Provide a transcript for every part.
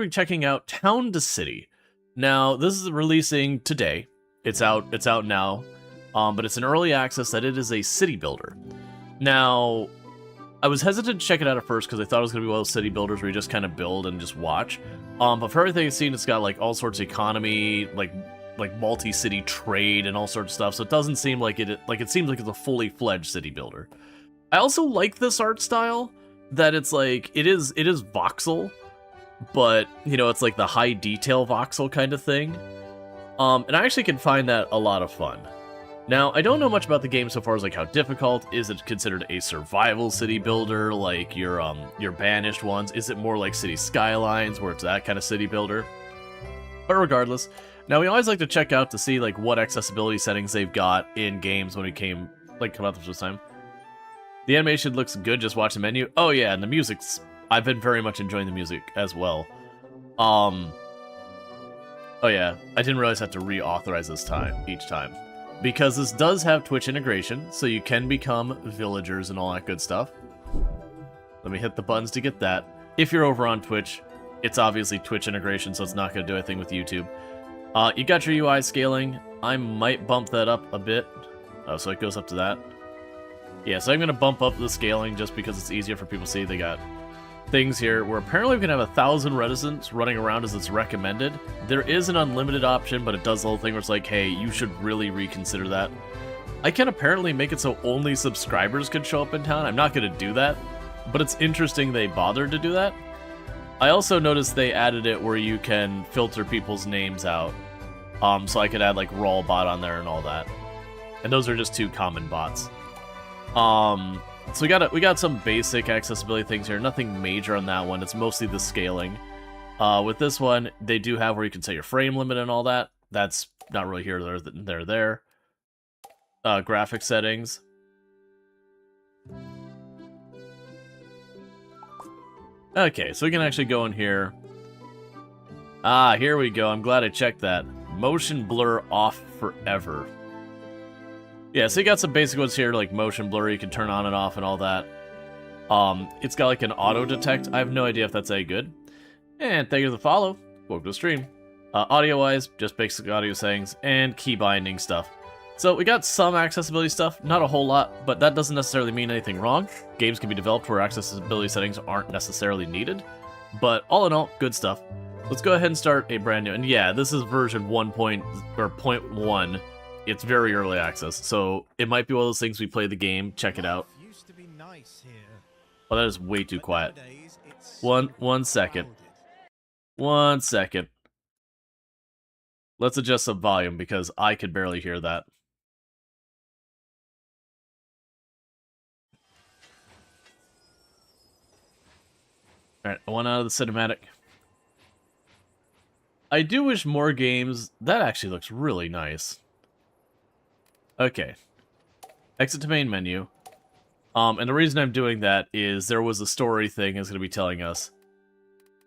be checking out Town to City. Now, this is releasing today. It's out now. But it's an early access that it is a city builder. Now, I was hesitant to check it out at first because I thought it was going to be one of those city builders where you just kind of build and just watch. But for everything I've seen, it's got like all sorts of economy, like multi-city trade and all sorts of stuff. So it doesn't seem like it seems like it's a fully fledged city builder. I also like this art style that it's like it is voxel, but you know, it's like the high detail voxel kind of thing. And I actually can find that a lot of fun. Now, I don't know much about the game so far as like how difficult. Is it considered a survival city builder like your banished ones? Is it more like City Skylines where it's that kind of city builder? But regardless, now we always like to check out to see like what accessibility settings they've got in games when we come out the first time. The animation looks good, just watch the menu. Oh yeah, and the music's... I've been very much enjoying the music as well. Oh yeah, I didn't realize I had to reauthorize this each time. Because this does have Twitch integration, so you can become villagers and all that good stuff. Let me hit the buttons to get that. If you're over on Twitch, it's obviously Twitch integration, so it's not going to do anything with YouTube. You got your UI scaling. I might bump that up a bit. Oh, so it goes up to that. Yeah, so I'm going to bump up the scaling just because it's easier for people to see. They got things here where apparently we can have 1,000 residents running around as it's recommended. There is an unlimited option, but it does the whole thing where it's like, hey, you should really reconsider that. I can apparently make it so only subscribers can show up in town. I'm not going to do that, but it's interesting they bothered to do that. I also noticed they added it where you can filter people's names out. So I could add like Rual bot on there and all that. And those are just 2 common bots. So we got some basic accessibility things here. Nothing major on that one. It's mostly the scaling. With this one, they do have where you can set your frame limit and all that. That's not really here. They're there. Graphic settings. Okay, so we can actually go in here. Ah, here we go. I'm glad I checked that. Motion blur off forever. Yeah, so you got some basic ones here, like motion blur, you can turn on and off and all that. It's got like an auto detect. I have no idea if that's any good. And thank you for the follow. Welcome to the stream. Audio-wise, just basic audio settings and key binding stuff. So we got some accessibility stuff, not a whole lot, but that doesn't necessarily mean anything wrong. Games can be developed where accessibility settings aren't necessarily needed. But all in all, good stuff. Let's go ahead and start a brand new, and yeah, this is version 1.1. It's very early access, so it might be one of those things we play the game, check it out. Oh, that is way too quiet. One second. One second. Let's adjust some volume because I could barely hear that. Alright, I want out of the cinematic. I do wish more games... That actually looks really nice. Okay. Exit to main menu. And the reason I'm doing that is there was a story thing it's going to be telling us.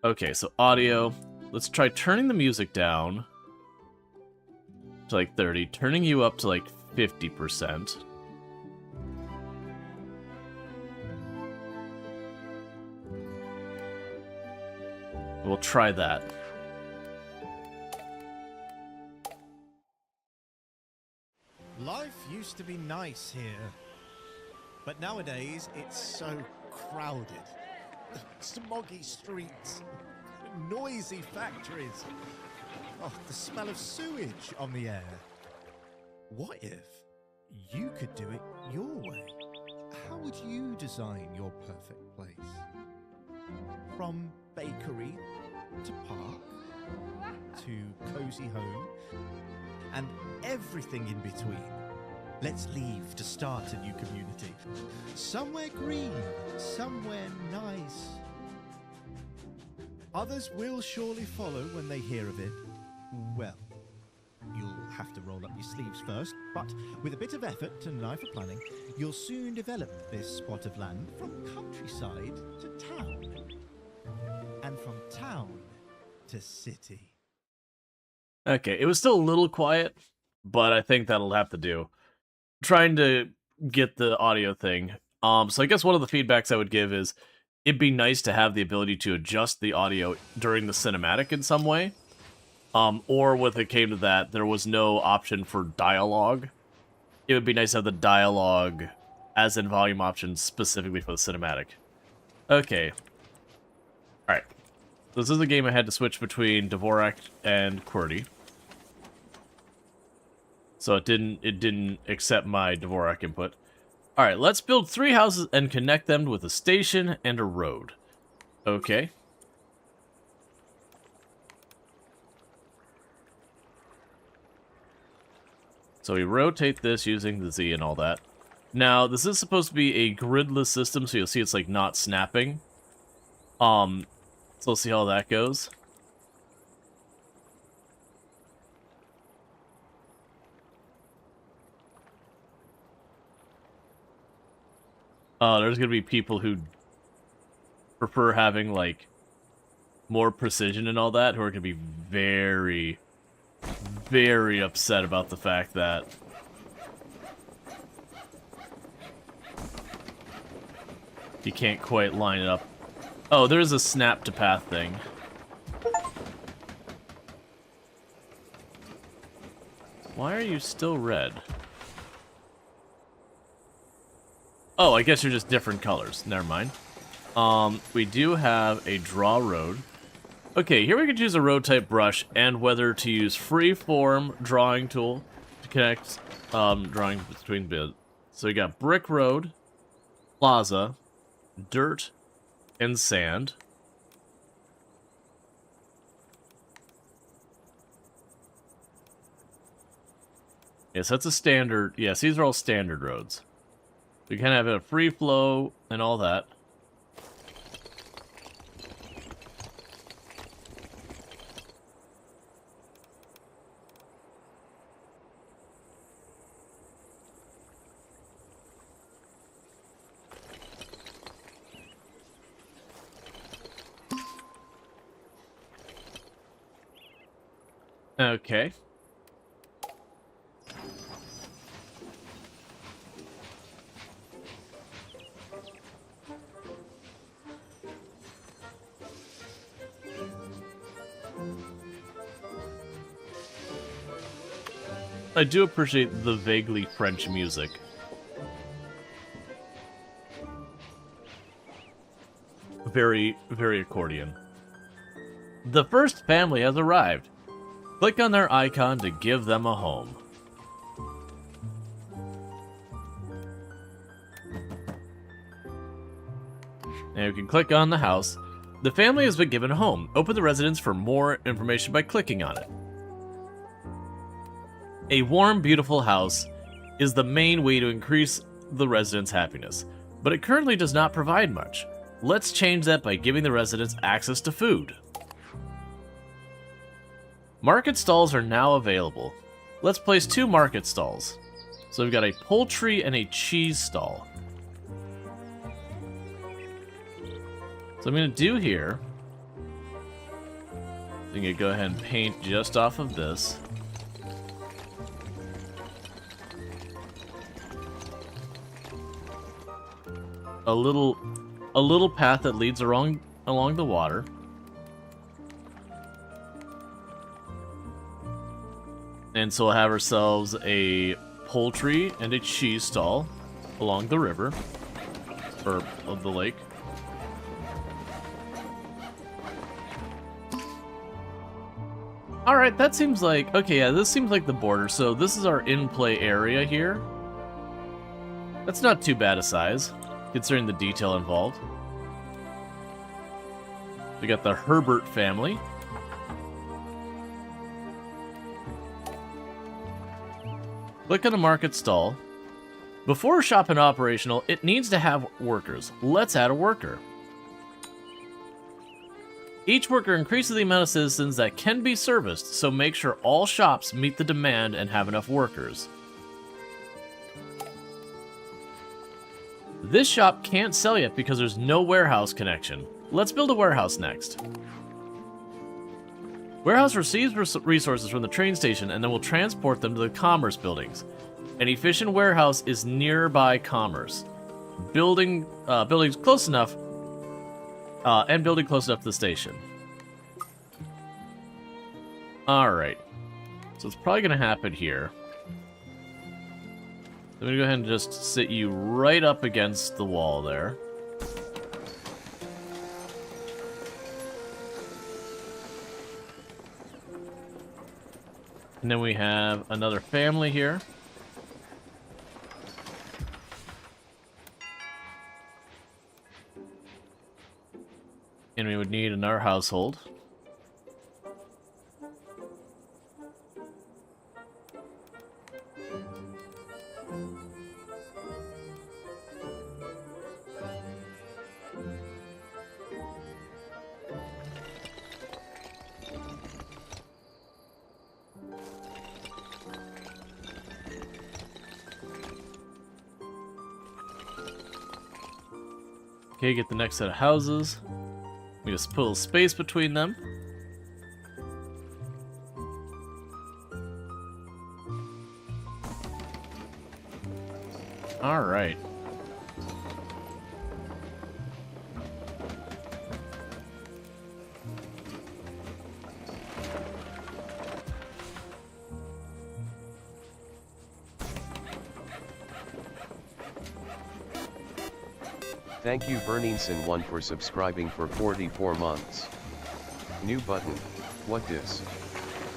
Okay, so audio. Let's try turning the music down to like 30. Turning you up to like 50%. We'll try that. Life used to be nice here, but nowadays it's so crowded. Smoggy streets, noisy factories, oh, the smell of sewage on the air. What if you could do it your way? How would you design your perfect place? From bakery to park to cozy home and everything in between. Let's leave to start a new community. Somewhere green, somewhere nice. Others will surely follow when they hear of it. Well, you'll have to roll up your sleeves first, but with a bit of effort and an eye for planning, you'll soon develop this spot of land from countryside to town. And from town to city. Okay, it was still a little quiet, but I think that'll have to do. Trying to get the audio thing. So I guess one of the feedbacks I would give is it'd be nice to have the ability to adjust the audio during the cinematic in some way. Or when it came to that, there was no option for dialogue. It would be nice to have the dialogue as in volume options specifically for the cinematic. Okay. Alright. This is a game I had to switch between Dvorak and QWERTY. So it didn't accept my Dvorak input. Alright, let's build 3 houses and connect them with a station and a road. Okay. So we rotate this using the Z and all that. Now, this is supposed to be a gridless system, so you'll see it's like not snapping. So we'll see how that goes. There's gonna be people who prefer having like more precision and all that, who are gonna be very, very upset about the fact that you can't quite line it up. Oh, there's a snap to path thing. Why are you still red? Oh, I guess you're just different colors. Never mind. We do have a draw road. Okay, here we can choose a road type brush and whether to use freeform drawing tool to connect drawing between bits. So we got brick road, plaza, dirt, and sand. Yes, that's a standard. Yes, these are all standard roads. We kind of have a free flow and all that. Okay. I do appreciate the vaguely French music. Very, very accordion. The first family has arrived. Click on their icon to give them a home. And you can click on the house. The family has been given a home. Open the residence for more information by clicking on it. A warm, beautiful house is the main way to increase the residents' happiness, but it currently does not provide much. Let's change that by giving the residents access to food. Market stalls are now available. Let's place 2 market stalls. So we've got a poultry and a cheese stall. So I'm going to do here, I'm going to go ahead and paint just off of this. A little path that leads along the water. And so we'll have ourselves a poultry and a cheese stall along the river, or of the lake. Alright, that seems like, okay, yeah, this seems like the border. So this is our in-play area here. That's not too bad a size, considering the detail involved. We got the Herbert family. Click on the market stall. Before a shop is operational, it needs to have workers. Let's add a worker. Each worker increases the amount of citizens that can be serviced, so make sure all shops meet the demand and have enough workers. This shop can't sell yet because there's no warehouse connection. Let's build a warehouse next. Warehouse receives resources from the train station and then will transport them to the commerce buildings. An efficient warehouse is nearby commerce. Buildings close enough and building close enough to the station. Alright. So it's probably going to happen here. I'm going to go ahead and just sit you right up against the wall there. And then we have another family here. And we would need another household. Okay, get the next set of houses. We just put a little space between them. Alright. Thank you Burningson1 for subscribing for 44 months. New button. What dis?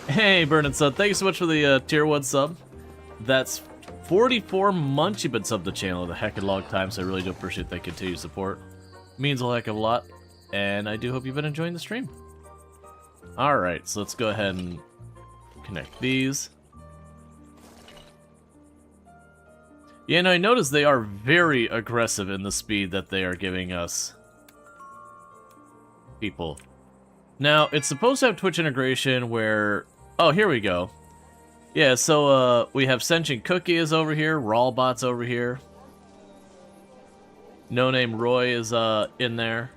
Hey, Burnin' Sub, thank you so much for the tier 1 sub. That's 44 months you've been subbed to the channel, a heck of a long time, so I really do appreciate that continued support. Means a heck of a lot, and I do hope you've been enjoying the stream. Alright, so let's go ahead and connect these. Yeah, and I noticed they are very aggressive in the speed that they are giving us people. Now, it's supposed to have Twitch integration where... Oh, here we go. Yeah, so we have Sentient Cookie is over here, Rual Bot's over here. No Name Roy is in there.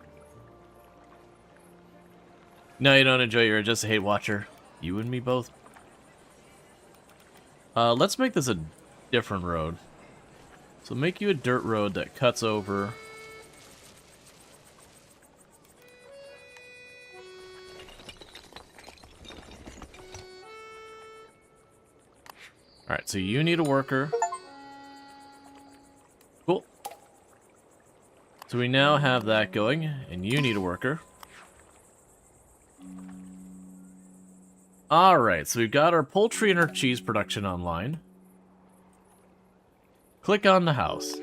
No, you don't enjoy it, you're just a hate watcher. You and me both. Let's make this a different road. So make you a dirt road that cuts over. Alright, so you need a worker. Cool. So we now have that going, and you need a worker. Alright, so we've got our poultry and our cheese production online. Click on the house.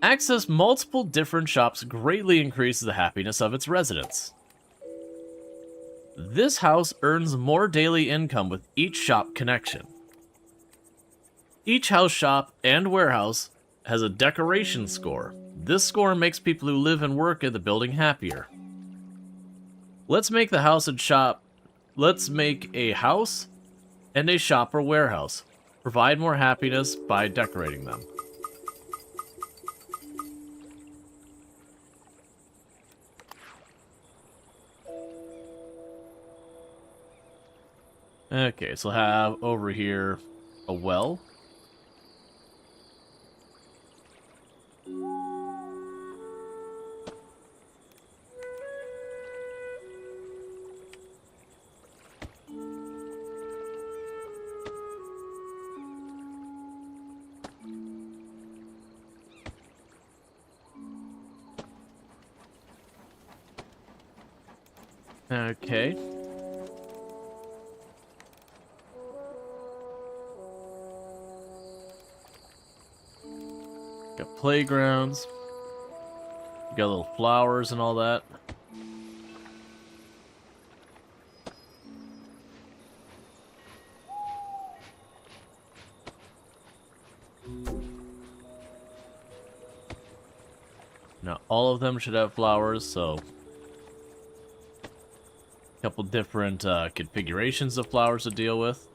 Access multiple different shops greatly increases the happiness of its residents. This house earns more daily income with each shop connection. Each house, shop, and warehouse has a decoration score. This score makes people who live and work in the building happier. Let's make the house and shop. Let's make a house and a shop or warehouse. Provide more happiness by decorating them. Okay, so we'll have over here a well. Okay. Got playgrounds. Got little flowers and all that. Now all of them should have flowers, so a couple different configurations of flowers to deal with.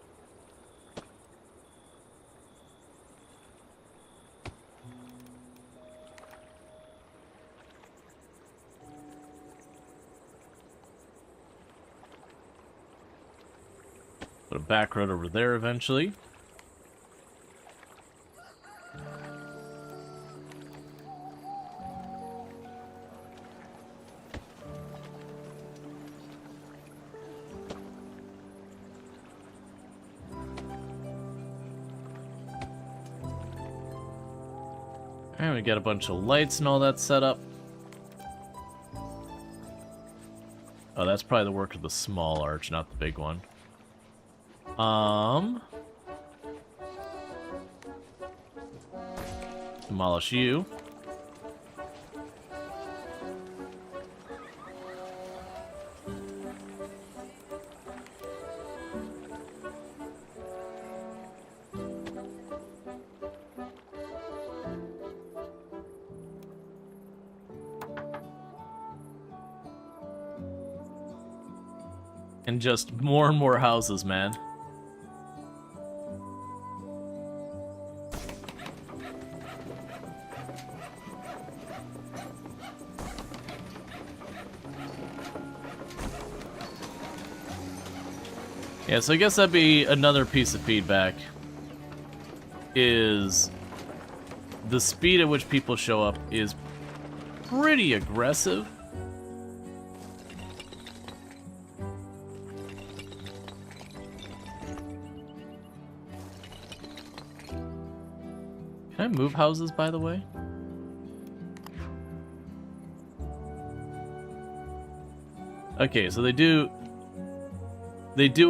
Put a back road over there eventually. Alright, we got a bunch of lights and all that set up. Oh, that's probably the work of the small arch, not the big one. Demolish you. And just more and more houses, man. Yeah, so I guess that'd be another piece of feedback, is the speed at which people show up is pretty aggressive. Can I move houses, by the way? Okay, so they do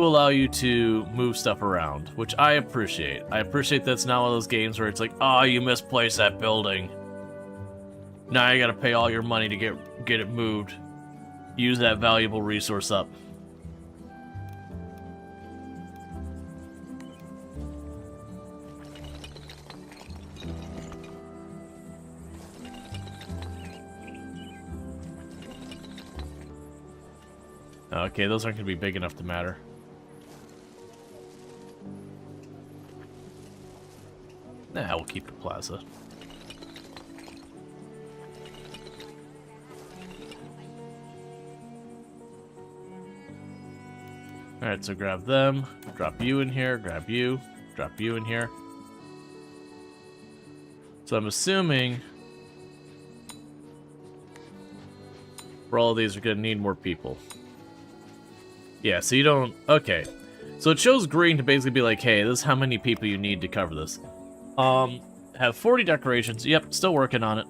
allow you to move stuff around, which I appreciate. I appreciate that's not one of those games where it's like, oh, you misplaced that building. Now you gotta pay all your money to get it moved. Use that valuable resource up. Okay, those aren't going to be big enough to matter. Nah, we'll keep the plaza. Alright, so grab them, drop you in here, grab you, drop you in here. So I'm assuming for all of these, we're going to need more people. Yeah, so you don't... Okay. So it shows green to basically be like, hey, this is how many people you need to cover this. Have 40 decorations. Yep, still working on it.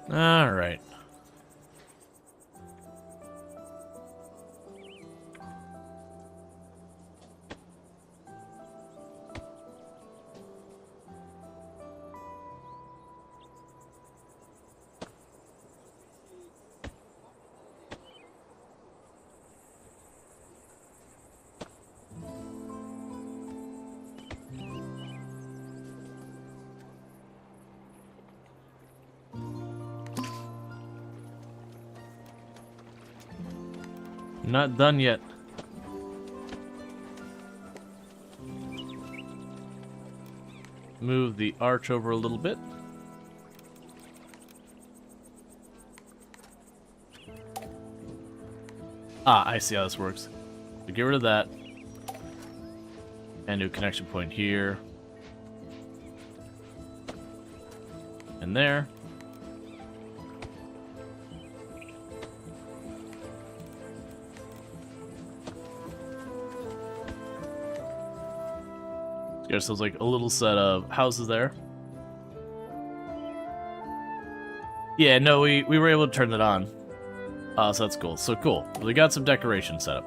Alright. Not done yet. Move the arch over a little bit. Ah, I see how this works. So get rid of that. And do a connection point here. And there. Get ourselves like a little set of houses there. Yeah, no, we were able to turn that on. So that's cool. So cool. We got some decoration set up.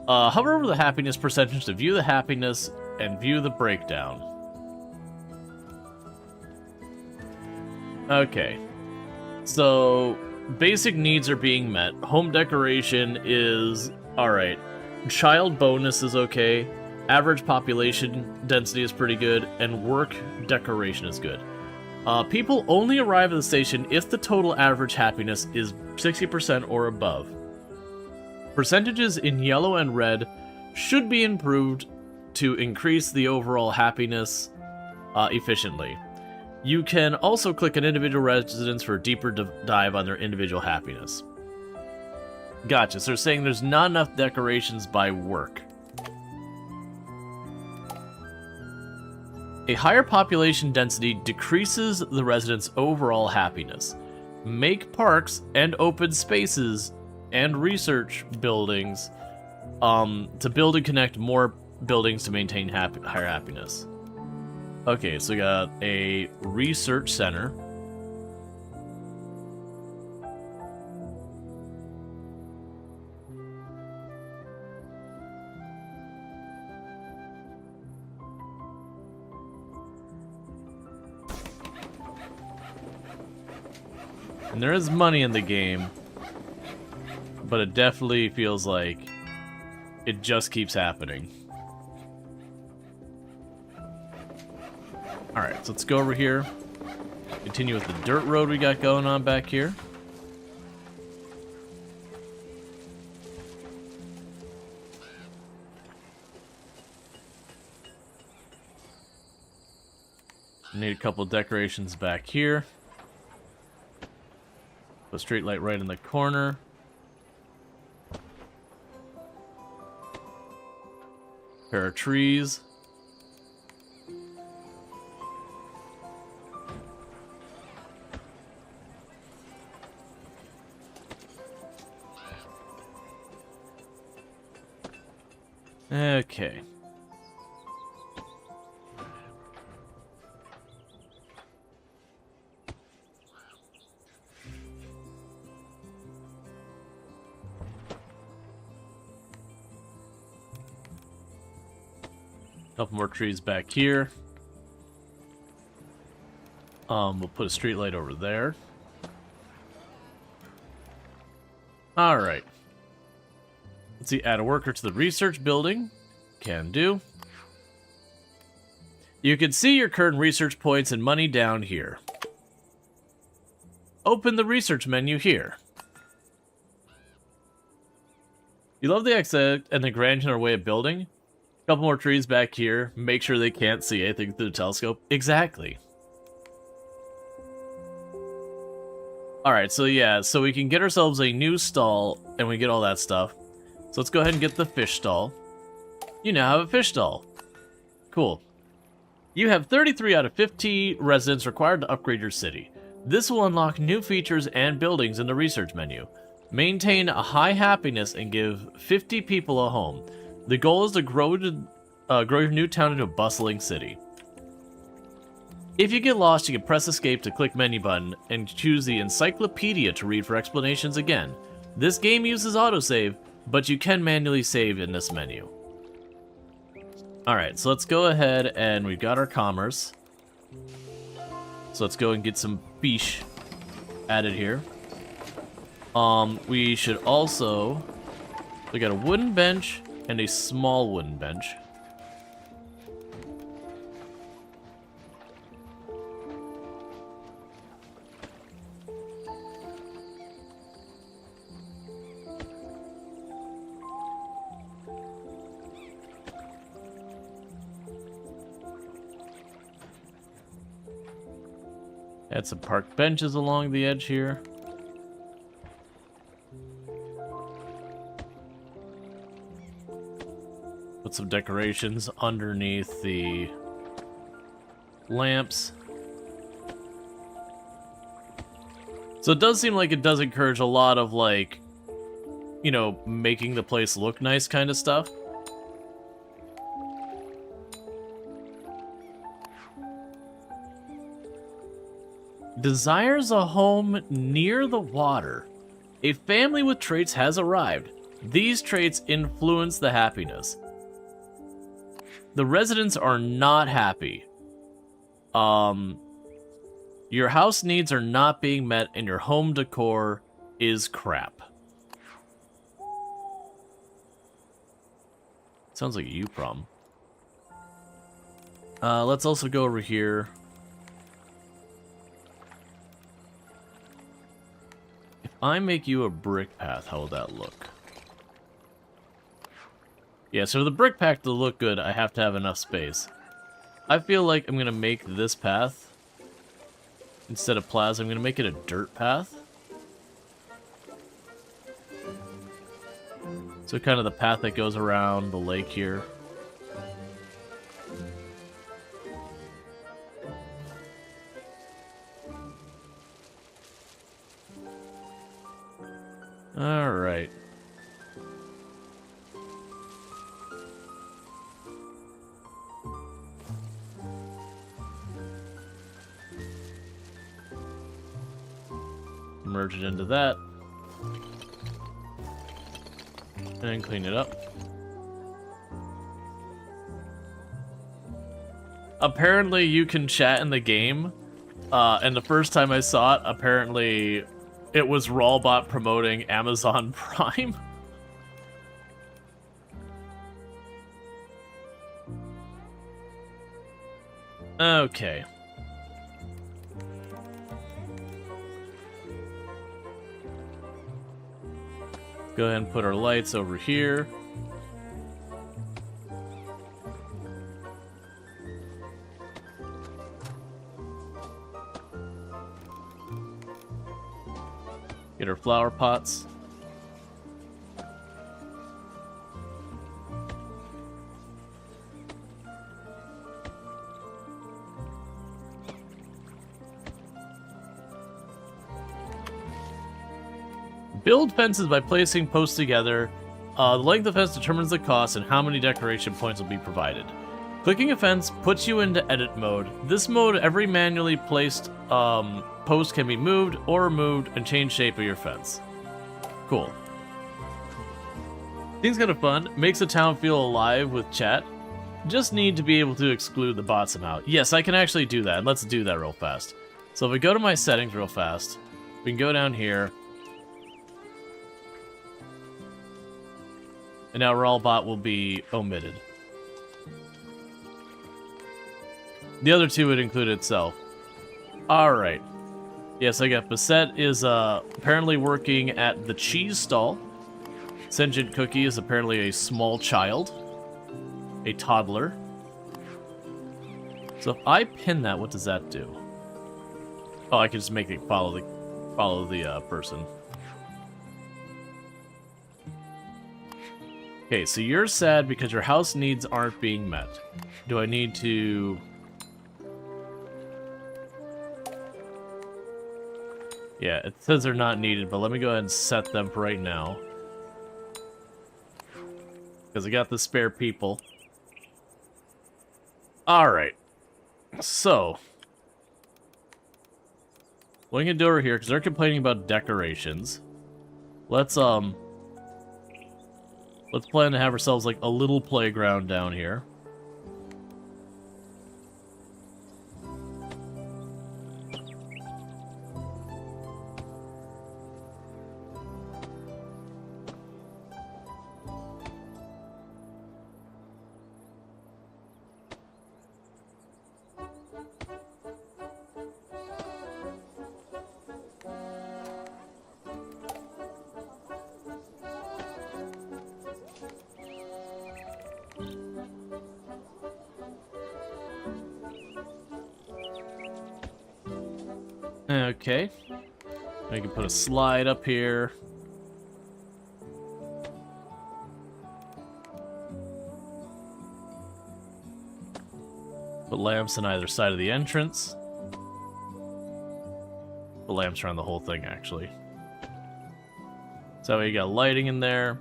Hover over the happiness percentage to view the happiness and view the breakdown. Okay. So basic needs are being met. Home decoration is alright. Child bonus is okay. Average population density is pretty good, and work decoration is good. People only arrive at the station if the total average happiness is 60% or above. Percentages in yellow and red should be improved to increase the overall happiness efficiently. You can also click on individual residents for a deeper dive on their individual happiness. Gotcha, so they're saying there's not enough decorations by work. A higher population density decreases the residents' overall happiness. Make parks and open spaces and research buildings to build and connect more buildings to maintain higher happiness. Okay, so we got a research center. And there is money in the game, but it definitely feels like it just keeps happening. Alright, so let's go over here. Continue with the dirt road we got going on back here. Need a couple decorations back here. A street light right in the corner. Pair of trees. Okay. Couple more trees back here. We'll put a street light over there. Alright. Let's see, add a worker to the research building. Can do. You can see your current research points and money down here. Open the research menu here. You love the exit and the granular way of building? Couple more trees back here. Make sure they can't see anything through the telescope. Exactly. Alright, so yeah, so we can get ourselves a new stall, and we get all that stuff. So let's go ahead and get the fish stall. You now have a fish stall. Cool. You have 33 out of 50 residents required to upgrade your city. This will unlock new features and buildings in the research menu. Maintain a high happiness and give 50 people a home. The goal is to grow your new town into a bustling city. If you get lost, you can press escape to click menu button and choose the encyclopedia to read for explanations again. This game uses autosave, but you can manually save in this menu. Alright, so let's go ahead and we've got our commerce. So let's go and get some fish added here. We should also... We got a wooden bench and a small wooden bench. Add some park benches along the edge here. Put some decorations underneath the lamps. So it does seem like it does encourage a lot of, like, you know, making the place look nice kind of stuff. Desires a home near the water. A family with traits has arrived. These traits influence the happiness. The residents are not happy. Your house needs are not being met and your home decor is crap. Sounds like a you problem. Let's also go over here. If I make you a brick path, how will that look? Yeah, so for the brick path to look good, I have to have enough space. I feel like I'm going to make this path, instead of plaza, I'm going to make it a dirt path. So kind of the path that goes around the lake here. Alright. Merge it into that. And clean it up. Apparently you can chat in the game, and the first time I saw it, apparently it was Rawlbot promoting Amazon Prime. Okay. Go ahead and put our lights over here. Get our flower pots. Build fences by placing posts together. The length of fence determines the cost and how many decoration points will be provided. Clicking a fence puts you into edit mode. This mode, every manually placed post can be moved or removed and change shape of your fence. Cool. Seems kind of fun. Makes the town feel alive with chat. Just need to be able to exclude the bots somehow. Yes, I can actually do that. Let's do that real fast. So if we go to my settings real fast, we can go down here. And now Rawlbot will be omitted. The other two would include itself. Alright. Yes, I got Basette is apparently working at the cheese stall. Sentient Cookie is apparently a small child. A toddler. So if I pin that, what does that do? Oh, I can just make it follow the person. Okay, so you're sad because your house needs aren't being met. Do I need to... Yeah, it says they're not needed, but let me go ahead and set them for right now. Because I got the spare people. Alright. So. What I'm going to do over here, because they're complaining about decorations. Let's plan to have ourselves like a little playground down here. Okay. I can put a slide up here. Put lamps on either side of the entrance. Put lamps around the whole thing, actually. So you got lighting in there.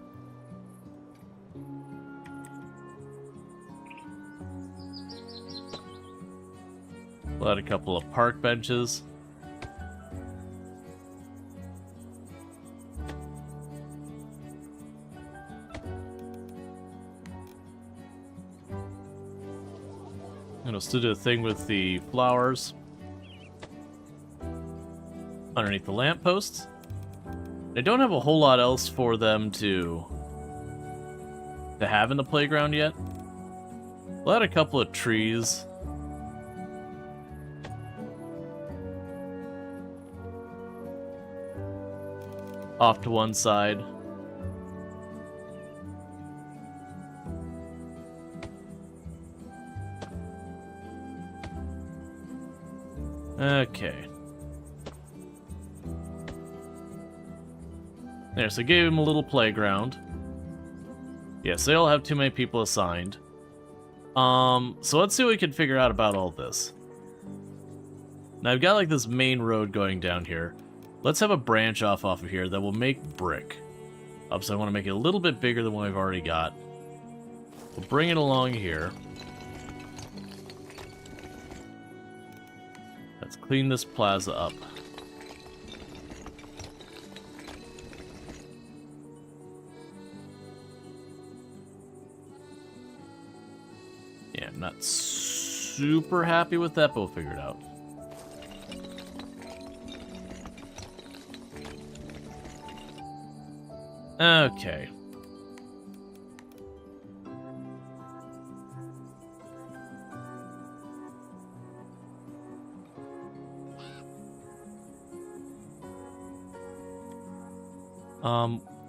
We'll add a couple of park benches. And we'll still do a thing with the flowers underneath the lampposts. I don't have a whole lot else for them to have in the playground yet. We'll add a couple of trees. Off to one side. Okay. There, so gave him a little playground. Yes, they all have too many people assigned. So let's see what we can figure out about all this. Now I've got like this main road going down here. Let's have a branch off of here that will make brick. So I want to make it a little bit bigger than what I've already got. We'll bring it along here. Let's clean this plaza up. Yeah, I'm not super happy with that, but we'll figure it out. Okay.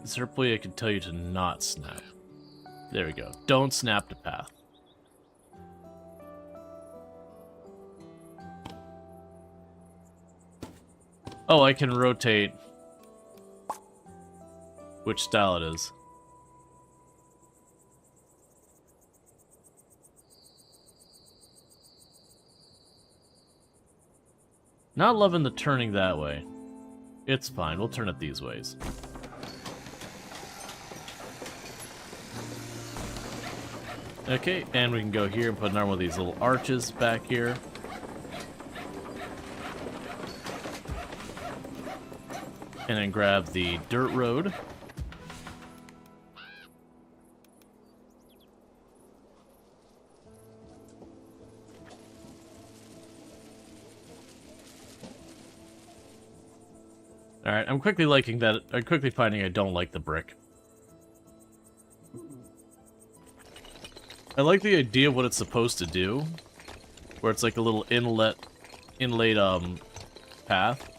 Is there a way I can tell you to not snap? There we go. Don't snap to path. Oh, I can rotate which style it is. Not loving the turning that way. It's fine, we'll turn it these ways. Okay, and we can go here and put another one of these little arches back here. And then grab the dirt road. Alright, I'm quickly liking that. I'm quickly finding I don't like the brick. I like the idea of what it's supposed to do, where it's like a little inlaid path.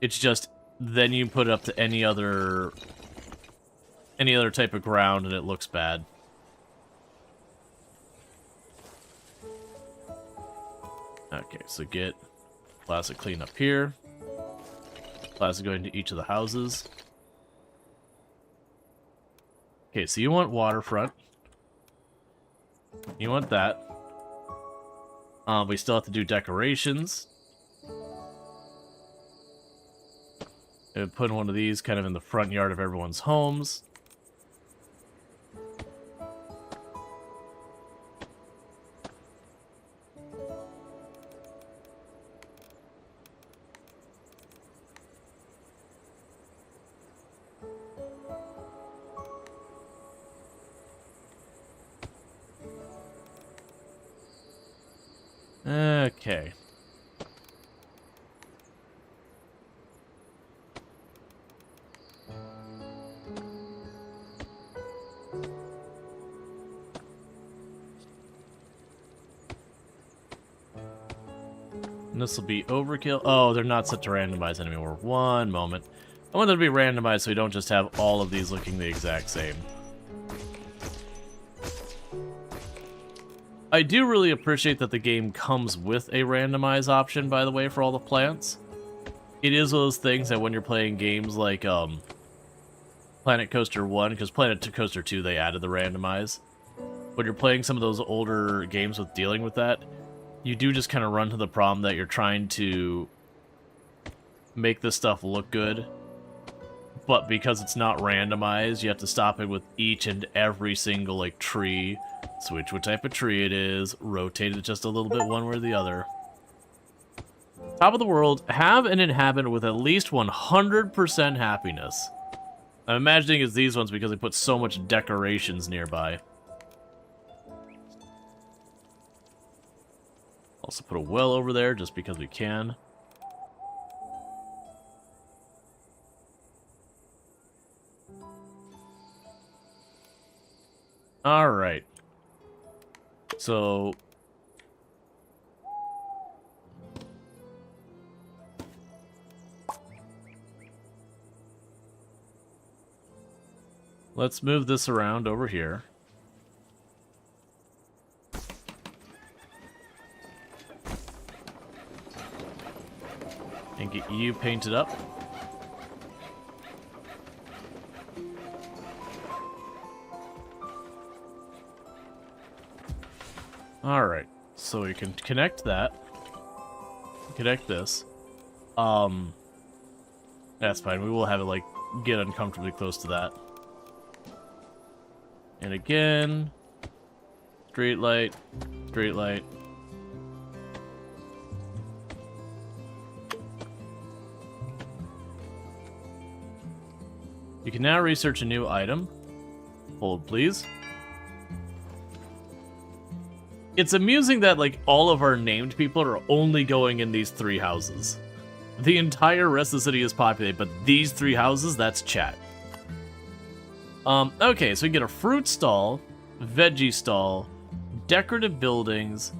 It's just then you put it up to any other type of ground and it looks bad. Okay, so get plaza clean up here. Plaza going to each of the houses. Okay, so you want waterfront. You want that. We still have to do decorations. And put one of these kind of in the front yard of everyone's homes. Okay. And this will be overkill. Oh, they're not set to randomize anymore. One moment. I want them to be randomized so we don't just have all of these looking the exact same. I do really appreciate that the game comes with a randomize option, by the way, for all the plants. It is one of those things that when you're playing games like Planet Coaster 1, because Planet Coaster 2, they added the randomize. When you're playing some of those older games with dealing with that, you do just kind of run to the problem that you're trying to make this stuff look good. But because it's not randomized, you have to stop it with each and every single, like, tree. Switch what type of tree it is, rotate it just a little bit one way or the other. Top of the world, have an inhabitant with at least 100% happiness. I'm imagining it's these ones because they put so much decorations nearby. Also put a well over there just because we can. Alright. So... let's move this around over here. And get you painted up. Alright, so we can connect that. Connect this. That's fine. We will have it, like, get uncomfortably close to that. And again... Street light. Street light. You can now research a new item. Hold, please. It's amusing that, like, all of our named people are only going in these 3 houses. The entire rest of the city is populated, but these 3 houses, that's chat. Okay, so we get a fruit stall, veggie stall, decorative buildings,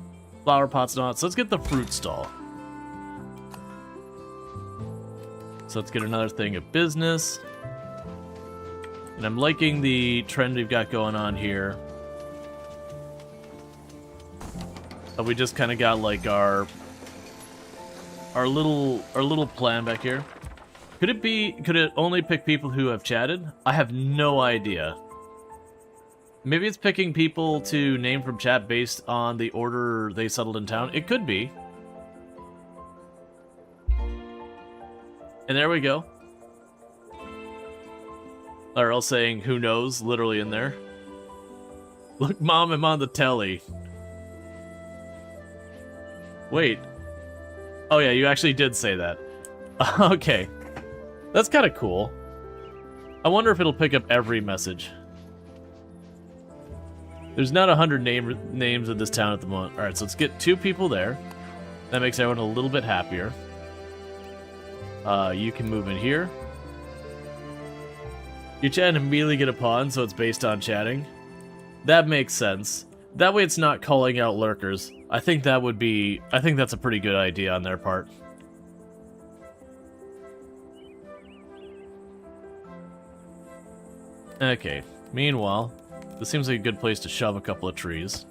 flower pots and all that. So let's get the fruit stall. So let's get another thing of business. And I'm liking the trend we've got going on here. We just kind of got like our little plan back here. Could it only pick people who have chatted? I have no idea. Maybe it's picking people to name from chat based on the order they settled in town. It could be. And there we go. Or else saying, who knows, literally in there. Look, Mom, I'm on the telly. Wait. Oh yeah, you actually did say that. Okay. That's kind of cool. I wonder if it'll pick up every message. There's not 100 names in this town at the moment. Alright, so let's get 2 people there. That makes everyone a little bit happier. You can move in here. You chat and immediately get a pawn, so it's based on chatting. That makes sense. That way it's not calling out lurkers. I think that's a pretty good idea on their part. Okay, meanwhile, this seems like a good place to shove a couple of trees.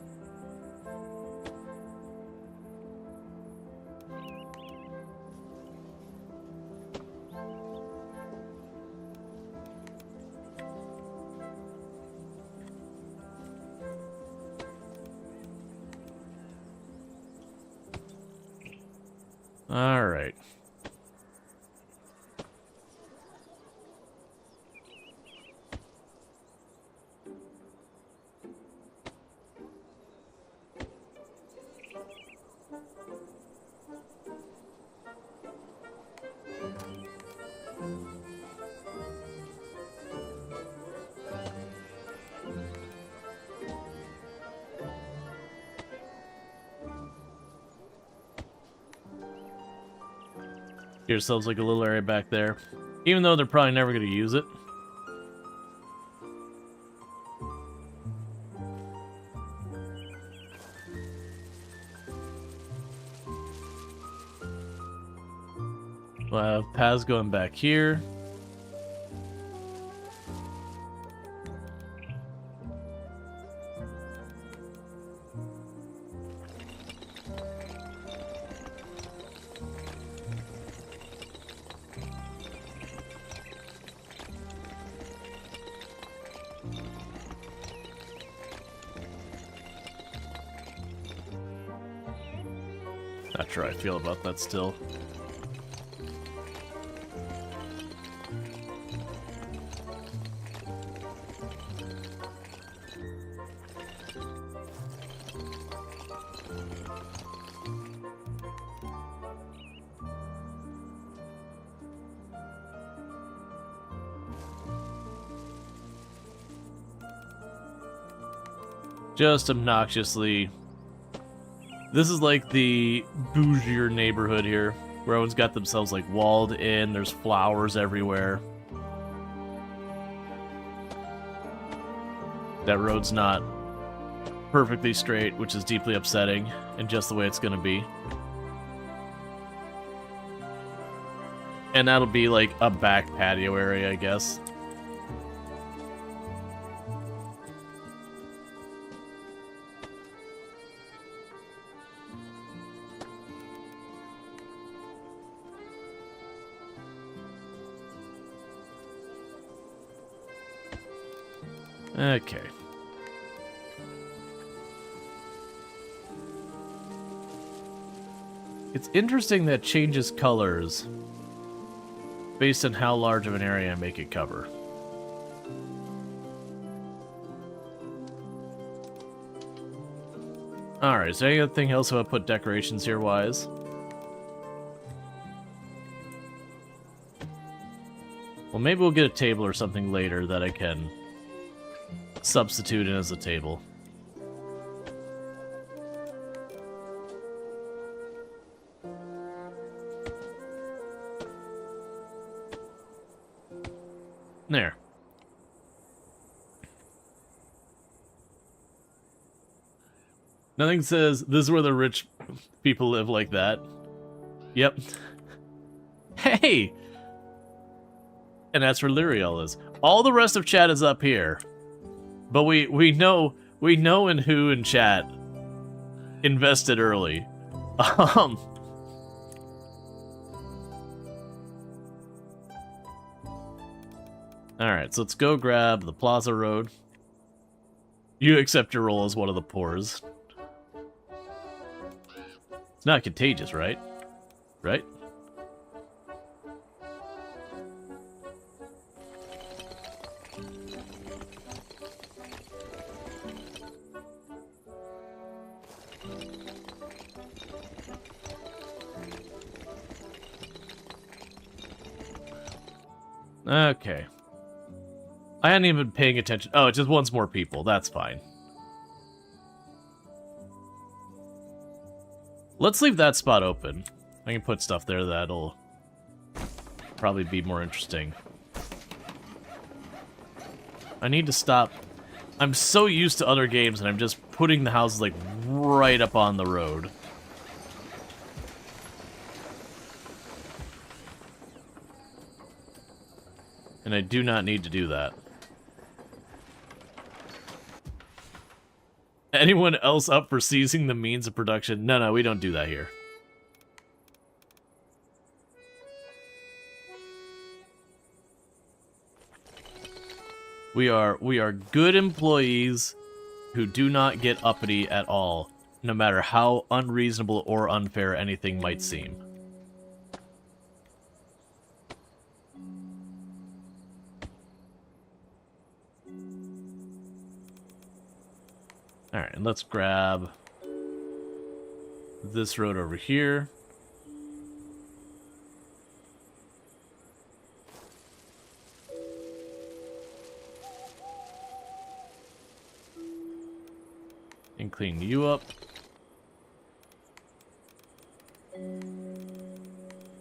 All right. Get yourselves like a little area back there. Even though they're probably never going to use it. We'll have paths going back here. Not sure how I feel about that still. Just obnoxiously. This is like the bougier neighborhood here, where everyone's got themselves like walled in, there's flowers everywhere. That road's not perfectly straight, which is deeply upsetting, and just the way it's gonna be. And that'll be like a back patio area, I guess. Okay. It's interesting that changes colors based on how large of an area I make it cover. Alright, is there anything else I would put decorations here wise? Well, maybe we'll get a table or something later that I can substitute in as a table. There. Nothing says, this is where the rich people live like that. Yep. Hey! And that's where Lyriel is. All the rest of chat is up here. But we know in who in chat invested early. Alright, so let's go grab the Plaza Road. You accept your role as one of the poors. It's not contagious, right? Right? Okay. I hadn't even been paying attention. Oh, it just wants more people. That's fine. Let's leave that spot open. I can put stuff there that'll probably be more interesting. I need to stop. I'm so used to other games and I'm just putting the houses like right up on the road. And I do not need to do that. Anyone else up for seizing the means of production? No, we don't do that here. We are good employees who do not get uppity at all, no matter how unreasonable or unfair anything might seem. Alright, and let's grab this road over here. And clean you up.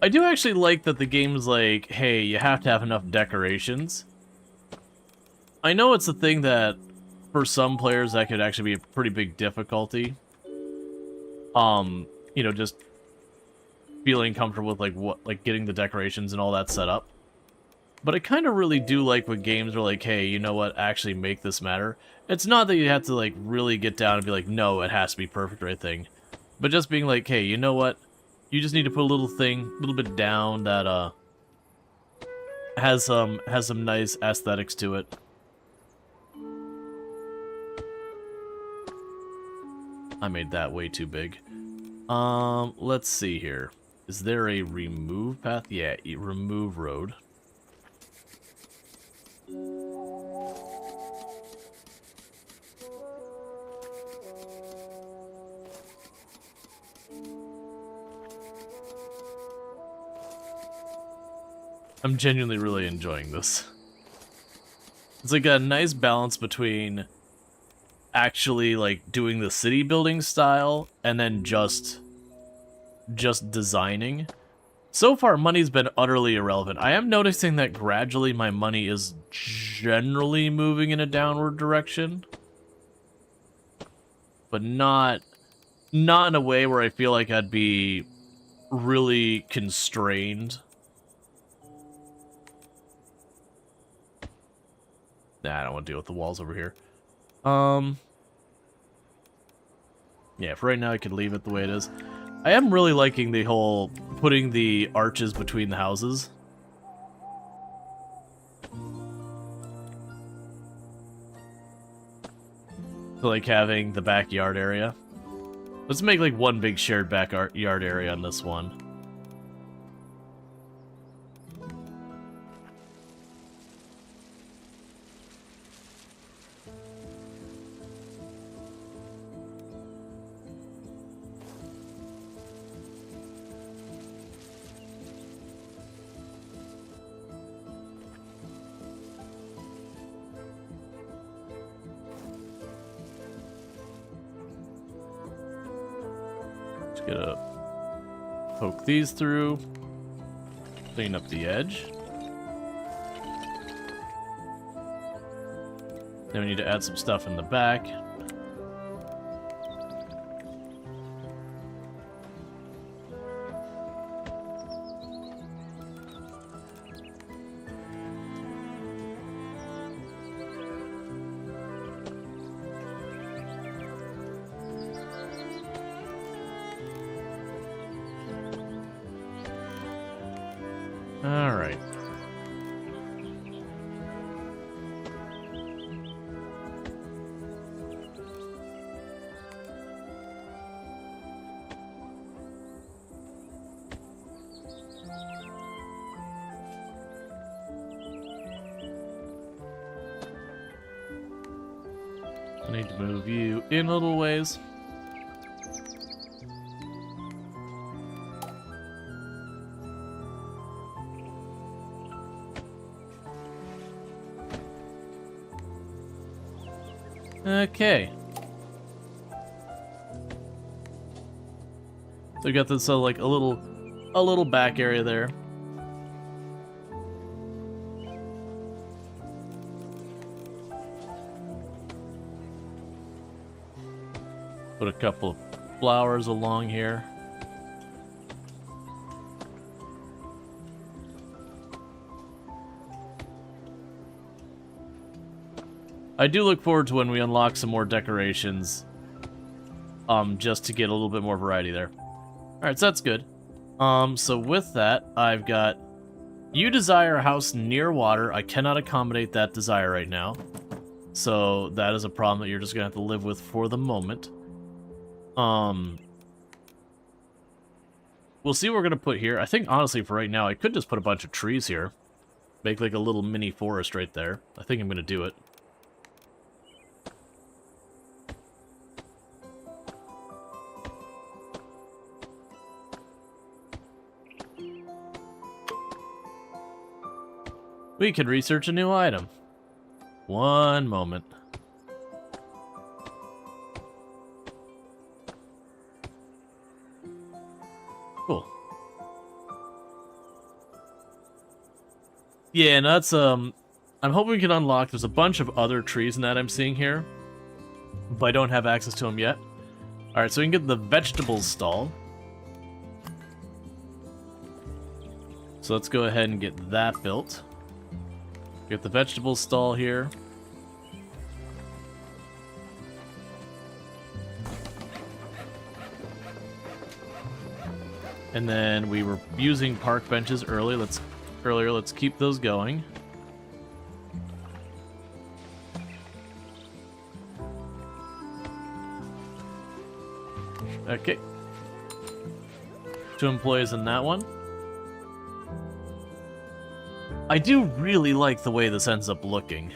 I do actually like that the game's like, hey, you have to have enough decorations. I know it's a thing that for some players that could actually be a pretty big difficulty. You know, just feeling comfortable with like getting the decorations and all that set up. But I kind of really do like when games are like, hey, you know what, actually make this matter. It's not that you have to like really get down and be like, no, it has to be perfect or anything. But just being like, hey, you know what, you just need to put a little bit down that has some nice aesthetics to it. I made that way too big. Let's see here. Is there a remove path? Yeah, remove road. I'm genuinely really enjoying this. It's like a nice balance between actually like doing the city building style and then just designing. So far money's been utterly irrelevant. I am noticing that gradually my money is generally moving in a downward direction, but not in a way where I feel like I'd be really constrained. Nah, I don't want to deal with the walls over here. Yeah, for right now I could leave it the way it is. I am really liking the whole putting the arches between the houses. So like having the backyard area. Let's make like one big shared backyard area on this one. Just gotta poke these through, clean up the edge. Then we need to add some stuff in the back. All right. I need to move you in a little ways. Okay. So we got this like a little back area there. Put a couple of flowers along here. I do look forward to when we unlock some more decorations, just to get a little bit more variety there. Alright, so that's good. So with that, I've got, you desire a house near water. I cannot accommodate that desire right now. So that is a problem that you're just gonna have to live with for the moment. We'll see what we're gonna put here. I think, honestly, for right now, I could just put a bunch of trees here. Make like a little mini forest right there. I think I'm gonna do it. We can research a new item. One moment. Cool. Yeah, and that's, I'm hoping we can unlock, there's a bunch of other trees in that I'm seeing here, but I don't have access to them yet. Alright, so we can get the vegetables stall. So let's go ahead and get that built. Get the vegetable stall here. And then we were using park benches earlier. Let's keep those going. Okay. 2 employees in that one. I do really like the way this ends up looking.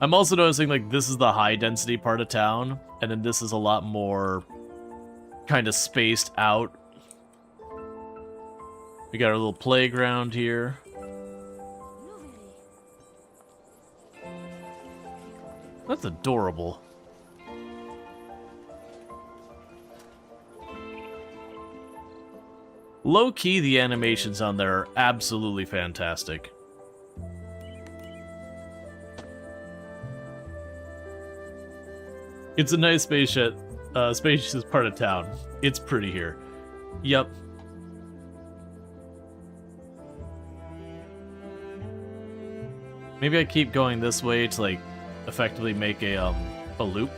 I'm also noticing, like, this is the high-density part of town, and then this is a lot more kind of spaced out. We got our little playground here. That's adorable. Low-key, the animations on there are absolutely fantastic. It's a nice spacious part of town. It's pretty here. Yep. Maybe I keep going this way to, like, effectively make a loop.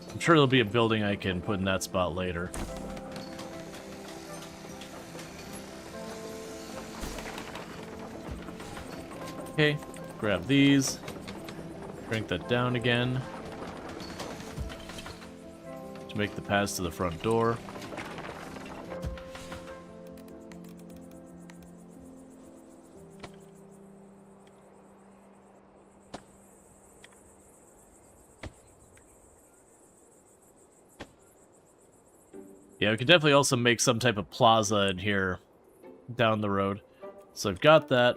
I'm sure there'll be a building I can put in that spot later. Okay, grab these. Crank that down again. To make the paths to the front door. Yeah, we could definitely also make some type of plaza in here down the road. So I've got that.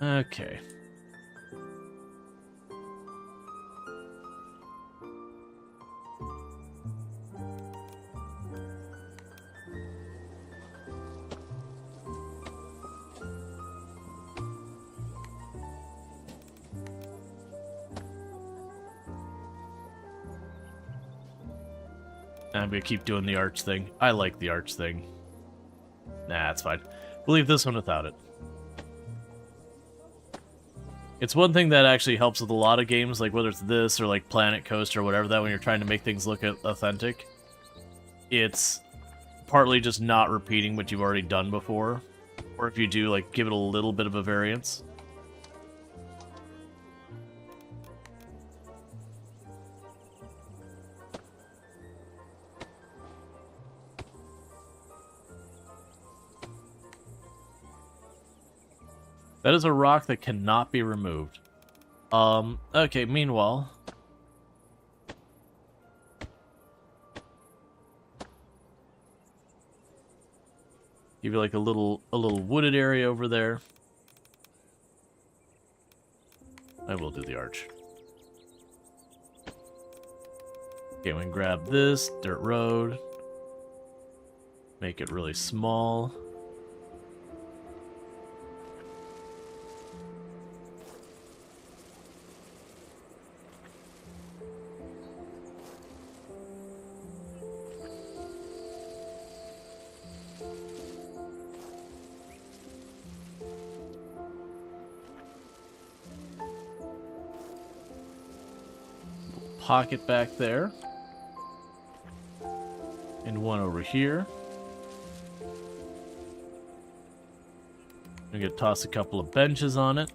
Okay. I'm gonna keep doing the arch thing. I like the arch thing. Nah, it's fine. We'll leave this one without it. It's one thing that actually helps with a lot of games, like whether it's this or like Planet Coast or whatever, that when you're trying to make things look authentic, it's partly just not repeating what you've already done before, or if you do, like, give it a little bit of a variance. That is a rock that cannot be removed. Okay, meanwhile... give you like a little wooded area over there. I will do the arch. Okay, we can grab this dirt road. Make it really small. Pocket back there. And one over here. I'm gonna toss a couple of benches on it.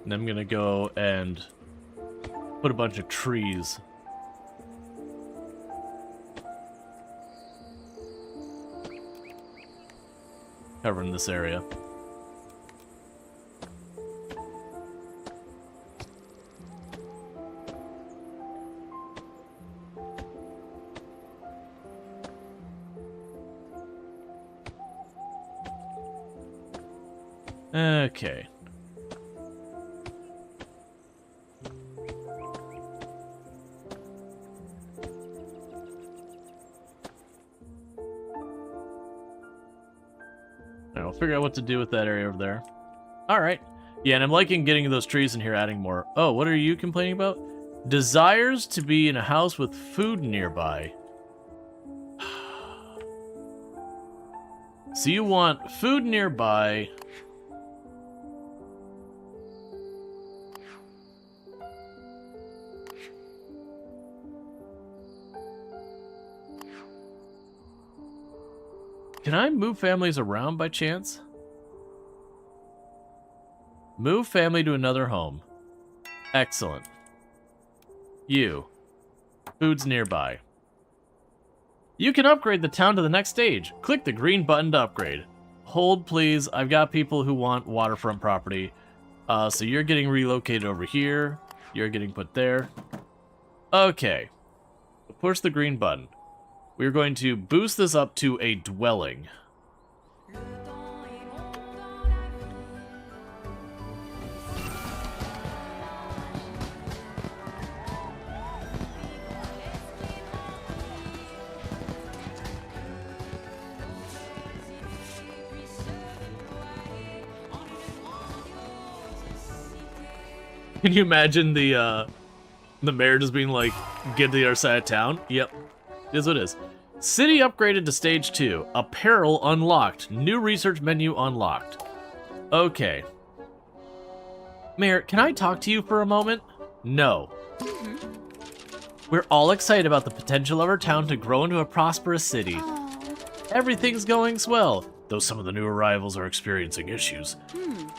And I'm gonna go and put a bunch of trees. Covering this area. Okay. I'll figure out what to do with that area over there. Alright. Yeah, and I'm liking getting those trees in here, adding more. Oh, what are you complaining about? Desires to be in a house with food nearby. So you want food nearby. Can I move families around by chance? Move family to another home. Excellent. You. Food's nearby. You can upgrade the town to the next stage. Click the green button to upgrade. Hold, please. I've got people who want waterfront property. So you're getting relocated over here. You're getting put there. Okay. Push the green button. We're going to boost this up to a dwelling. Can you imagine the mayor just being like, get to the other side of town? Yep. It is what it is. City upgraded to stage 2. Apparel unlocked. New research menu unlocked. Okay. Mayor, can I talk to you for a moment? No. We're all excited about the potential of our town to grow into a prosperous city. Everything's going swell. though some of the new arrivals are experiencing issues.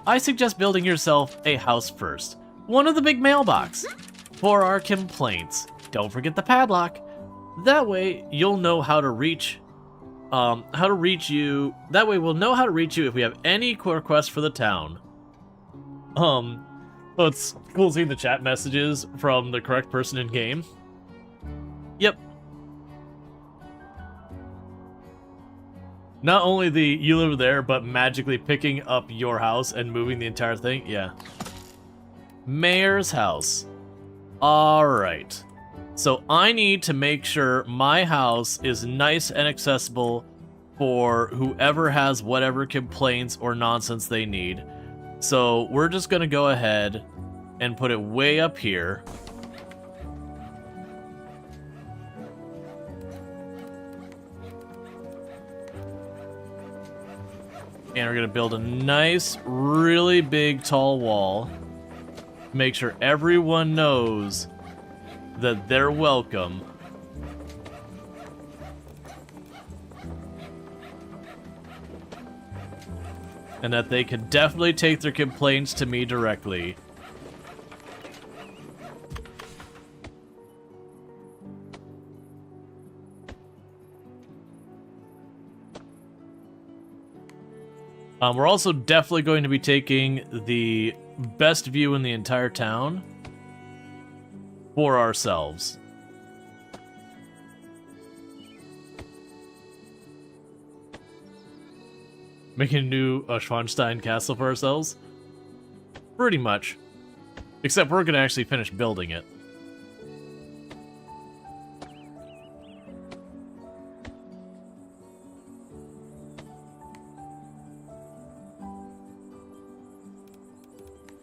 I suggest building yourself a house first. One of the big mailbox. For our complaints, don't forget the padlock. That way, you'll know how to reach you. That way, we'll know how to reach you if we have any requests for the town. Well, it's cool seeing the chat messages from the correct person in game. Yep. Not only the you live there, but magically picking up your house and moving the entire thing. Yeah. Mayor's house. Alright. So I need to make sure my house is nice and accessible for whoever has whatever complaints or nonsense they need. So we're just going to go ahead and put it way up here. And we're going to build a nice, really big, tall wall. Make sure everyone knows that they're welcome. And that they can definitely take their complaints to me directly. We're also definitely going to be taking the best view in the entire town for ourselves. Making a new Schwanstein castle for ourselves? Pretty much. Except we're going to actually finish building it.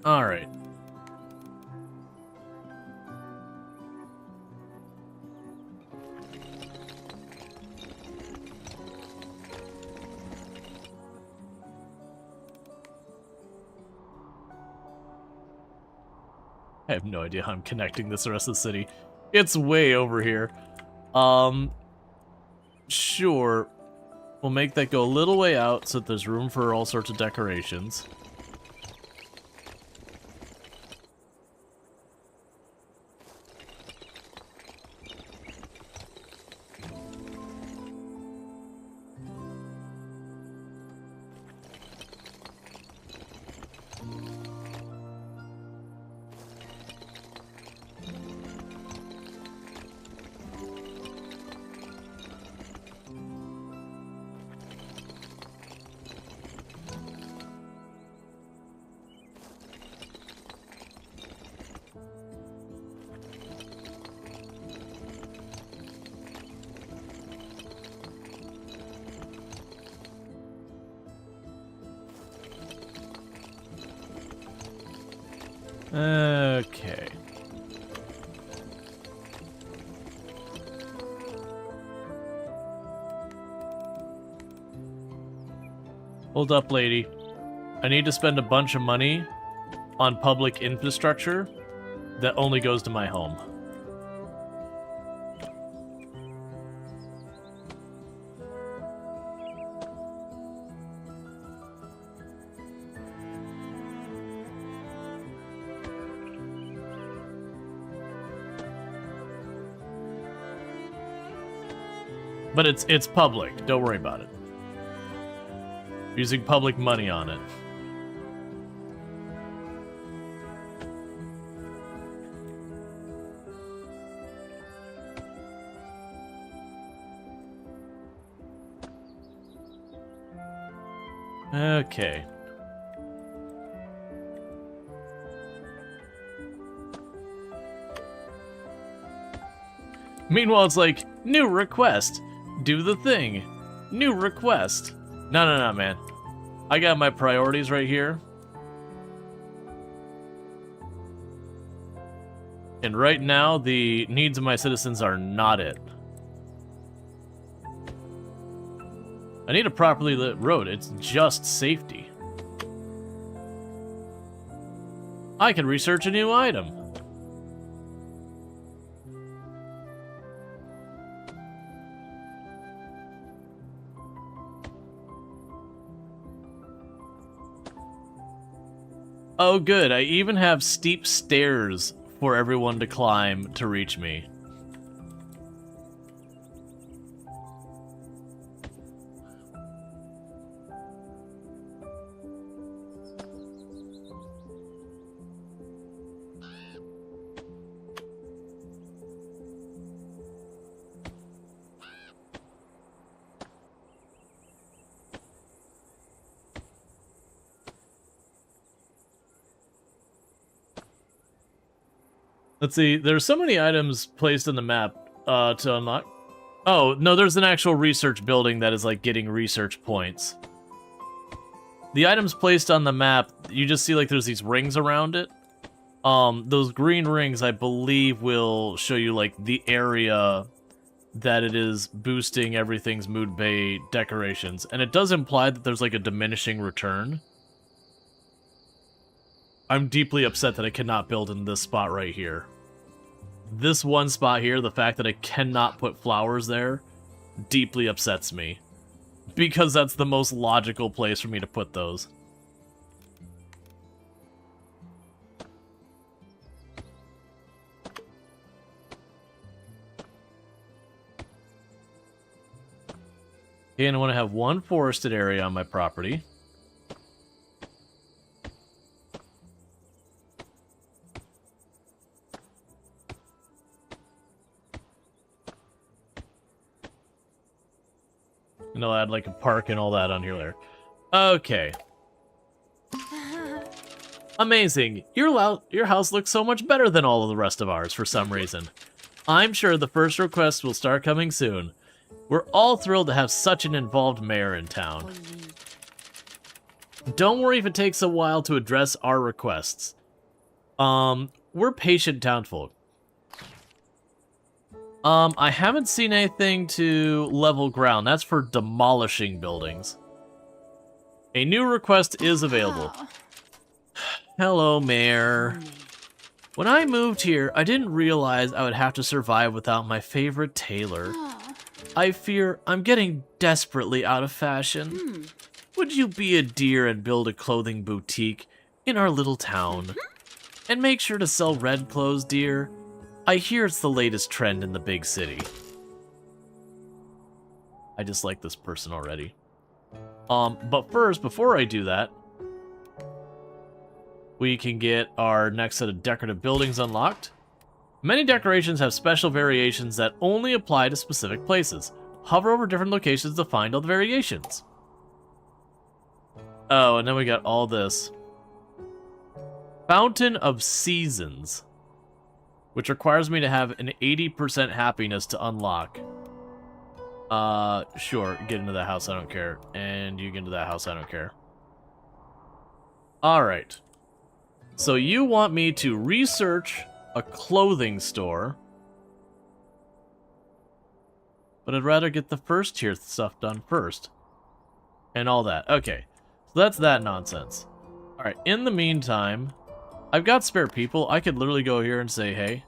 Alright. I have no idea how I'm connecting this to the rest of the city. It's way over here. Sure. We'll make that go a little way out so that there's room for all sorts of decorations. Okay. Hold up, lady. I need to spend a bunch of money on public infrastructure that only goes to my home. But it's public. Don't worry about it. Using public money on it. Okay. Meanwhile, it's like, new request. Do the thing. New request. No, man. I got my priorities right here. And right now, the needs of my citizens are not it. I need a properly lit road. It's just safety. I can research a new item. Oh, good. I even have steep stairs for everyone to climb to reach me. Let's see, there's so many items placed in the map to unlock. Oh, no, there's an actual research building that is like getting research points. The items placed on the map, you just see like there's these rings around it. Those green rings, I believe, will show you like the area that it is boosting everything's mood bay decorations. And it does imply that there's like a diminishing return. I'm deeply upset that I cannot build in this spot right here. This one spot here, the fact that I cannot put flowers there, deeply upsets me. Because that's the most logical place for me to put those. Okay, and I want to have one forested area on my property. And I'll add like a park and all that on here later. Okay. Amazing. Your house looks so much better than all of the rest of ours for some reason. I'm sure the first requests will start coming soon. We're all thrilled to have such an involved mayor in town. Don't worry if it takes a while to address our requests. We're patient townfolk. I haven't seen anything to level ground. That's for demolishing buildings. A new request is available. Hello, Mayor. When I moved here, I didn't realize I would have to survive without my favorite tailor. I fear I'm getting desperately out of fashion. Would you be a dear and build a clothing boutique in our little town? And make sure to sell red clothes, dear. I hear it's the latest trend in the big city. I dislike this person already. But first, before I do that, we can get our next set of decorative buildings unlocked. Many decorations have special variations that only apply to specific places. Hover over different locations to find all the variations. Oh, and then we got all this. Fountain of Seasons, which requires me to have an 80% happiness to unlock. Sure, get into that house, I don't care. And you get into that house, I don't care. Alright. So you want me to research a clothing store. But I'd rather get the first tier stuff done first. And all that. Okay. So that's that nonsense. Alright, in the meantime, I've got spare people. I could literally go here and say, hey,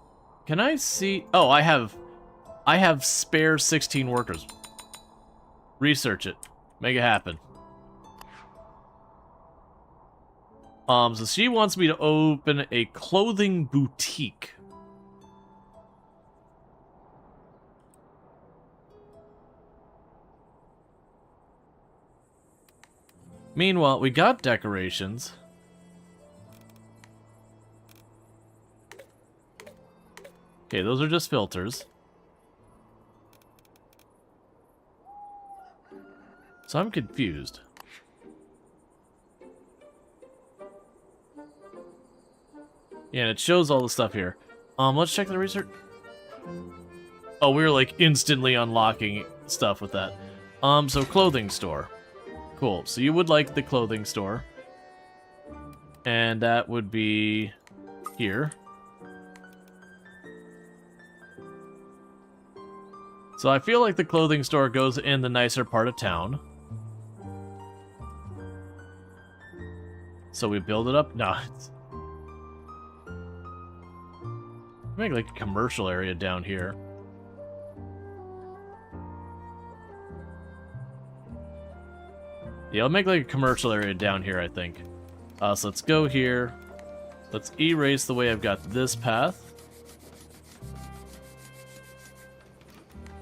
can I see... Oh, I have spare 16 workers. Research it. Make it happen. So she wants me to open a clothing boutique. Meanwhile, we got decorations. Okay, those are just filters. So I'm confused. Yeah, and it shows all the stuff here. Let's check the research. Oh, we were like instantly unlocking stuff with that. So clothing store. Cool. So you would like the clothing store. And that would be here. So I feel like the clothing store goes in the nicer part of town. So we build it up. No, it's... Make like a commercial area down here. Yeah, I'll make like a commercial area down here, I think. So let's go here. Let's erase the way I've got this path.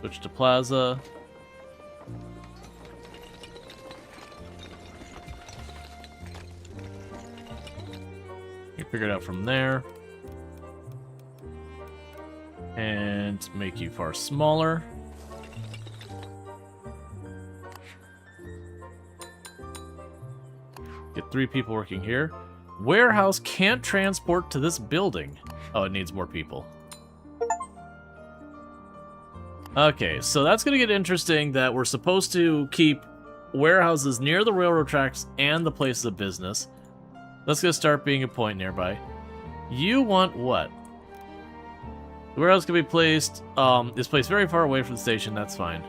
Switch to plaza. You figure it out from there. And make you far smaller. Get 3 people working here. Warehouse can't transport to this building. Oh, it needs more people. Okay, so that's going to get interesting that we're supposed to keep warehouses near the railroad tracks and the places of business. That's going to start being a point nearby. You want what? The warehouse can be placed, is placed very far away from the station, that's fine.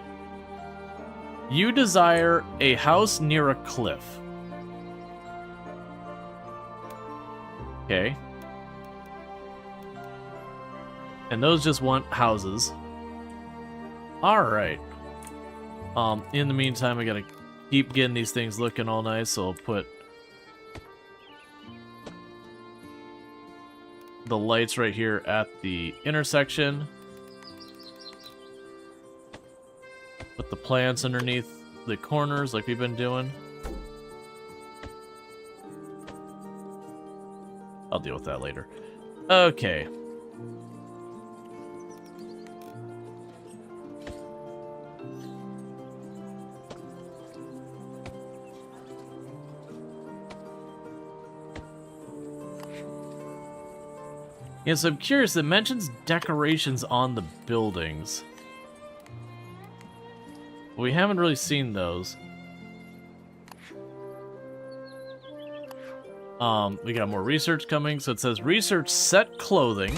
You desire a house near a cliff. Okay. And those just want houses. Alright. In the meantime, I gotta keep getting these things looking all nice, so I'll put the lights right here at the intersection. Put the plants underneath the corners like we've been doing. I'll deal with that later. Okay. Yes, I'm curious. It mentions decorations on the buildings. We haven't really seen those. We got more research coming, so it says research set clothing.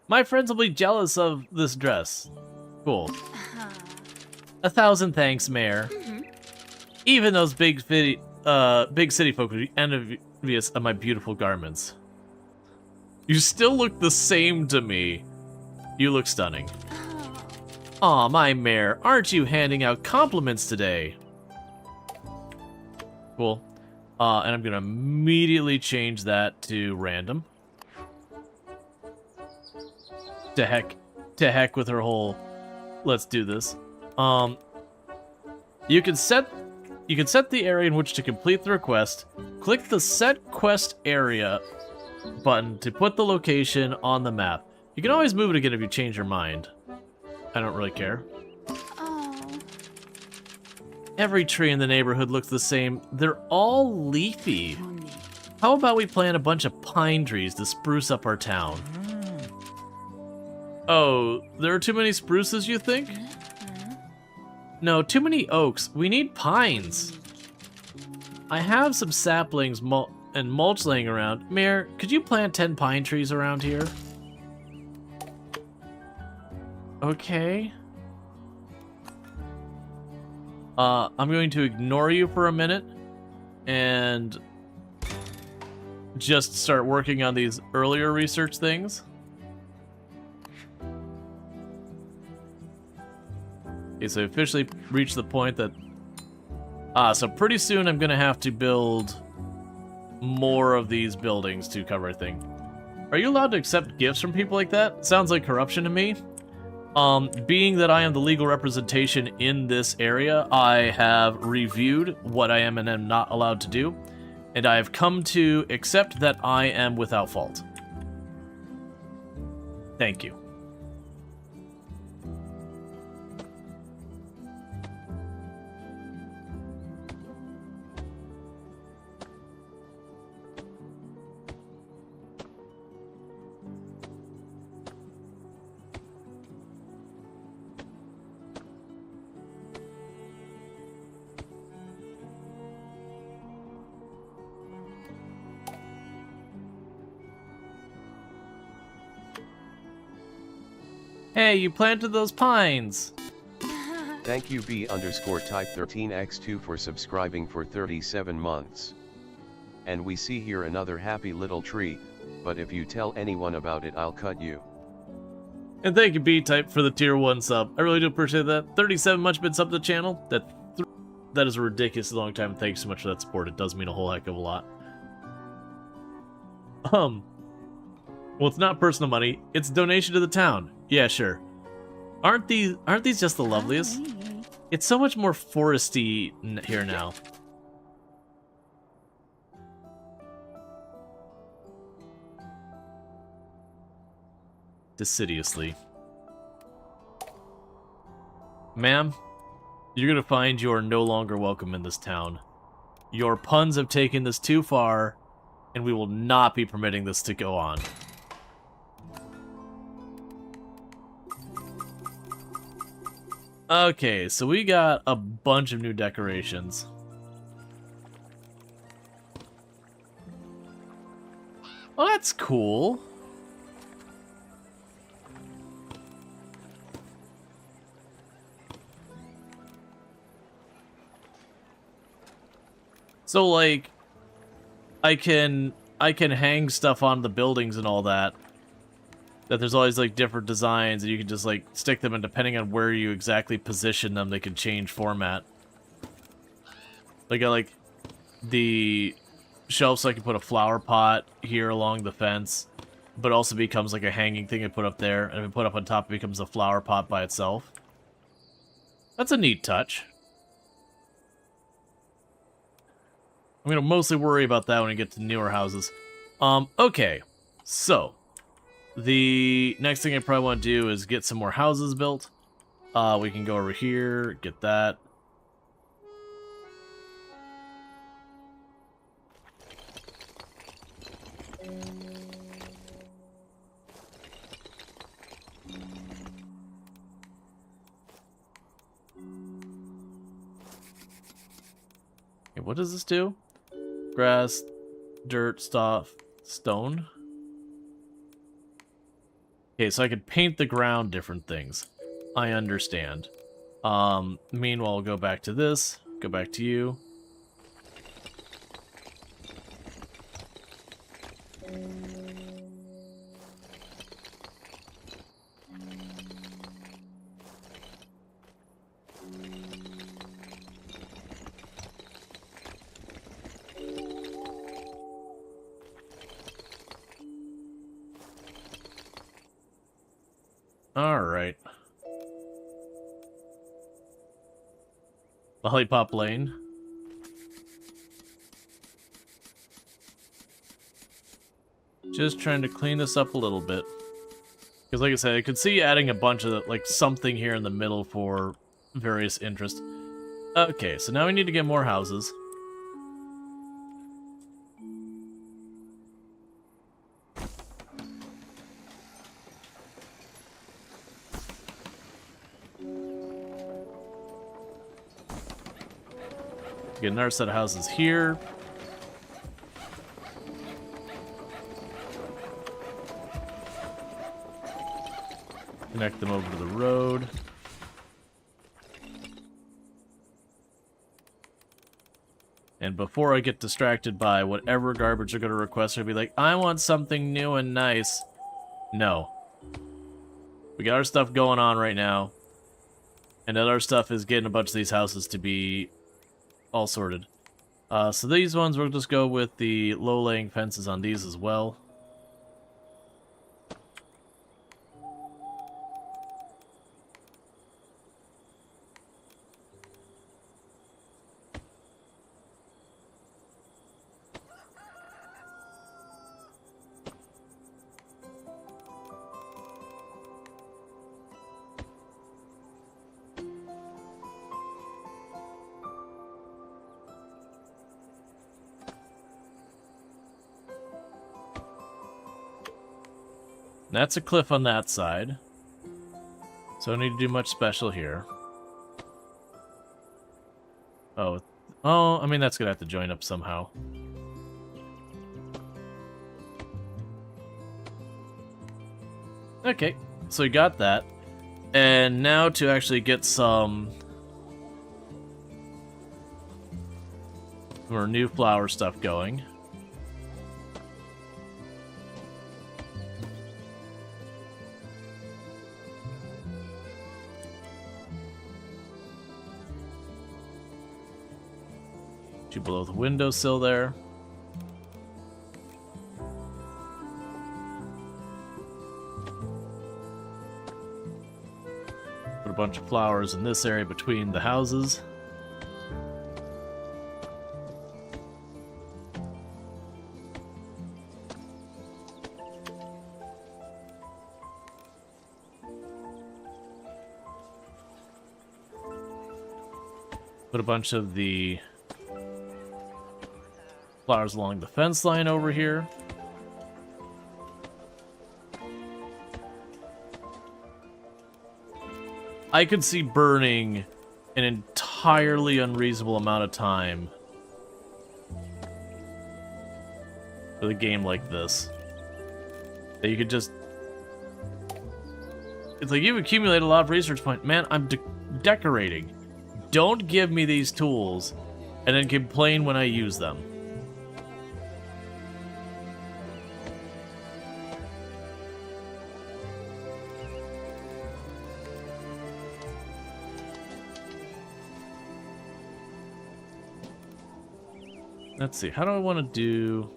My friends will be jealous of this dress. Cool. 1,000 thanks, Mayor. Even those big city folk would be envious of my beautiful garments. You still look the same to me. You look stunning. Aw, my Mayor, aren't you handing out compliments today? Cool. And I'm gonna immediately change that to random. To heck with her whole let's do this. You can set the area in which to complete the request. Click the set quest area button to put the location on the map. You can always move it again if you change your mind. I don't really care. Oh. Every tree in the neighborhood looks the same. They're all leafy. How about we plant a bunch of pine trees to spruce up our town? Oh, there are too many spruces, you think? No, too many oaks. We need pines. I have some saplings and mulch laying around. Mayor, could you plant 10 pine trees around here? Okay. I'm going to ignore you for a minute and just start working on these earlier research things. Okay, so I officially reached the point that... so pretty soon I'm gonna have to build more of these buildings to cover everything. Are you allowed to accept gifts from people like that? Sounds like corruption to me. Being that I am the legal representation in this area, I have reviewed what I am and am not allowed to do, and I have come to accept that I am without fault. Thank you. Hey, you planted those pines! Thank you B_type13x2 for subscribing for 37 months. And we see here another happy little tree, but if you tell anyone about it I'll cut you. And thank you, B-Type, for the tier 1 sub. I really do appreciate that. 37 much been sub to the channel. That is a ridiculously long time. Thank you so much for that support. It does mean a whole heck of a lot. Well, it's not personal money. It's a donation to the town. Yeah, sure. Aren't these just the loveliest? It's so much more foresty here now. Decidiously. Ma'am, you're gonna find you are no longer welcome in this town. Your puns have taken this too far, and we will not be permitting this to go on. Okay, so we got a bunch of new decorations. Oh, that's cool. So, like, I can hang stuff on the buildings and all that. That there's always, like, different designs, and you can just, like, stick them, and depending on where you exactly position them, they can change format. Like, I like the shelf so I can put a flower pot here along the fence, but it also becomes, like, a hanging thing I put up there, and if I put up on top, it becomes a flower pot by itself. That's a neat touch. I'm gonna mostly worry about that when I get to newer houses. Okay, so the next thing I probably want to do is get some more houses built. We can go over here, get that. Okay, what does this do? Grass, dirt, stuff, stone. Okay, so I could paint the ground different things. I understand. Meanwhile, we'll go back to this. Go back to you. Alright. Lollipop Lane. Just trying to clean this up a little bit. Because like I said, I could see adding a bunch of, like, something here in the middle for various interests. Okay, so now we need to get more houses. Get another set of houses here. Connect them over to the road. And before I get distracted by whatever garbage they're going to request, I'll be like, I want something new and nice. No. We got our stuff going on right now. And that our stuff is getting a bunch of these houses to be all sorted. So these ones, we'll just go with the low-laying fences on these as well. That's a cliff on that side. So I don't need to do much special here. Oh, I mean, that's gonna have to join up somehow. Okay, so we got that. And now to actually get some more new flower stuff going. Two below the windowsill there. Put a bunch of flowers in this area between the houses. Put a bunch of the flowers along the fence line over here. I could see burning an entirely unreasonable amount of time with a game like this. That you could just... It's like you've accumulated a lot of research points. Man, I'm decorating. Don't give me these tools and then complain when I use them. Let's see, how do I want to do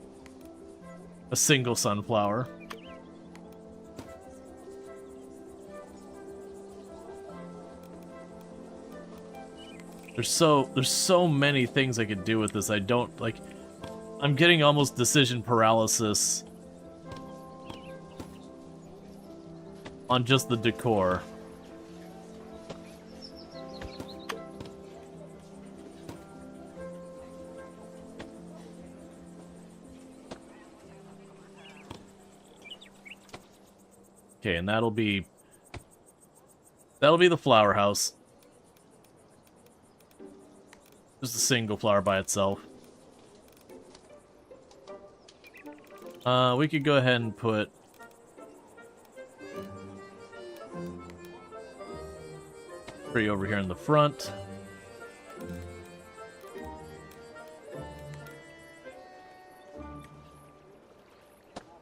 a single sunflower? There's so many things I could do with this. I don't, like, I'm getting almost decision paralysis on just the decor. Okay, and that'll be the flower house. Just a single flower by itself. We could go ahead and put tree over here in the front.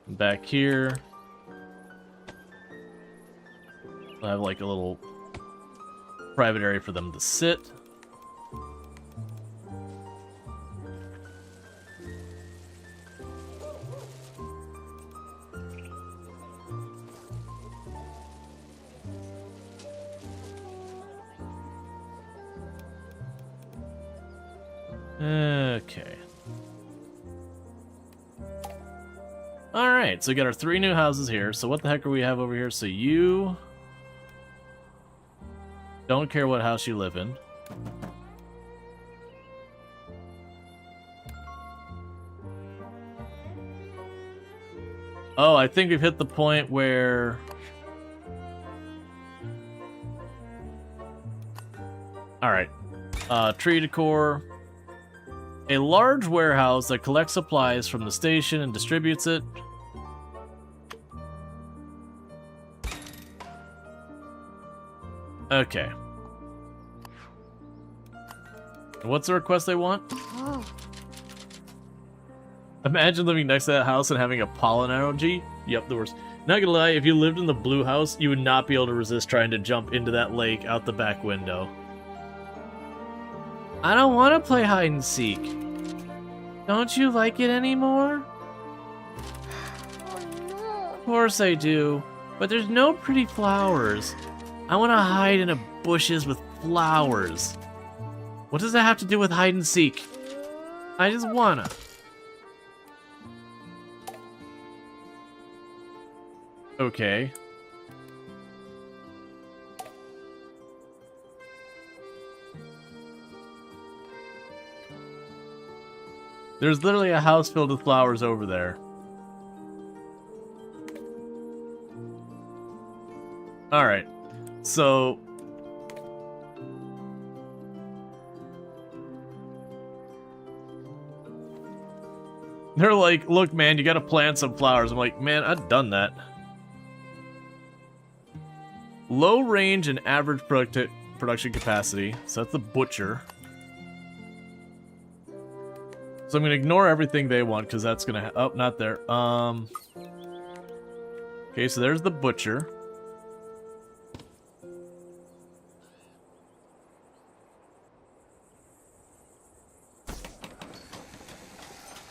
Back here, I have like a little private area for them to sit. Okay. Alright, so we got our 3 new houses here. So what the heck do we have over here? So you don't care what house you live in. Oh, I think we've hit the point where... Alright. Tree decor. A large warehouse that collects supplies from the station and distributes it. Okay. What's the request they want? Imagine living next to that house and having a pollen allergy. Yep, the worst. Not gonna lie, if you lived in the blue house, you would not be able to resist trying to jump into that lake out the back window. I don't want to play hide and seek. Don't you like it anymore? Of course I do, but there's no pretty flowers. I want to hide in the bushes with flowers. What does that have to do with hide and seek? I just wanna. Okay. There's literally a house filled with flowers over there. Alright. So... they're like, look man, you gotta plant some flowers. I'm like, man, I've done that. Low range and average production capacity. So that's the butcher. So I'm gonna ignore everything they want because that's gonna oh, not there. Okay, so there's the butcher.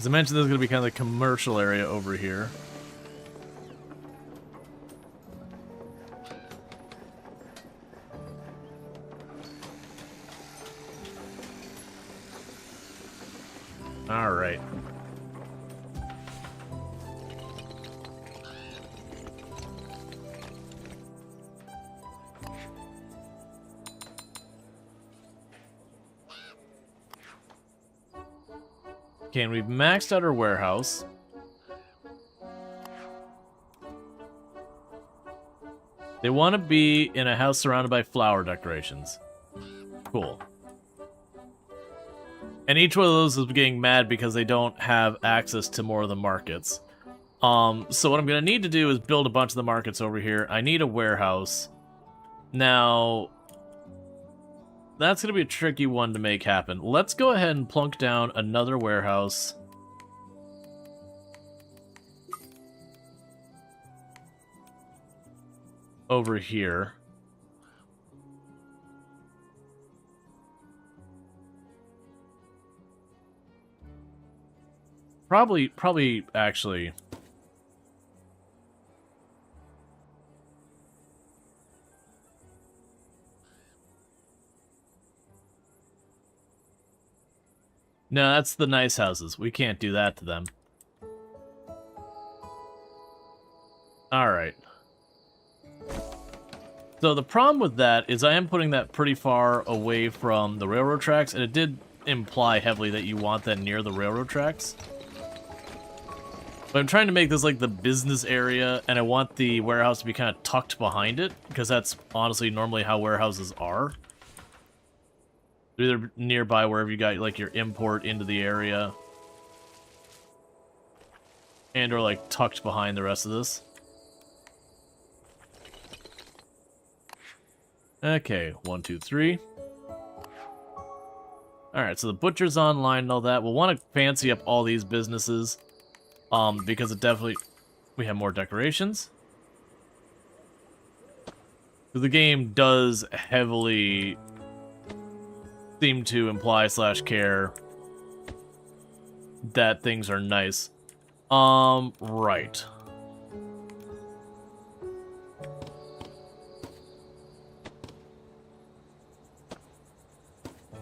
As I mentioned, this is going to be kind of the commercial area over here. All right. Okay, and we've maxed out our warehouse. They want to be in a house surrounded by flower decorations. Cool. And each one of those is getting mad because they don't have access to more of the markets. So what I'm going to need to do is build a bunch of the markets over here. I need a warehouse. Now, that's going to be a tricky one to make happen. Let's go ahead and plunk down another warehouse. Over here. Probably actually. No, that's the nice houses. We can't do that to them. Alright. So the problem with that is I am putting that pretty far away from the railroad tracks, and it did imply heavily that you want that near the railroad tracks. But I'm trying to make this like the business area, and I want the warehouse to be kind of tucked behind it, because that's honestly normally how warehouses are. Either nearby wherever you got like your import into the area, and or like tucked behind the rest of this. Okay, 1, 2, 3. Alright, so the butcher's online and all that. We'll want to fancy up all these businesses. Because it definitely... We have more decorations. The game does heavily seem to imply / care that things are nice. Right.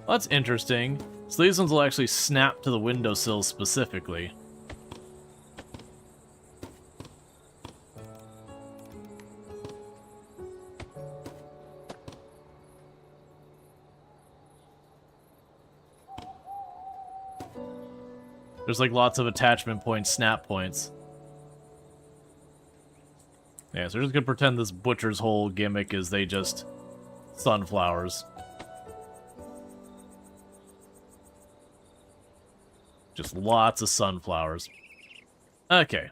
Well, that's interesting. So these ones will actually snap to the windowsill specifically. There's like lots of attachment points, snap points. Yeah, so we're just gonna pretend this butcher's whole gimmick is they just sunflowers. Just lots of sunflowers. Okay.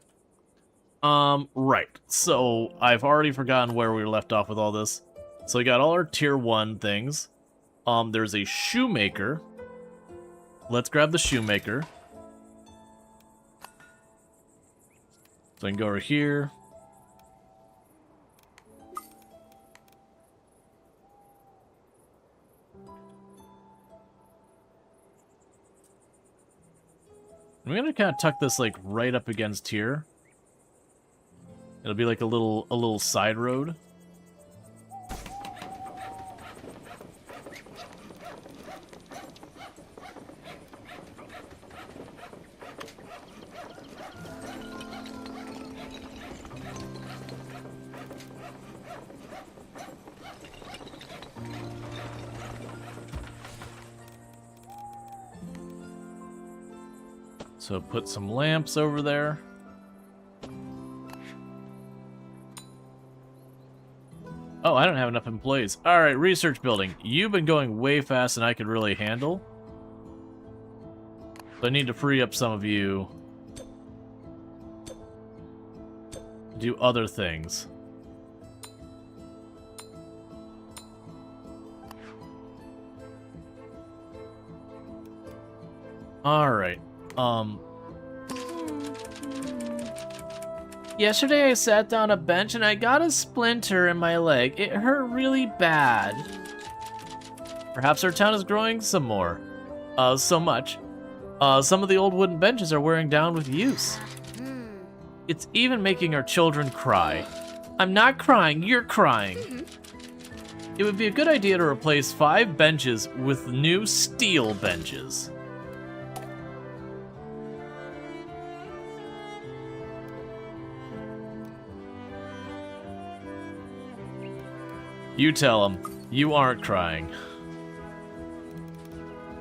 Right. So, I've already forgotten where we were left off with all this. So we got all our tier 1 things. There's a shoemaker. Let's grab the shoemaker. So I can go over here. I'm gonna kind of tuck this like right up against here. It'll be like a little side road. So put some lamps over there. Oh, I don't have enough employees. Alright, research building. You've been going way fast than I could really handle. So I need to free up some of you to do other things. Alright. Yesterday I sat down a bench and I got a splinter in my leg. It hurt really bad. Perhaps our town is growing some more. So much. Some of the old wooden benches are wearing down with use. It's even making our children cry. I'm not crying, you're crying. It would be a good idea to replace 5 benches with new steel benches. You tell them. You aren't crying.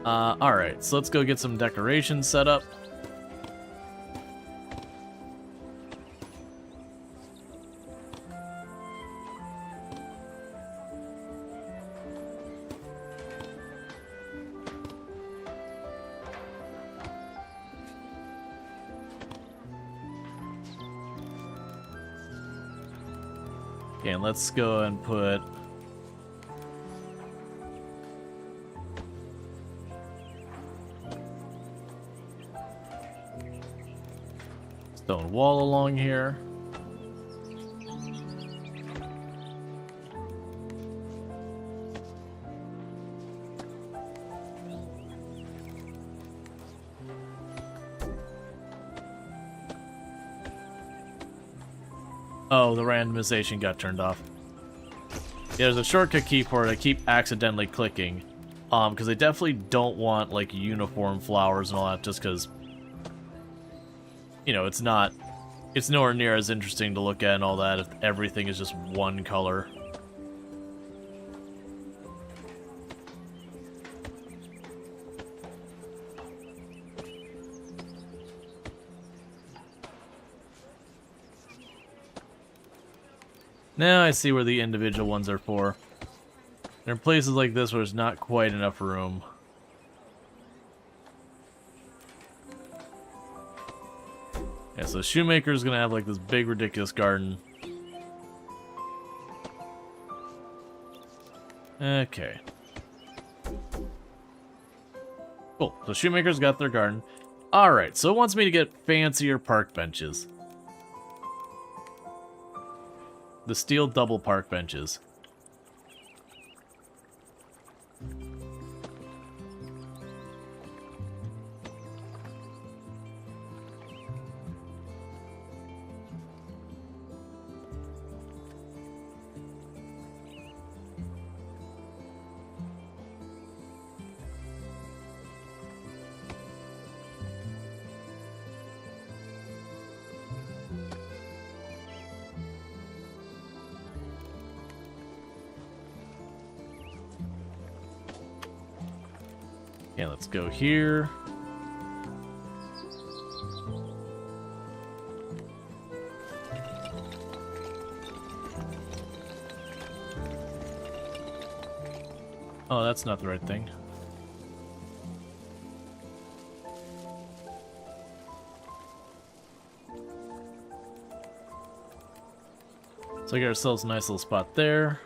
Alright, so let's go get some decorations set up. Okay, and let's go and put stone wall along here. Oh, the randomization got turned off. Yeah, there's a shortcut key for it. I keep accidentally clicking. Because I definitely don't want, like, uniform flowers and all that, just because, you know, it's nowhere near as interesting to look at and all that if everything is just one color. Now I see where the individual ones are for. There are places like this where there's not quite enough room. Yeah, so Shoemaker's gonna have like this big ridiculous garden. Okay. Cool, so Shoemaker's got their garden. Alright, so it wants me to get fancier park benches. The steel double park benches. Okay, let's go here. Oh, that's not the right thing. So we got ourselves a nice little spot there.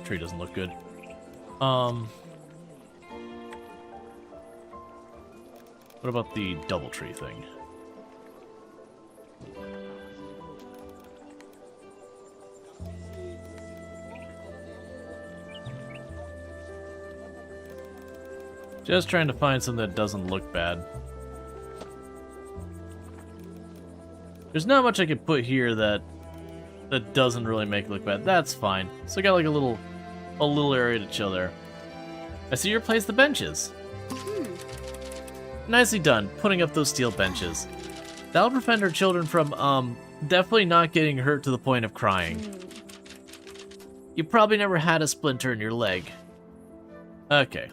Tree doesn't look good. What about the double tree thing? Just trying to find something that doesn't look bad. There's not much I could put here that doesn't really make it look bad. That's fine. So I got like a little area to chill there. I see you replaced the benches. Nicely done, putting up those steel benches. That'll prevent our children from, definitely not getting hurt to the point of crying. You probably never had a splinter in your leg. Okay.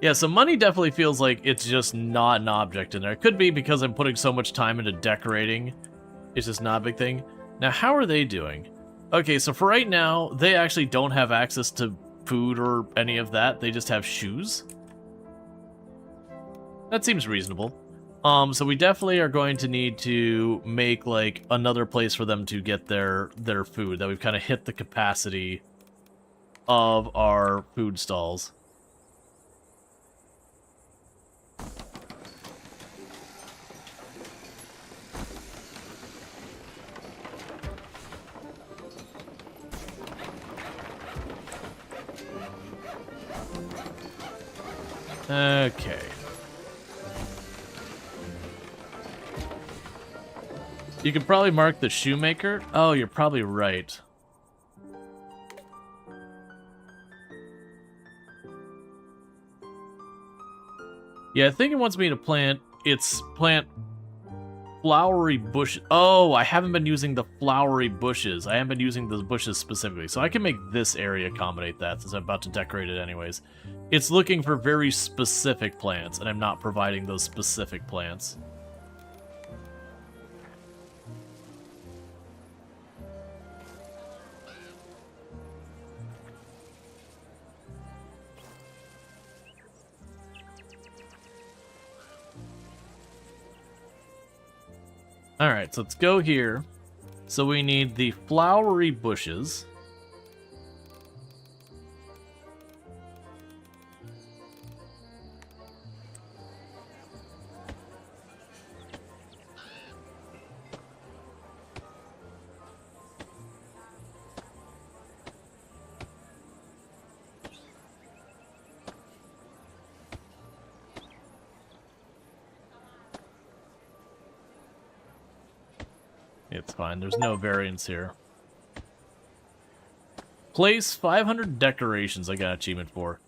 Yeah, so money definitely feels like it's just not an object in there. It could be because I'm putting so much time into decorating. It's just not a big thing. Now, how are they doing? Okay, so for right now, they actually don't have access to food or any of that. They just have shoes. That seems reasonable. So we definitely are going to need to make, like, another place for them to get their food. That we've kind of hit the capacity of our food stalls. Okay. You could probably mark the shoemaker. Oh, you're probably right. Yeah, I think it wants me to plant flowery bush. Oh, I haven't been using the flowery bushes. I haven't been using those bushes specifically. So I can make this area accommodate that since I'm about to decorate it anyways. It's looking for very specific plants, and I'm not providing those specific plants. Alright, so let's go here. So we need the flowery bushes. It's fine, there's no variance here. Place 500 decorations I got an achievement for.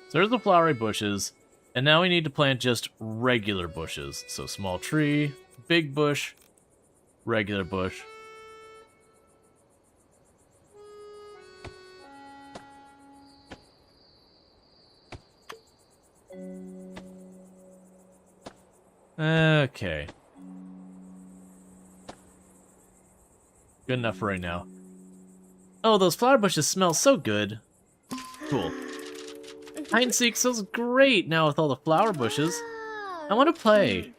So there's the flowery bushes, and now we need to plant just regular bushes. So small tree, big bush, regular bush. Okay. Good enough for right now. Oh, those flower bushes smell so good. Cool. Hide and seek smells great now with all the flower bushes. I want to play.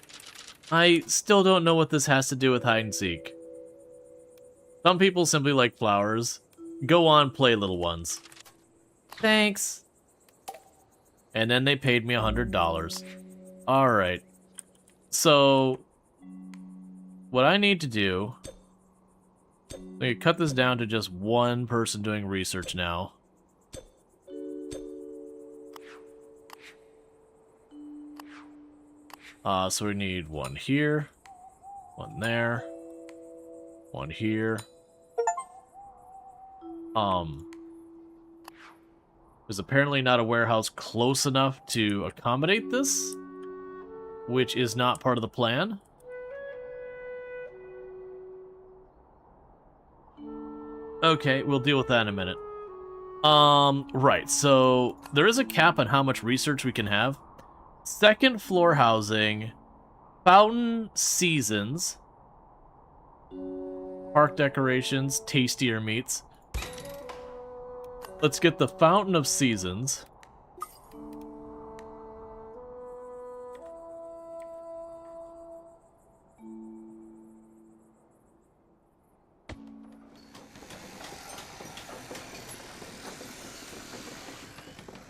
I still don't know what this has to do with hide and seek. Some people simply like flowers. Go on, play, little ones. Thanks. And then they paid me $100. Alright. So, what I need to do... I can cut this down to just one person doing research now. So we need one here, one there, one here. There's apparently not a warehouse close enough to accommodate this, which is not part of the plan. Okay, we'll deal with that in a minute. Right, so there is a cap on how much research we can have. Second floor housing, fountain seasons, park decorations, tastier meats. Let's get the fountain of seasons.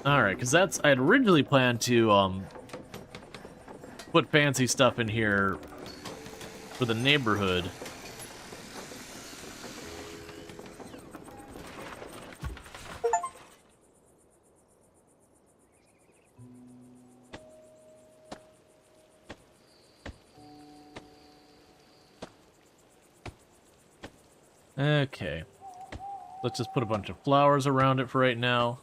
Alright, because that's... I had originally planned to, put fancy stuff in here for the neighborhood. Okay. Let's just put a bunch of flowers around it for right now.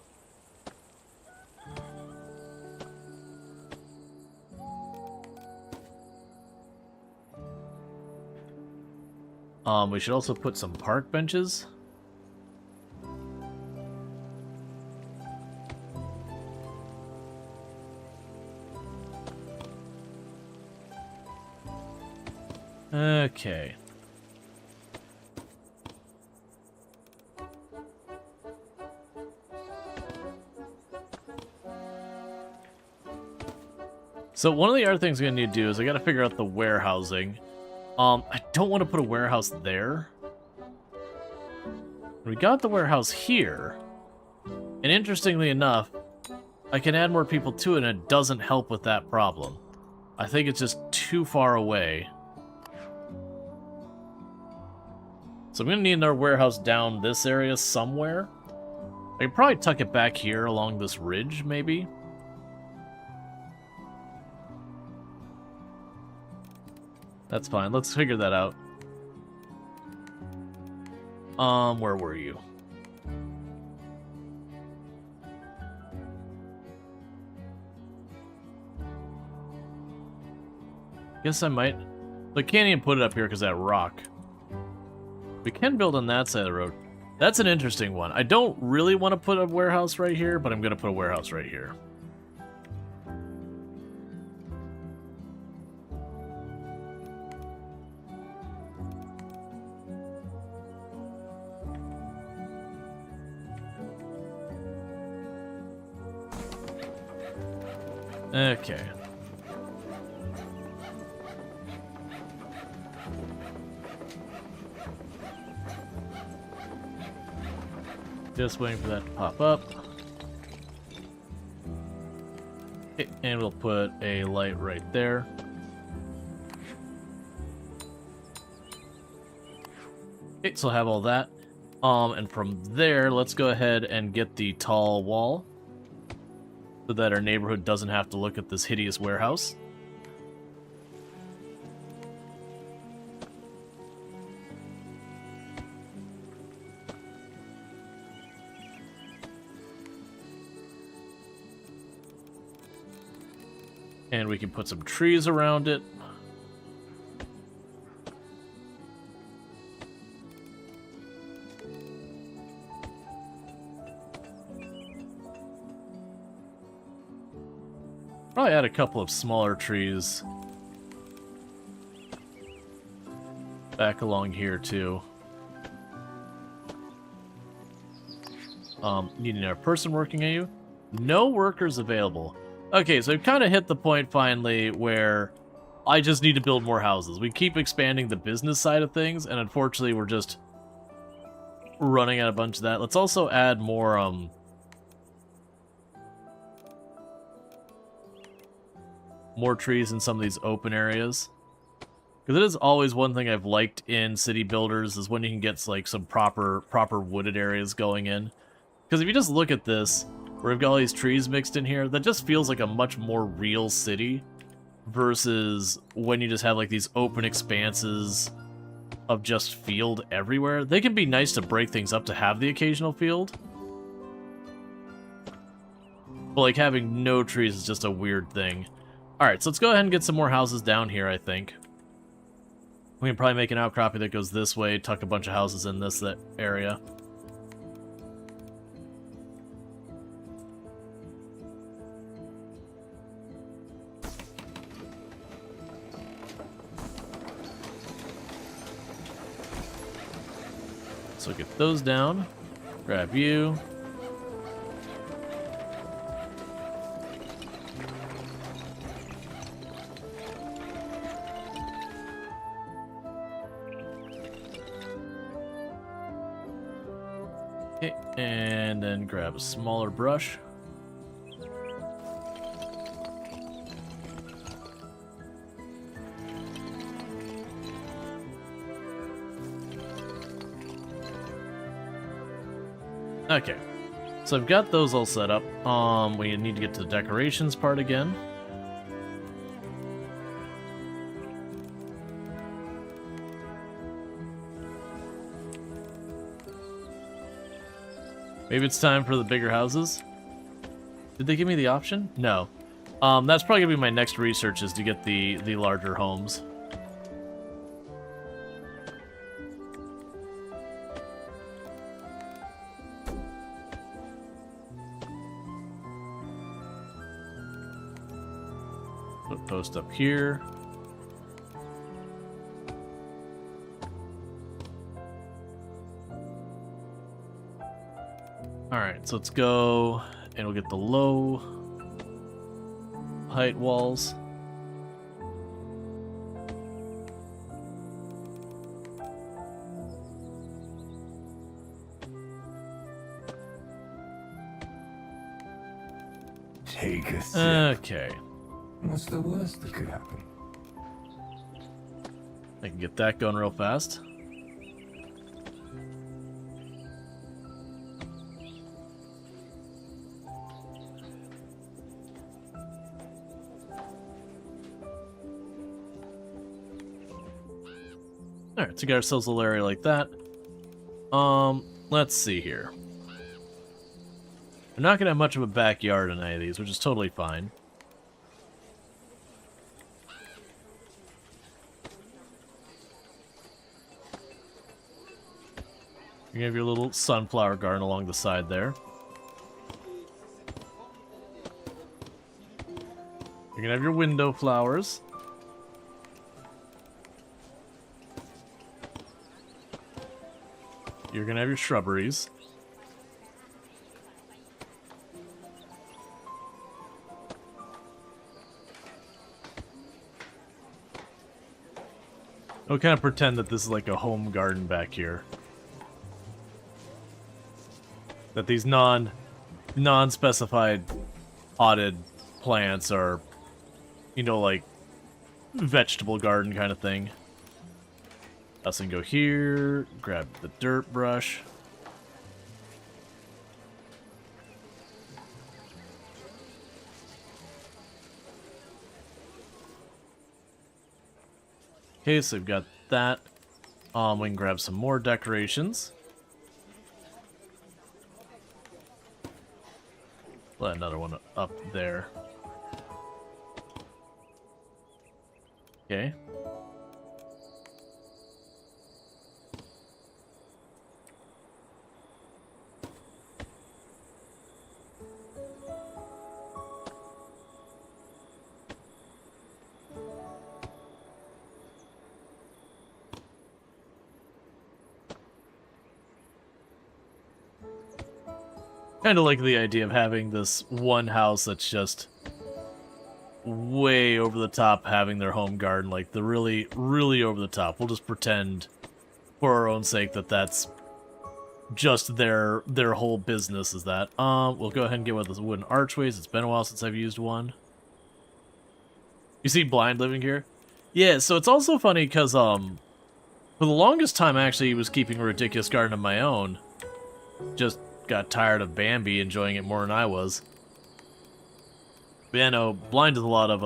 We should also put some park benches. Okay. So one of the other things I'm going to need to do is I got to figure out the warehousing. I don't want to put a warehouse there. We got the warehouse here. And interestingly enough, I can add more people to it and it doesn't help with that problem. I think it's just too far away. So I'm going to need another warehouse down this area somewhere. I could probably tuck it back here along this ridge, maybe. That's fine. Let's figure that out. Where were you? Guess I might. But can't even put it up here because that rock. We can build on that side of the road. That's an interesting one. I don't really want to put a warehouse right here, but I'm going to put a warehouse right here. Okay. Just waiting for that to pop up. Okay, and we'll put a light right there. Okay, so I'll have all that. And from there, let's go ahead and get the tall wall so that our neighborhood doesn't have to look at this hideous warehouse. And we can put some trees around it. Probably add a couple of smaller trees back along here too. Need another person working at you? No workers available. Okay, so I've kind of hit the point finally where I just need to build more houses. We keep expanding the business side of things, and unfortunately we're just running out a bunch of that. Let's also add more trees in some of these open areas. Because it is always one thing I've liked in city builders is when you can get like some proper wooded areas going in. Because if you just look at this, where we've got all these trees mixed in here, that just feels like a much more real city versus when you just have like these open expanses of just field everywhere. They can be nice to break things up to have the occasional field, but like having no trees is just a weird thing. Alright, so let's go ahead and get some more houses down here, I think. We can probably make an outcropping that goes this way, tuck a bunch of houses in that area. So get those down, grab you. Okay, and then grab a smaller brush. Okay, so I've got those all set up. We need to get to the decorations part again. Maybe it's time for the bigger houses. Did they give me the option? No. That's probably gonna be my next research, is to get the larger homes. Put a post up here. Alright, so let's go and we'll get the low height walls. Take a sip. Okay. What's the worst that could happen? I can get that going real fast. to get ourselves a little area like that. Let's see here. We're not gonna have much of a backyard in any of these, which is totally fine. You have your little sunflower garden along the side there. You're gonna have your window flowers. You're gonna have your shrubberies. I'll kind of pretend that this is like a home garden back here. That these non-specified potted plants are, you know, like vegetable garden kind of thing. Us can go here, grab the dirt brush. Okay, so we've got that. We can grab some more decorations. Let another one up there. Okay. Kind of like the idea of having this one house that's just way over the top, having their home garden, like the really, really over the top. We'll just pretend, for our own sake, that that's just their whole business is that. We'll go ahead and get one of those wooden archways. It's been a while since I've used one. You see Blind living here? Yeah, so it's also funny because, for the longest time, I actually was keeping a ridiculous garden of my own. Just got tired of Bambi enjoying it more than I was. But yeah, no, Blind does a lot of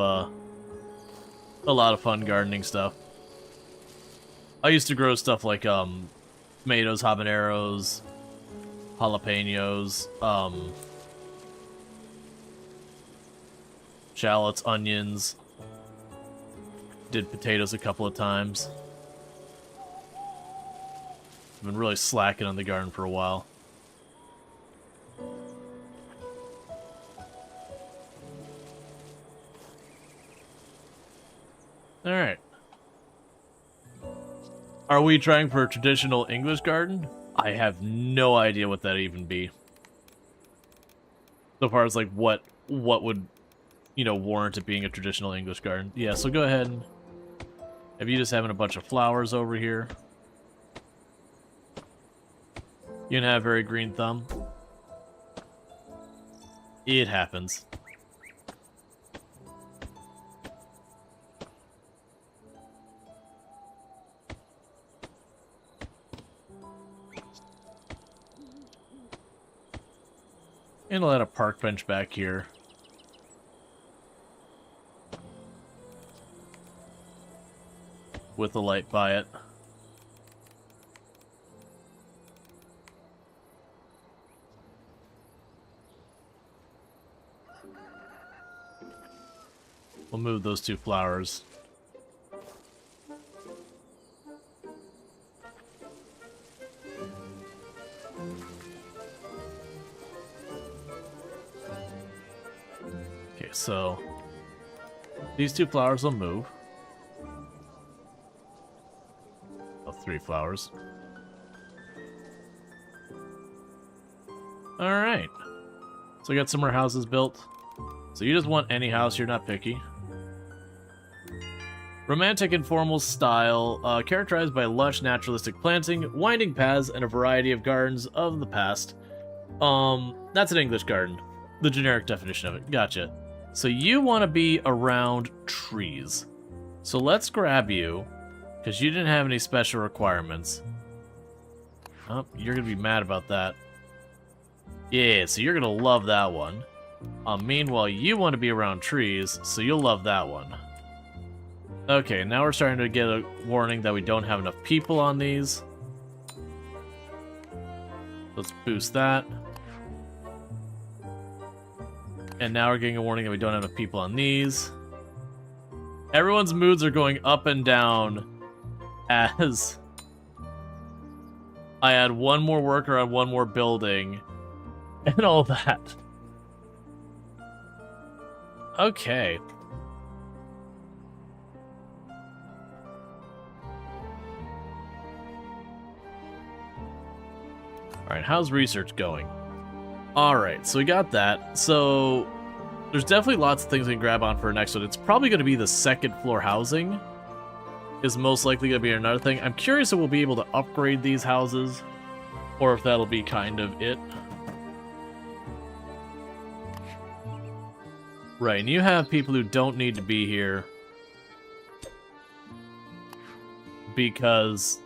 fun gardening stuff. I used to grow stuff like tomatoes, habaneros, jalapenos, shallots, onions. Did potatoes a couple of times. I've been really slacking on the garden for a while. Alright. Are we trying for a traditional English garden? I have no idea what that'd even be. So far as like what would, you know, warrant it being a traditional English garden. Yeah, so go ahead and have you just having a bunch of flowers over here. You can have a very green thumb. It happens. And I'll add a park bench back here. With a light by it. We'll move those two flowers. Okay, so these two flowers will move. Oh, three flowers. Alright. So we got some more houses built. So you just want any house, you're not picky. Romantic and formal style, characterized by lush naturalistic planting, winding paths, and a variety of gardens of the past. That's an English garden. The generic definition of it. Gotcha. So you want to be around trees. So let's grab you, because you didn't have any special requirements. Oh, you're going to be mad about that. Yeah, so you're going to love that one. Meanwhile, you want to be around trees, so you'll love that one. Okay, now we're starting to get a warning that we don't have enough people on these. Let's boost that. And now we're getting a warning that we don't have enough people on these. Everyone's moods are going up and down as I add one more worker on one more building and all that. Okay. Alright, how's research going? Alright, so we got that. So, there's definitely lots of things we can grab on for our next one. It's probably going to be the second floor housing. Is most likely going to be another thing. I'm curious if we'll be able to upgrade these houses. Or if that'll be kind of it. Right, and you have people who don't need to be here. Because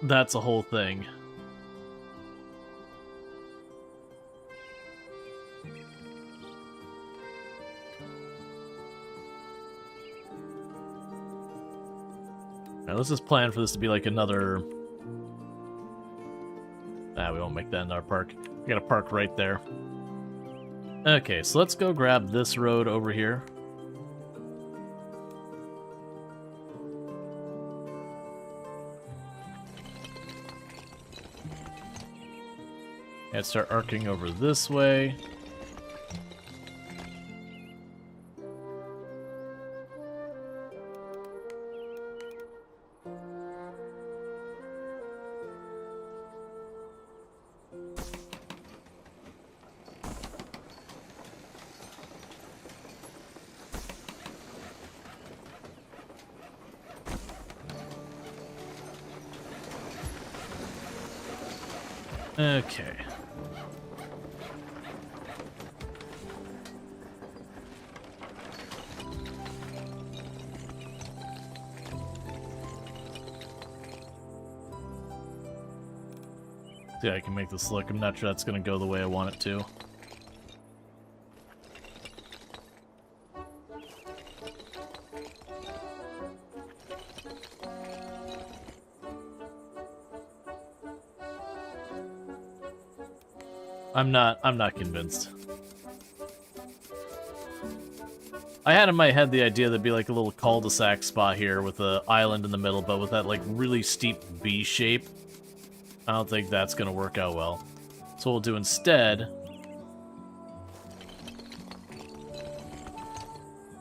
that's a whole thing. Alright, let's just plan for this to be like another... Nah, we won't make that in our park. We got a park right there. Okay, so let's go grab this road over here. And start arcing over this way. Okay. See, I can make this look. I'm not sure that's going to go the way I want it to. I'm not convinced. I had in my head the idea there'd be like a little cul-de-sac spot here with an island in the middle, but with that like really steep V shape, I don't think that's gonna work out well. So what we'll do instead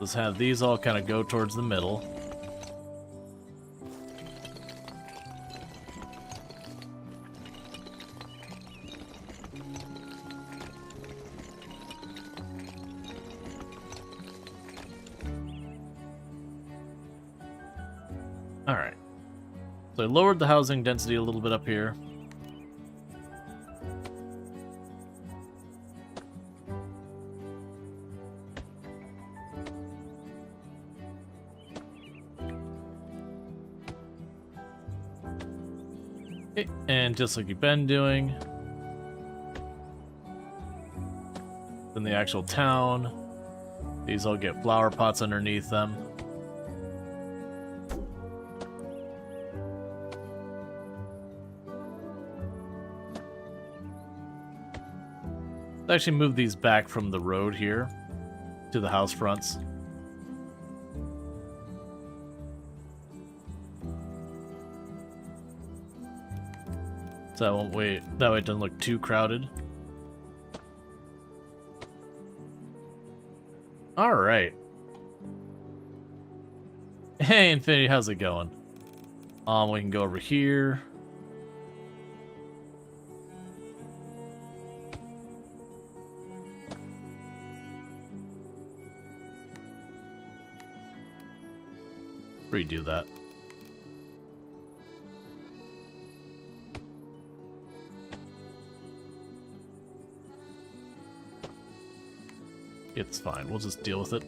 is have these all kind of go towards the middle. Alright. So I lowered the housing density a little bit up here. Okay, and just like you've been doing, in the actual town, these all get flower pots underneath them. Actually move these back from the road here to the house fronts. So that won't wait. That way it doesn't look too crowded. Alright. Hey Infinity, how's it going? We can go over here. Redo that. It's fine. We'll just deal with it.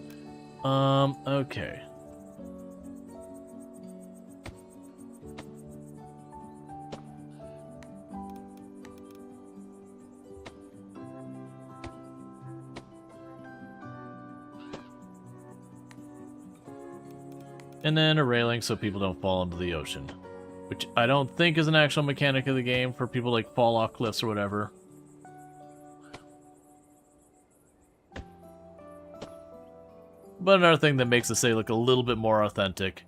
Okay. And then a railing so people don't fall into the ocean. Which I don't think is an actual mechanic of the game for people like fall off cliffs or whatever. But another thing that makes the city look a little bit more authentic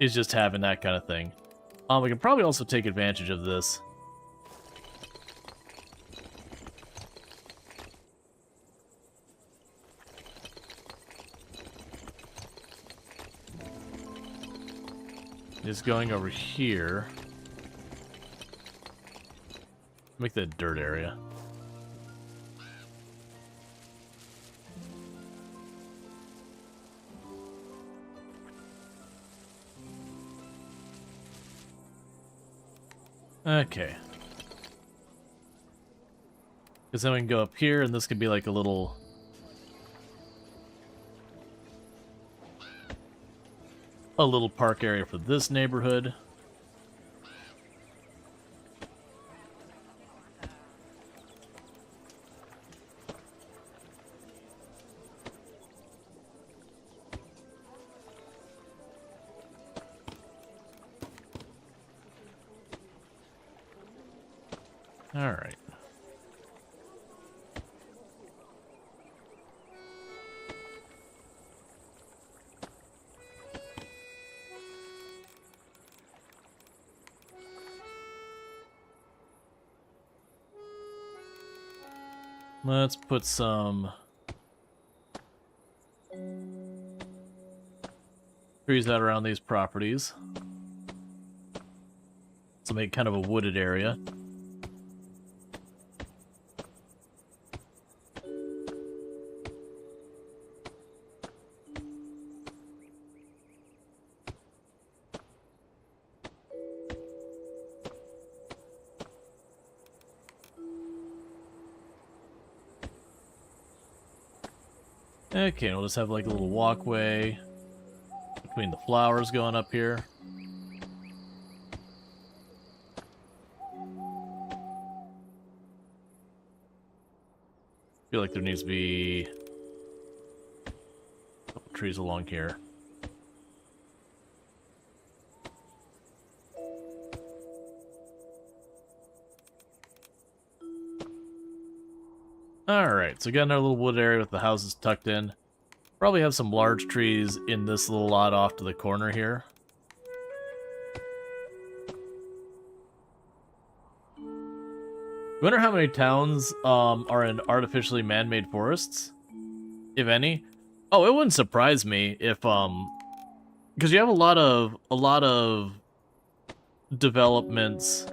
is just having that kind of thing. We can probably also take advantage of this. Just going over here. Make that dirt area. Okay. Because then we can go up here, and this could be like a little... park area for this neighborhood. All right. Let's put some trees out around these properties. To make kind of a wooded area. Okay, we'll just have like a little walkway between the flowers going up here. Feel like there needs to be a couple trees along here. Alright, so we got another little wood area with the houses tucked in. Probably have some large trees in this little lot off to the corner here. Wonder how many towns are in artificially man-made forests, if any. Oh, it wouldn't surprise me if because you have a lot of developments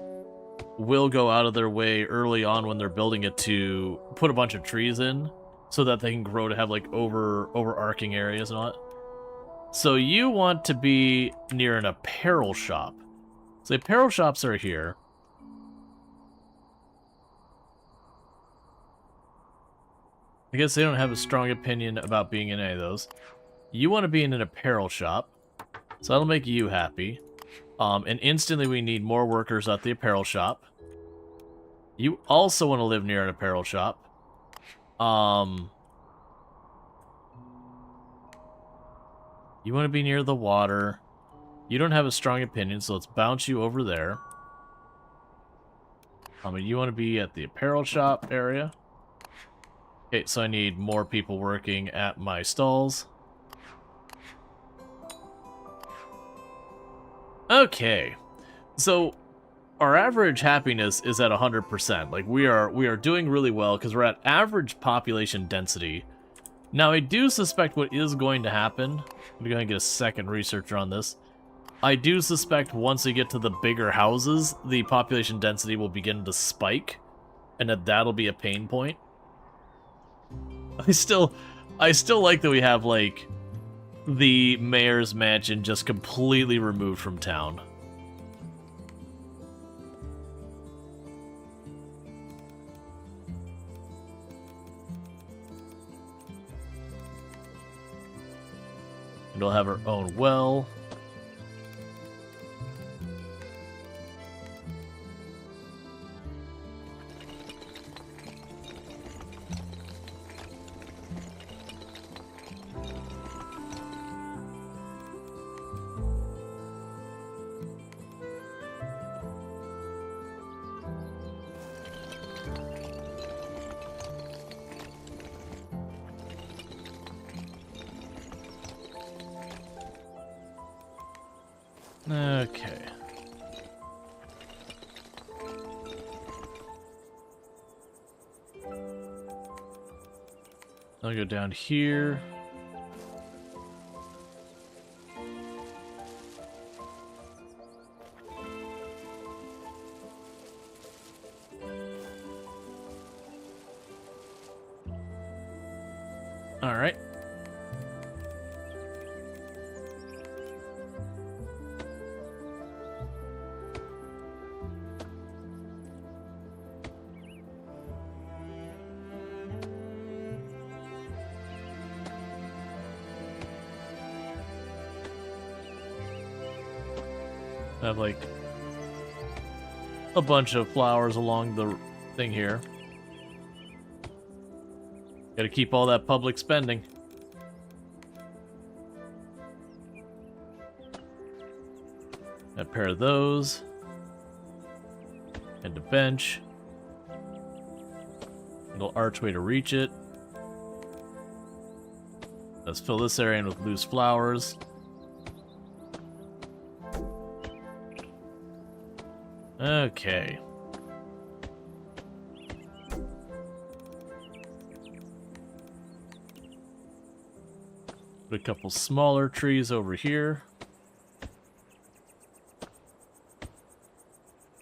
will go out of their way early on when they're building it to put a bunch of trees in so that they can grow to have like overarching areas and all that. So you want to be near an apparel shop. So apparel shops are here. I guess they don't have a strong opinion about being in any of those. You want to be in an apparel shop, so that'll make you happy. And instantly we need more workers at the apparel shop. You also want to live near an apparel shop. You want to be near the water. You don't have a strong opinion, so let's bounce you over there. You want to be at the apparel shop area. Okay, so I need more people working at my stalls. Okay, so our average happiness is at 100%. Like we are doing really well because we're at average population density. Now I do suspect what is going to happen. I'm going to get a second researcher on this. I do suspect once we get to the bigger houses, the population density will begin to spike, and that'll be a pain point. I still like that we have like the mayor's mansion just completely removed from town. And we'll have our own well. Okay. I'll go down here. All right. I have like a bunch of flowers along the thing here. Gotta keep all that public spending. A pair of those. And a bench. Little archway to reach it. Let's fill this area in with loose flowers. Okay. Put a couple smaller trees over here.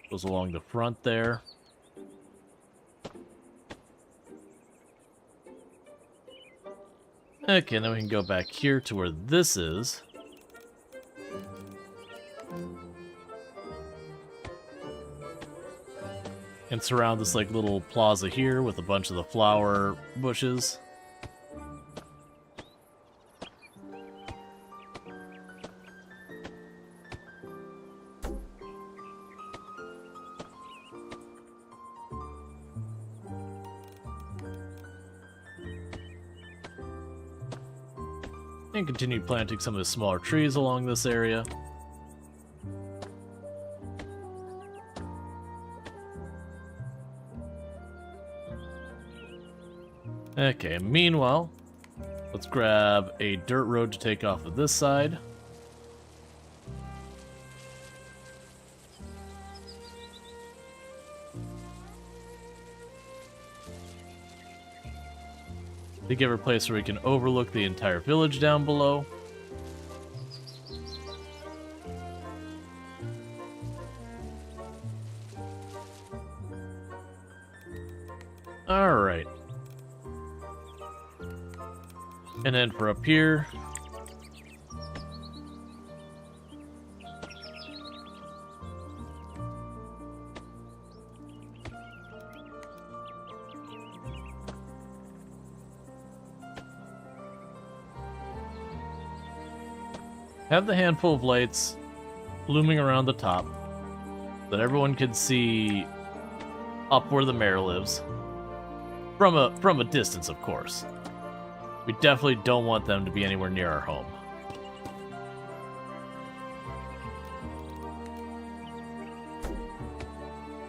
Goes along the front there. Okay, then we can go back here to where this is. And surround this like little plaza here with a bunch of the flower bushes. And continue planting some of the smaller trees along this area. Okay, meanwhile, let's grab a dirt road to take off of this side. To give a place where we can overlook the entire village down below. Alright. And then for up here, have the handful of lights looming around the top so that everyone can see up where the mayor lives. From a distance, of course. We definitely don't want them to be anywhere near our home.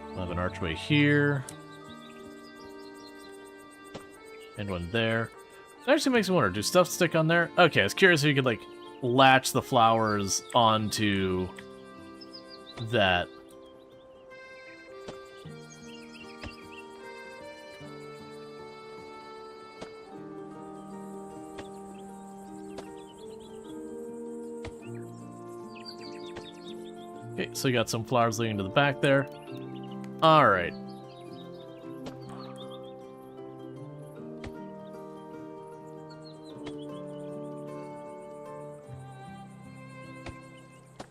We'll have an archway here. And one there. It actually makes me wonder, do stuff stick on there? Okay, I was curious if you could, like, latch the flowers onto that. Okay, so you got some flowers leading to the back there. Alright.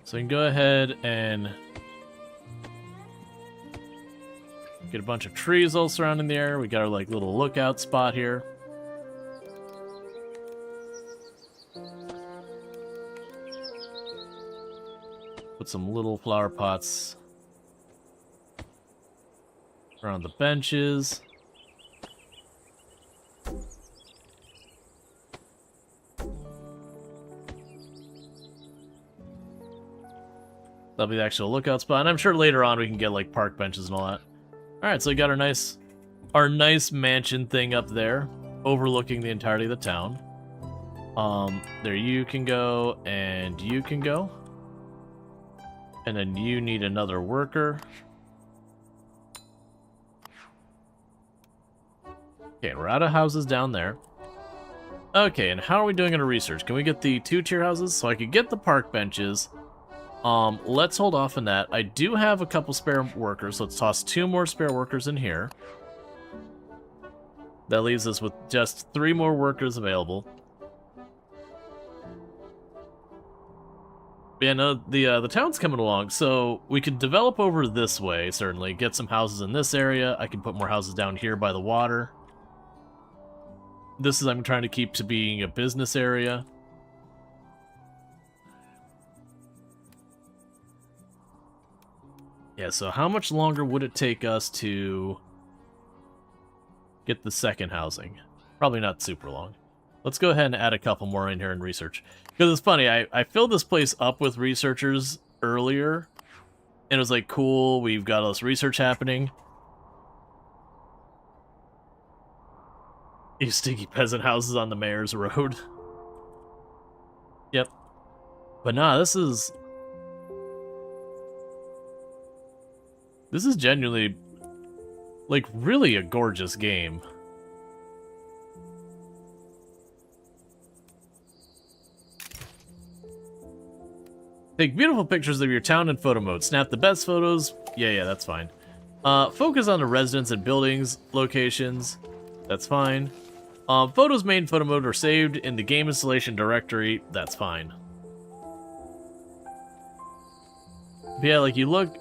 So you can go ahead and get a bunch of trees all surrounding the area. We got our like little lookout spot here. Put some little flower pots around the benches. That'll be the actual lookout spot. And I'm sure later on we can get like park benches and all that. Alright, so we got our nice mansion thing up there, overlooking the entirety of the town. There you can go, and you can go. And then you need another worker. Okay, we're out of houses down there. Okay, and how are we doing in a research? Can we get the 2-tier houses? So I could get the park benches. Let's hold off on that. I do have a couple spare workers. Let's toss 2 more spare workers in here. That leaves us with just 3 more workers available. Yeah, no, the town's coming along, so we could develop over this way, certainly. Get some houses in this area. I can put more houses down here by the water. This is I'm trying to keep to being a business area. Yeah, so how much longer would it take us to get the second housing? Probably not super long. Let's go ahead and add a couple more in here in research. Because it's funny, I filled this place up with researchers earlier, and it was like, cool, we've got all this research happening. You stinky peasant houses on the mayor's road. Yep. But nah, this is genuinely, like, really a gorgeous game. Take beautiful pictures of your town in photo mode. Snap the best photos. Yeah, that's fine. Focus on the residents and buildings locations. That's fine. Photos made in photo mode are saved in the game installation directory. That's fine. But yeah, like you look.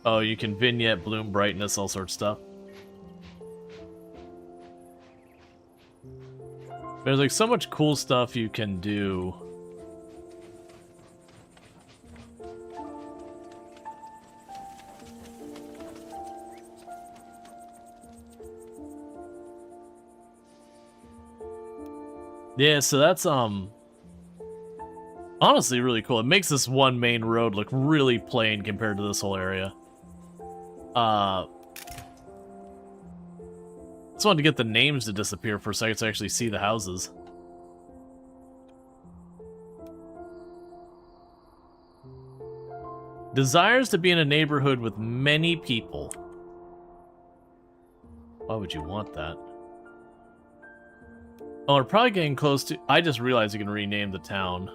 Oh, you can vignette, bloom, brightness, all sorts of stuff. There's like so much cool stuff you can do. Yeah, so that's honestly really cool. It makes this one main road look really plain compared to this whole area. Just wanted to get the names to disappear for a second so I actually see the houses. Desires to be in a neighborhood with many people. Why would you want that? Oh, we're probably getting close to... I just realized you can rename the town.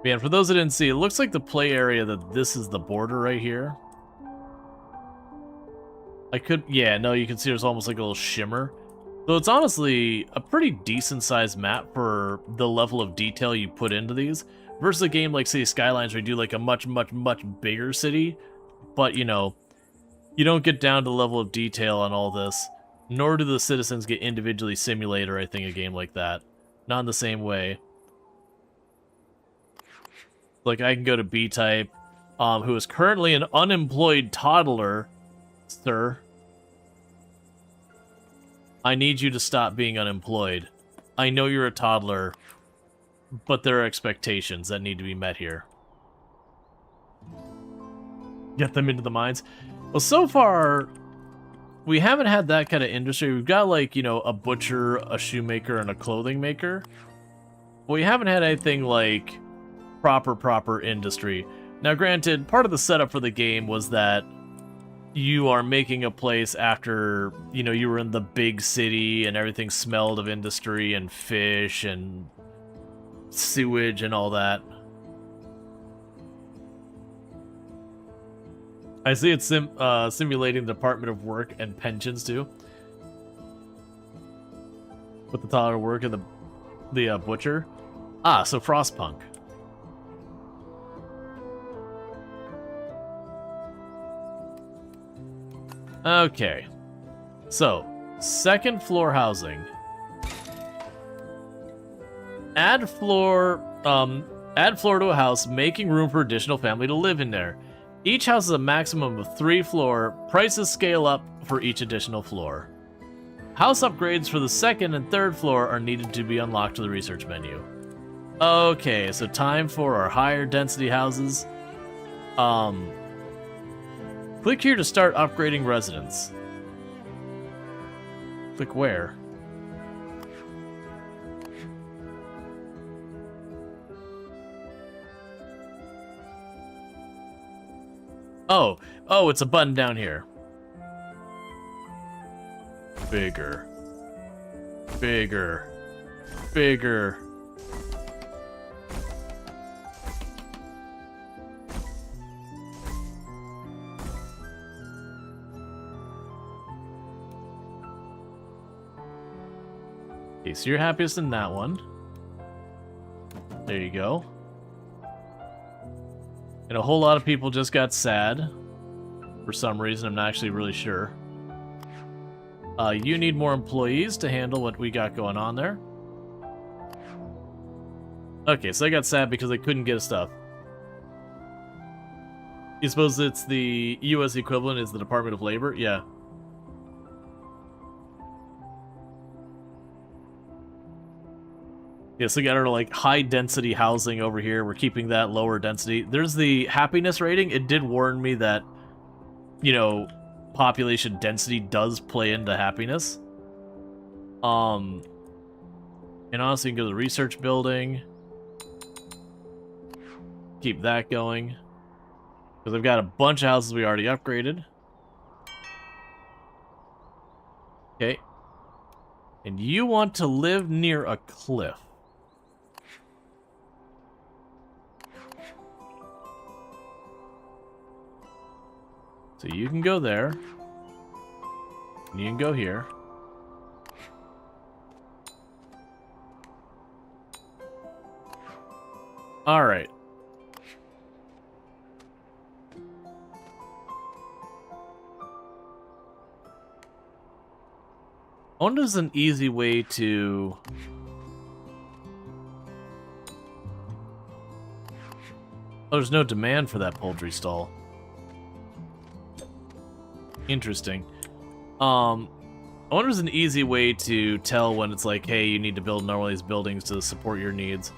Man, for those that didn't see, it looks like the play area that this is the border right here. I could... Yeah, no, you can see there's almost like a little shimmer. So it's honestly a pretty decent-sized map for the level of detail you put into these. Versus a game like City Skylines where you do like a much bigger city. But, you know, you don't get down to the level of detail on all this. Nor do the citizens get individually simulated or anything a game like that. Not in the same way. Like, I can go to B-Type, who is currently an unemployed toddler. Sir, I need you to stop being unemployed. I know you're a toddler, but there are expectations that need to be met here. Get them into the mines. Well, so far, we haven't had that kind of industry. We've got, like, you know, a butcher, a shoemaker, and a clothing maker. But we haven't had anything like proper industry. Now, granted, part of the setup for the game was that you are making a place after, you know, you were in the big city and everything smelled of industry and fish and sewage and all that. I see it's simulating the Department of Work and Pensions too. With the toddler work and the butcher. Ah, so Frostpunk. Okay, so second floor housing. Add floor to a house, making room for additional family to live in there. Each house is a maximum of 3 floors. Prices scale up for each additional floor. House upgrades for the second and third floor are needed to be unlocked to the research menu. Okay, so time for our higher density houses. Click here to start upgrading residents. Click where? Oh, it's a button down here. Bigger. Bigger. Bigger. Okay, so you're happiest in that one. There you go. And a whole lot of people just got sad. For some reason, I'm not actually really sure. You need more employees to handle what we got going on there. Okay, so they got sad because they couldn't get stuff. You suppose it's the US equivalent is the Department of Labor? Yeah. Yeah, so we got our like high density housing over here. We're keeping that lower density. There's the happiness rating. It did warn me that, you know, population density does play into happiness. And honestly, you can go to the research building. Keep that going. Because I've got a bunch of houses we already upgraded. Okay. And you want to live near a cliff. So you can go there. And you can go here. Alright. I wonder if there's an easy way to... Oh, there's no demand for that poultry stall. Interesting. I wonder if there's an easy way to tell when it's like, hey, you need to build more of these buildings to support your needs.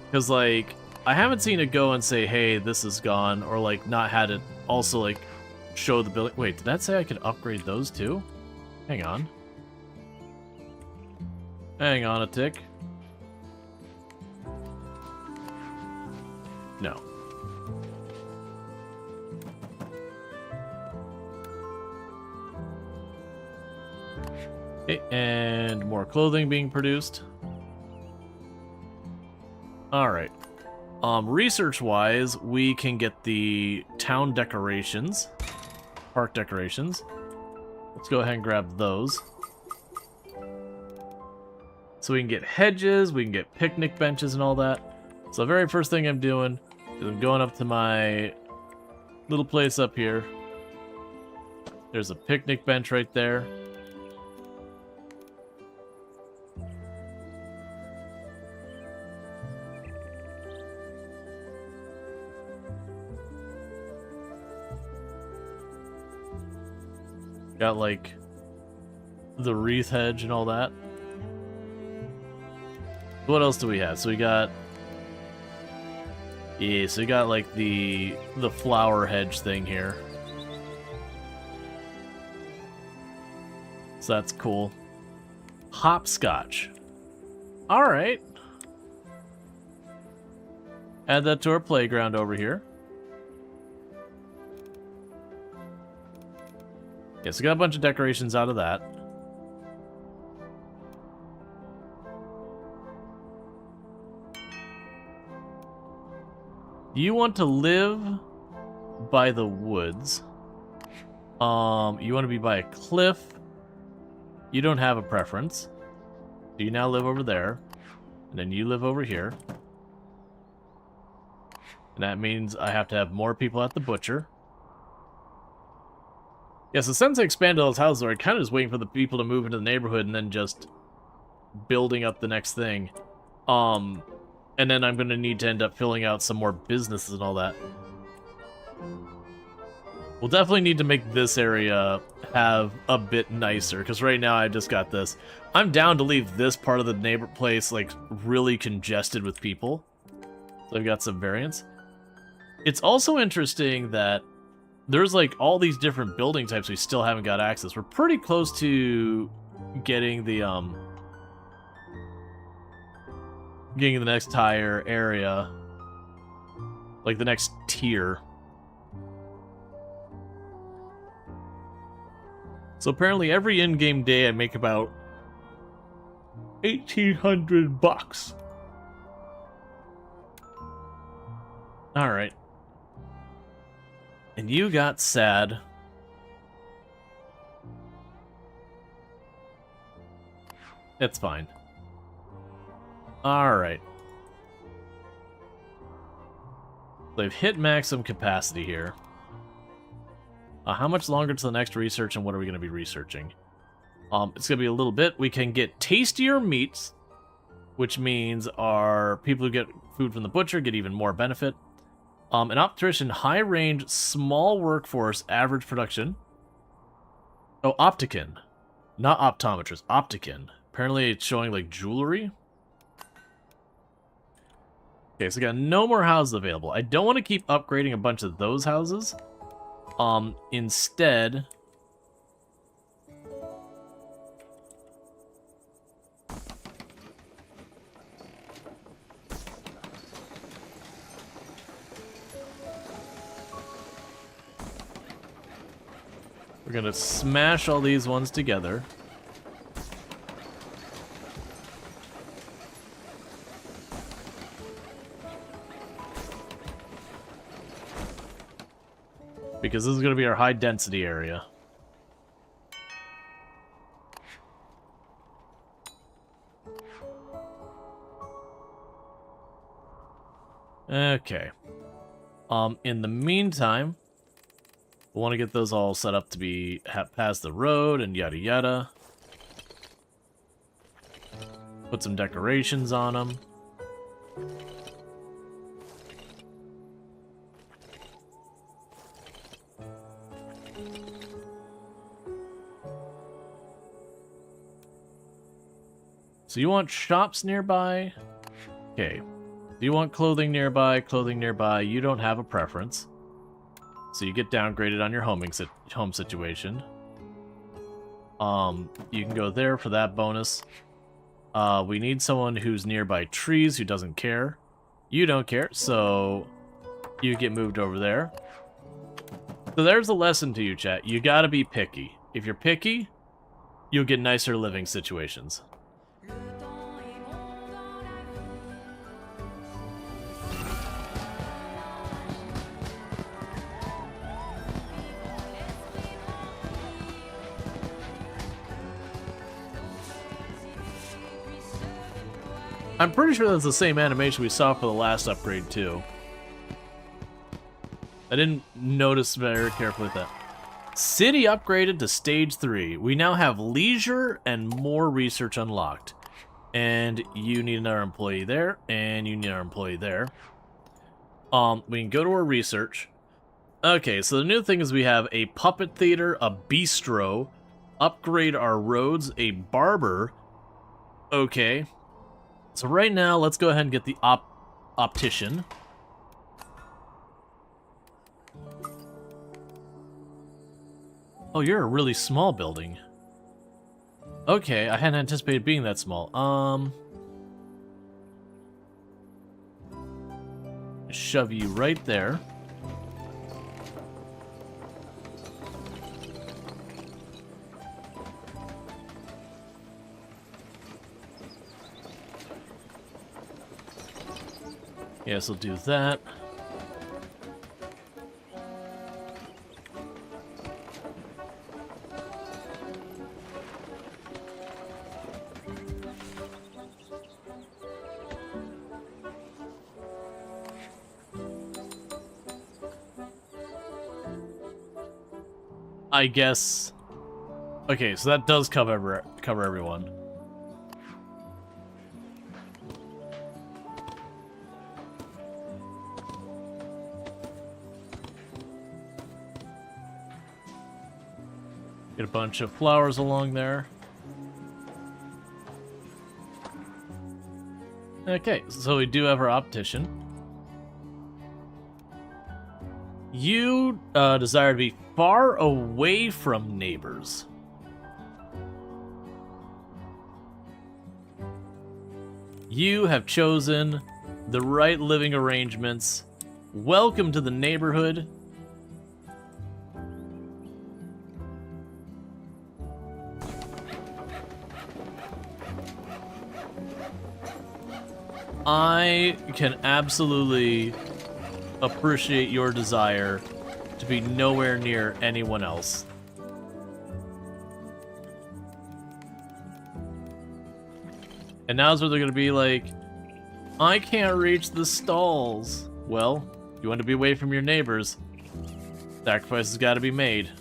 Because, like, I haven't seen it go and say, hey, this is gone, or, like, not had it also, like, show the building. Wait, did that say I could upgrade those too? Hang on. Hang on a tick. No. Okay, and more clothing being produced. Alright. Research-wise, we can get the town decorations. Park decorations. Let's go ahead and grab those. So we can get hedges, we can get picnic benches and all that. So the very first thing I'm doing is I'm going up to my little place up here. There's a picnic bench right there. Got like the wreath hedge and all that. What else do we have? So we got... Yeah, so we got like the flower hedge thing here. So that's cool. Hopscotch. Alright. Add that to our playground over here. Yeah, so we got a bunch of decorations out of that. You want to live by the woods. You want to be by a cliff. You don't have a preference. So you now live over there. And then you live over here. And that means I have to have more people at the butcher. Yeah, so since I expanded those houses, I kind of just waiting for the people to move into the neighborhood and then just building up the next thing. And then I'm going to need to end up filling out some more businesses and all that. We'll definitely need to make this area have a bit nicer, because right now I just got this. I'm down to leave this part of the neighbor place, like, really congested with people. So I've got some variants. It's also interesting that there's, like, all these different building types we still haven't got access. We're pretty close to getting the next higher area, like the next tier. So apparently every in-game day I make about 1,800 bucks. All right. And you got sad. It's fine. All right. They've hit maximum capacity here. How much longer to the next research, and what are we going to be researching? It's going to be a little bit. We can get tastier meats, which means our people who get food from the butcher get even more benefit. An optician, high range, small workforce, average production. Oh, opticon. Not optometrist, opticon. Apparently it's showing like jewelry. Okay, so we got no more houses available. I don't want to keep upgrading a bunch of those houses. Instead, we're gonna smash all these ones together. Because this is going to be our high density area. Okay. In the meantime, we want to get those all set up to be past the road and yada yada. Put some decorations on them. So you want shops nearby? Okay. Do you want clothing nearby? Clothing nearby. You don't have a preference. So you get downgraded on your home situation. You can go there for that bonus. We need someone who's nearby trees who doesn't care. You don't care, so you get moved over there. So there's a lesson to you, chat. You gotta be picky. If you're picky, you'll get nicer living situations. I'm pretty sure that's the same animation we saw for the last upgrade, too. I didn't notice very carefully that. City upgraded to stage 3. We now have leisure and more research unlocked. And you need another employee there, and you need another employee there. We can go to our research. Okay, so the new thing is we have a puppet theater, a bistro, upgrade our roads, a barber. Okay. So right now, let's go ahead and get the optician. Oh, you're a really small building. Okay, I hadn't anticipated being that small. Shove you right there. Yes, we'll do that. I guess. Okay, so that does cover everyone. Get a bunch of flowers along there. Okay, so we do have our optician. You desire to be far away from neighbors. You have chosen the right living arrangements. Welcome to the neighborhood. I can absolutely appreciate your desire to be nowhere near anyone else. And now's where they're gonna be like, I can't reach the stalls. Well, you want to be away from your neighbors. Sacrifices gotta be made.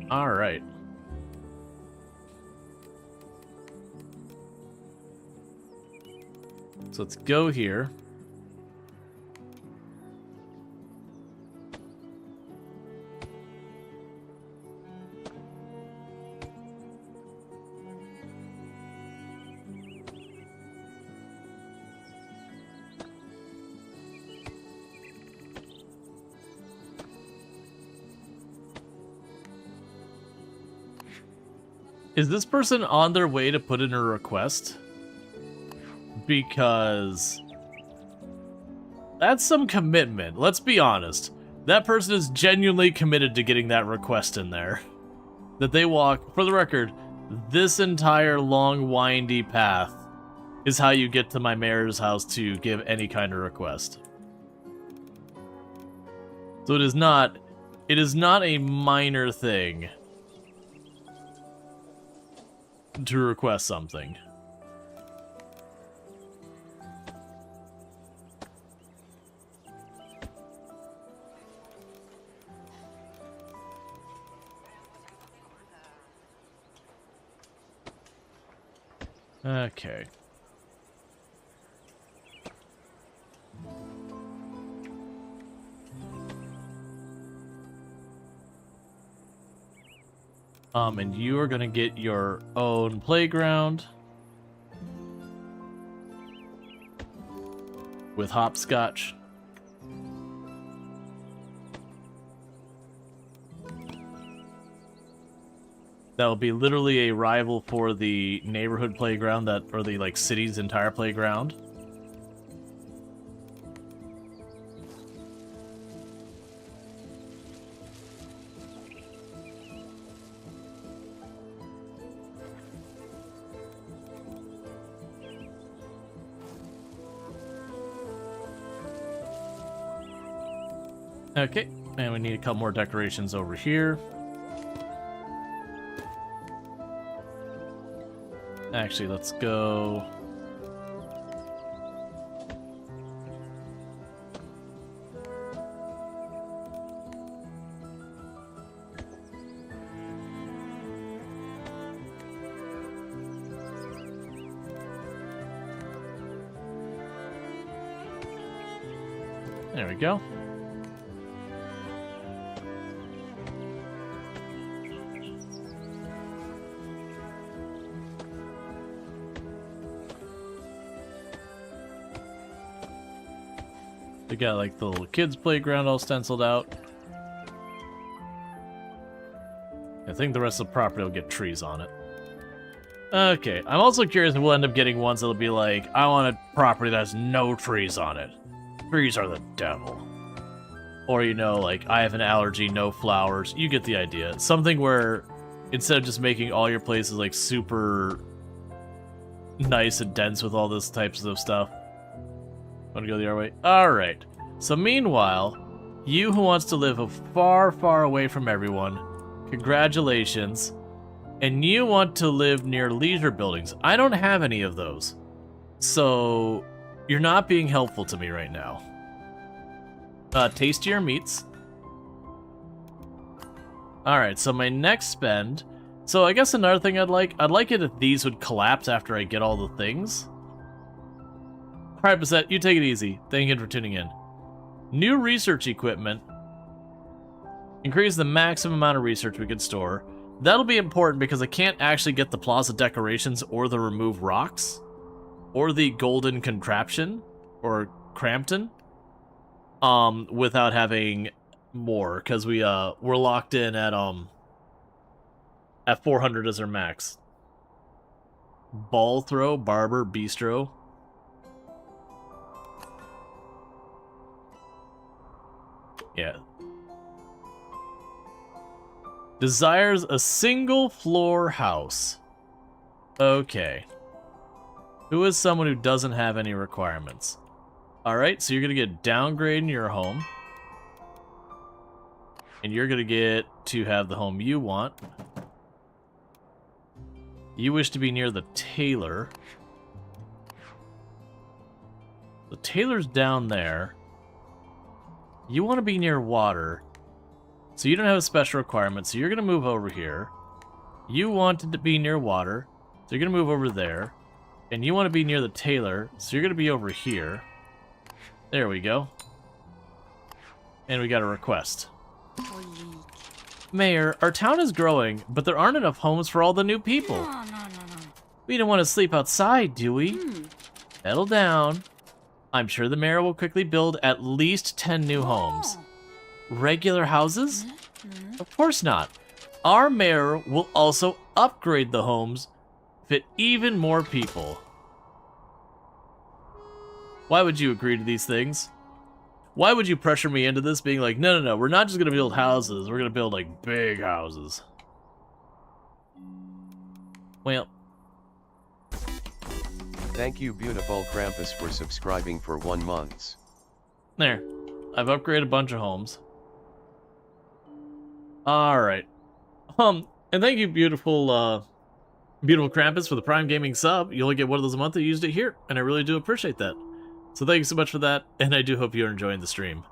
Alright. So let's go here. Is this person on their way to put in a request? Because that's some commitment. Let's be honest. That person is genuinely committed to getting that request in there. That they walk, for the record, this entire long, windy path is how you get to my mayor's house to give any kind of request. So it is not a minor thing to request something. Okay. And you are gonna get your own playground with hopscotch. That will be literally a rival for the neighborhood playground or the like city's entire playground. Okay, and we need a couple more decorations over here. Actually, let's go. There we go. They got like the little kids' playground all stenciled out. I think the rest of the property will get trees on it. Okay, I'm also curious if we'll end up getting ones that'll be like, I want a property that has no trees on it. Trees are the devil. Or, you know, like, I have an allergy, no flowers. You get the idea. Something where, instead of just making all your places, like, super nice and dense with all this types of stuff. Want to go the other way? Alright. So meanwhile, you who wants to live far, far away from everyone, congratulations. And you want to live near leisure buildings. I don't have any of those. So, you're not being helpful to me right now. Tastier meats. Alright, so my next spend... So I guess another thing I'd like it if these would collapse after I get all the things. Alright, Basette, you take it easy. Thank you for tuning in. New research equipment. Increase the maximum amount of research we can store. That'll be important because I can't actually get the plaza decorations or the remove rocks. Or the golden contraption. Or Crampton. Without having more. Because we're locked in at 400 as our max. Ball throw, barber, bistro. Yeah. Desires a single floor house. Okay. Who is someone who doesn't have any requirements? Alright, so you're gonna get downgrade in your home. And you're gonna get to have the home you want. You wish to be near the tailor. The tailor's down there. You want to be near water. So you don't have a special requirement, so you're going to move over here. You wanted to be near water, so you're going to move over there. And you want to be near the tailor, so you're going to be over here. There we go. And we got a request. Mayor, our town is growing, but there aren't enough homes for all the new people. No. We don't want to sleep outside, do we? Settle down. I'm sure the mayor will quickly build at least 10 new homes. Regular houses? Of course not. Our mayor will also upgrade the homes, fit even more people. Why would you agree to these things? Why would you pressure me into this being like, no, we're not just going to build houses, we're going to build, like, big houses. Well. Thank you beautiful Krampus for subscribing for 1 month. There. I've upgraded a bunch of homes. Alright. And thank you, beautiful Krampus, for the Prime Gaming sub. You only get one of those a month. I used it here, and I really do appreciate that. So thank you so much for that, and I do hope you're enjoying the stream.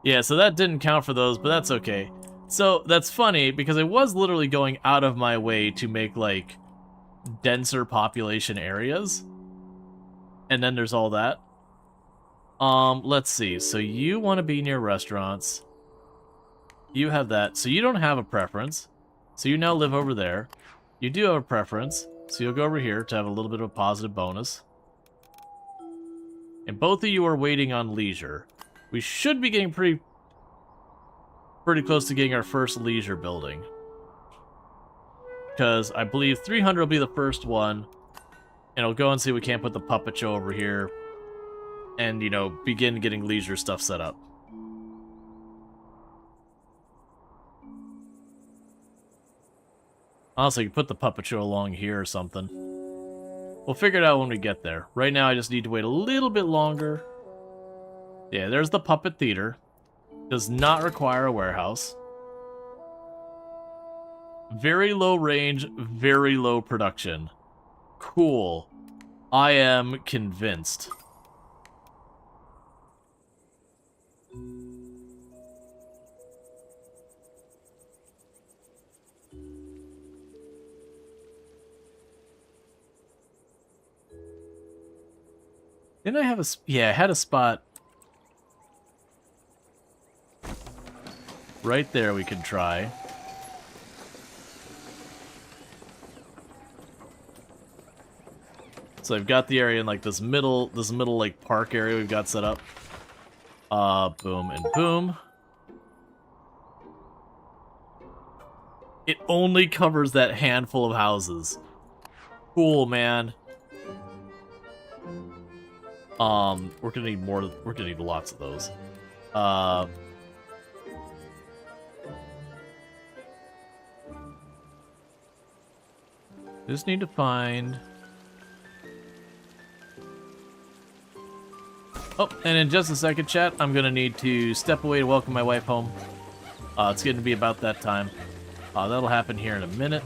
Yeah, so that didn't count for those, but that's okay. So, that's funny, because I was literally going out of my way to make, like, denser population areas. And then there's all that. Let's see. So you want to be near restaurants. You have that. So you don't have a preference. So you now live over there. You do have a preference. So you'll go over here to have a little bit of a positive bonus. And both of you are waiting on leisure. We should be getting pretty close to getting our first leisure building. Because I believe 300 will be the first one. And I'll go and see if we can't put the puppet show over here. And, you know, begin getting leisure stuff set up. Honestly, you can put the puppet show along here or something. We'll figure it out when we get there. Right now, I just need to wait a little bit longer. Yeah, there's the puppet theater. Does not require a warehouse. Very low range, very low production. Cool. I am convinced. Didn't I have a... Yeah, I had a spot right there we could try. So I've got the area in like this middle like park area we've got set up. Boom and boom. It only covers that handful of houses. Cool, man. We're gonna need more. We're gonna need lots of those. Just need to find. Oh, and in just a second, chat, I'm gonna need to step away to welcome my wife home. It's getting to be about that time. That'll happen here in a minute.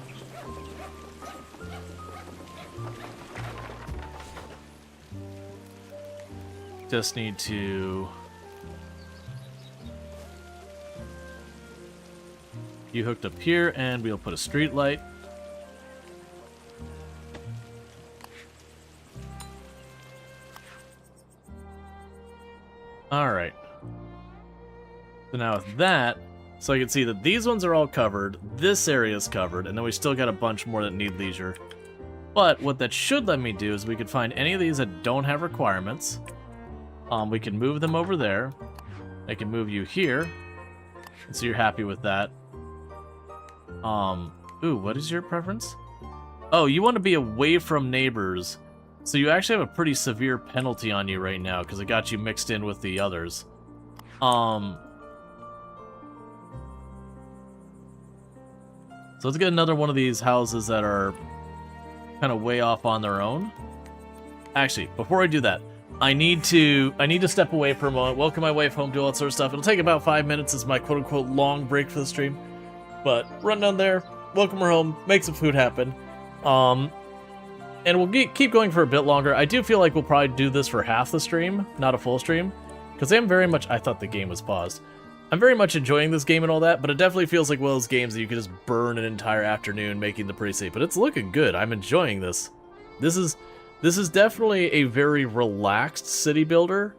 Just need to... You hooked up here, and we'll put a street light. Alright. So now with that, so I can see that these ones are all covered, this area is covered, and then we still got a bunch more that need leisure. But what that should let me do is we could find any of these that don't have requirements. We can move them over there. I can move you here. So you're happy with that. Ooh, what is your preference? Oh, you want to be away from neighbors. So you actually have a pretty severe penalty on you right now because it got you mixed in with the others. So let's get another one of these houses that are kind of way off on their own. Actually, before I do that, I need to step away for a moment, welcome my wife home, do all that sort of stuff. It'll take about 5 minutes as my quote-unquote long break for the stream. But run down there, welcome her home, make some food happen. And we'll keep going for a bit longer. I do feel like we'll probably do this for half the stream, not a full stream. Because I'm very much... I thought the game was paused. I'm very much enjoying this game and all that, but it definitely feels like one of those games that you could just burn an entire afternoon making the preset. But it's looking good. I'm enjoying this. This is definitely a very relaxed city builder,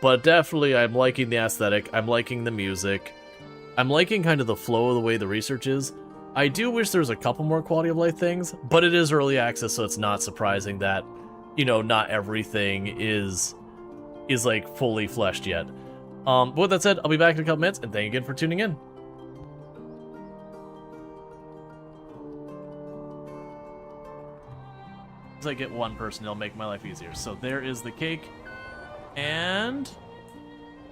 but definitely I'm liking the aesthetic. I'm liking the music. I'm liking kind of the flow of the way the research is. I do wish there was a couple more quality of life things, but it is early access, so it's not surprising that, you know, not everything is like fully fleshed yet. But with that said, I'll be back in a couple minutes, and thank you again for tuning in. As I get one person, it'll make my life easier. So there is the cake, and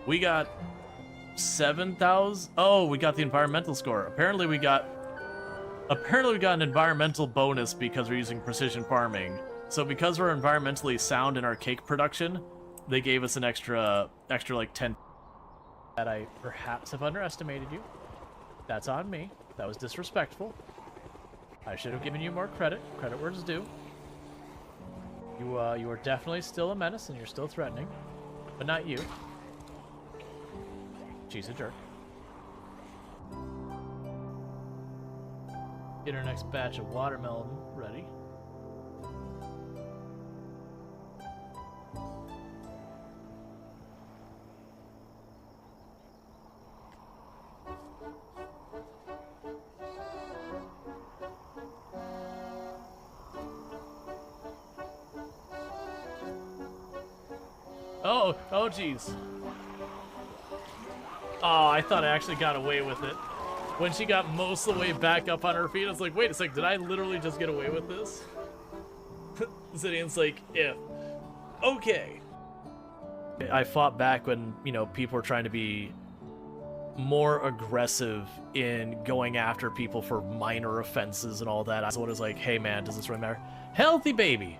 we got 7,000. Oh, we got the environmental score. Apparently we got an environmental bonus because we're using precision farming. So because we're environmentally sound in our cake production, they gave us an extra like 10. That I perhaps have underestimated you. That's on me. That was disrespectful. I should have given you more credit. Credit where it's due. You are definitely still a menace and you're still threatening, but not you. She's a jerk. Get our next batch of watermelon ready. Oh, jeez. Oh, I thought I actually got away with it. When she got most of the way back up on her feet, I was like, wait a sec, did I literally just get away with this? Zidian's like, yeah. Okay. I fought back when, you know, people were trying to be more aggressive in going after people for minor offenses and all that. I was like, hey man, does this really matter? Healthy baby!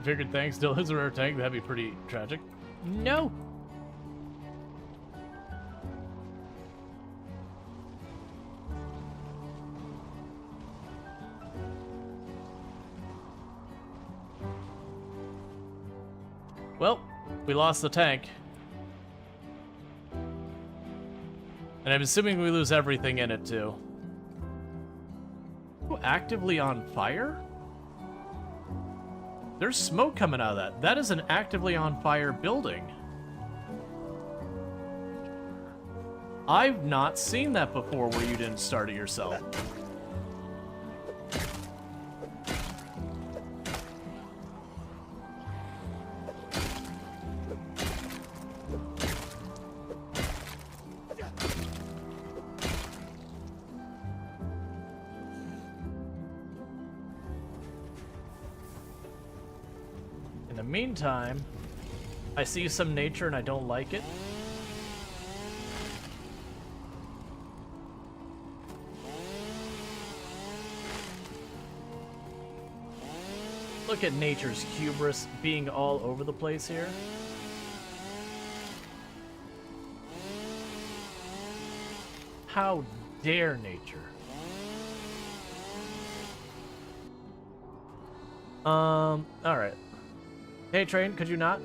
Figured thanks, still is a rare tank, that'd be pretty tragic. No! Well, we lost the tank. And I'm assuming we lose everything in it too. Ooh, actively on fire? There's smoke coming out of that. That is an actively on fire building. I've not seen that before where you didn't start it yourself. In the meantime, I see some nature and I don't like it. Look at nature's hubris being all over the place here. How dare nature? Alright. Hey, train, could you not?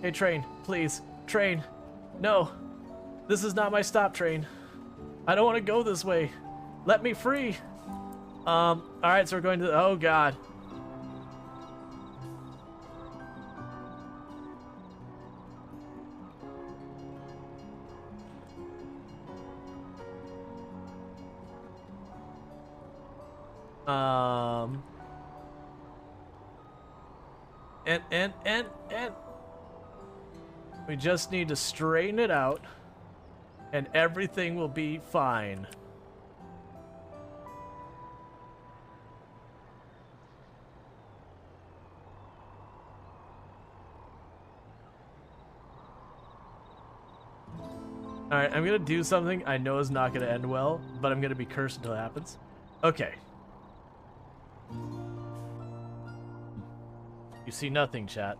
Hey, train, please. Train. No. This is not my stop, train. I don't want to go this way. Let me free. Alright, so we're going to... Oh, God. And we just need to straighten it out. And everything will be fine. Alright, I'm gonna do something I know is not gonna end well, but I'm gonna be cursed until it happens. Okay. You see nothing, chat.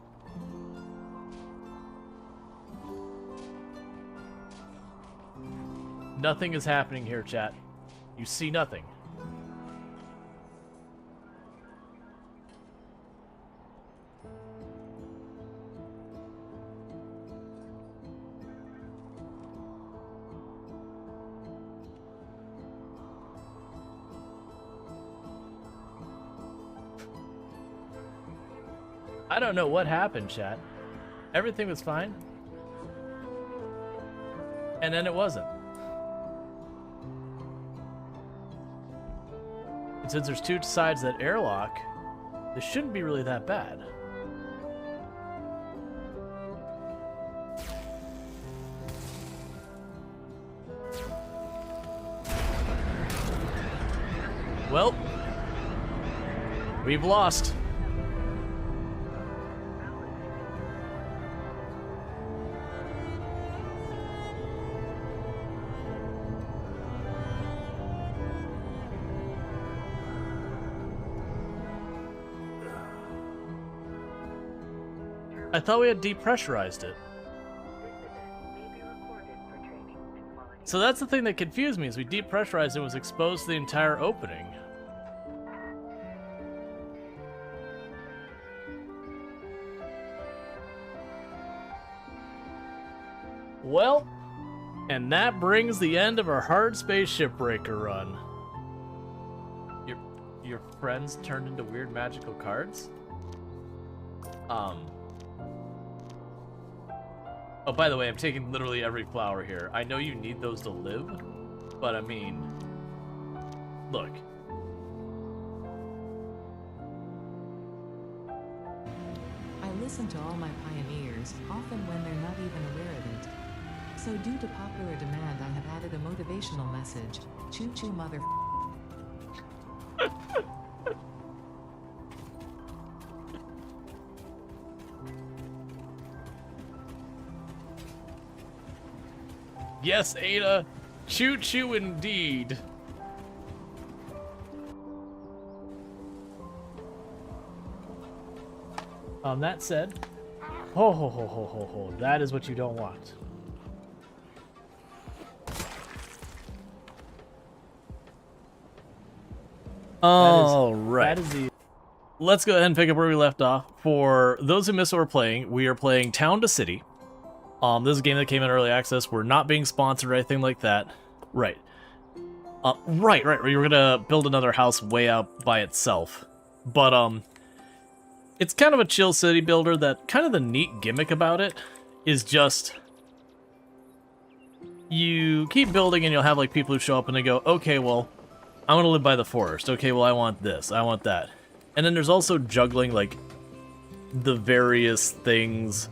Nothing is happening here, chat. You see nothing. I don't know what happened, chat. Everything was fine. And then it wasn't. And since there's two sides of that airlock, this shouldn't be really that bad. Well, we've lost. I thought we had depressurized it. So that's the thing that confused me, is we depressurized it, and was exposed to the entire opening. Well, and that brings the end of our hard space shipbreaker run. Your friends turned into weird magical cards? Oh, by the way, I'm taking literally every flower here. I know you need those to live, but I mean, look. I listen to all my pioneers, often when they're not even aware of it. So due to popular demand, I have added a motivational message. Choo choo mother. Yes, Ada. Choo choo indeed. That said, ho ho ho ho ho ho. That is what you don't want. All right. That is the. Let's go ahead and pick up where we left off. For those who missed what we're playing, we are playing Town to City. This is a game that came in early access. We're not being sponsored or anything like that. Right. Right. We were gonna build another house way out by itself. But, it's kind of a chill city builder that kind of the neat gimmick about it is just you keep building and you'll have like people who show up and they go, okay, well, I want to live by the forest. Okay, well, I want this. I want that. And then there's also juggling like the various things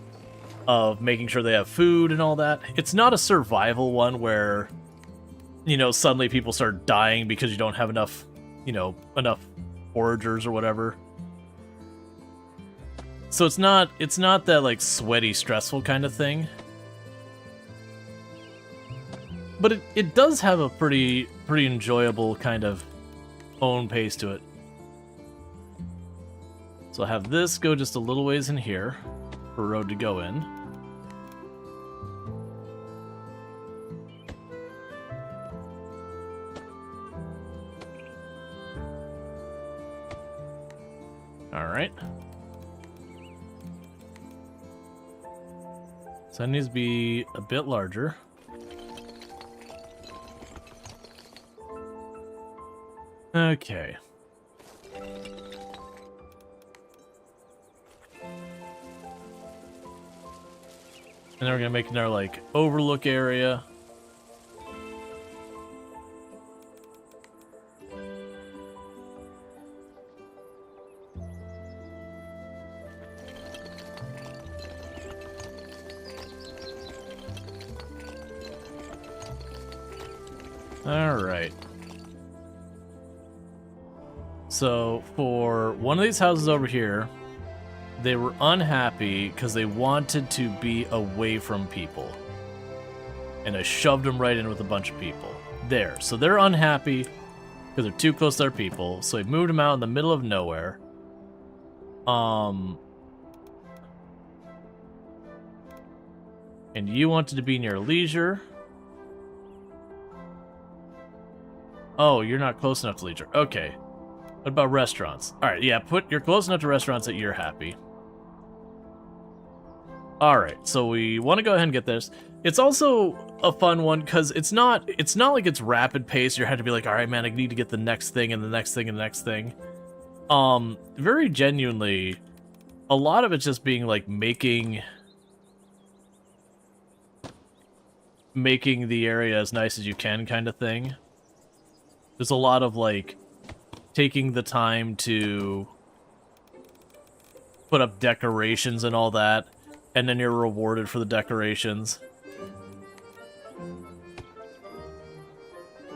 of making sure they have food and all that. It's not a survival one where, you know, suddenly people start dying because you don't have enough, you know, enough foragers or whatever. So it's not that like sweaty, stressful kind of thing. But it does have a pretty enjoyable kind of own pace to it. So I'll have this go just a little ways in here for a road to go in. Alright. So that needs to be a bit larger. Okay. And then we're gonna make another like overlook area. Alright. So, for one of these houses over here, they were unhappy because they wanted to be away from people. And I shoved them right in with a bunch of people. There. So they're unhappy because they're too close to their people. So I moved them out in the middle of nowhere. And you wanted to be near leisure. Oh, you're not close enough to leisure. Okay. What about restaurants? Alright, yeah, you're close enough to restaurants that you're happy. Alright, so we want to go ahead and get this. It's also a fun one because it's not like it's rapid pace. You have to be like, alright man, I need to get the next thing and the next thing and the next thing. Very genuinely, a lot of it's just being like making the area as nice as you can kind of thing. There's a lot of like taking the time to put up decorations and all that, and then you're rewarded for the decorations.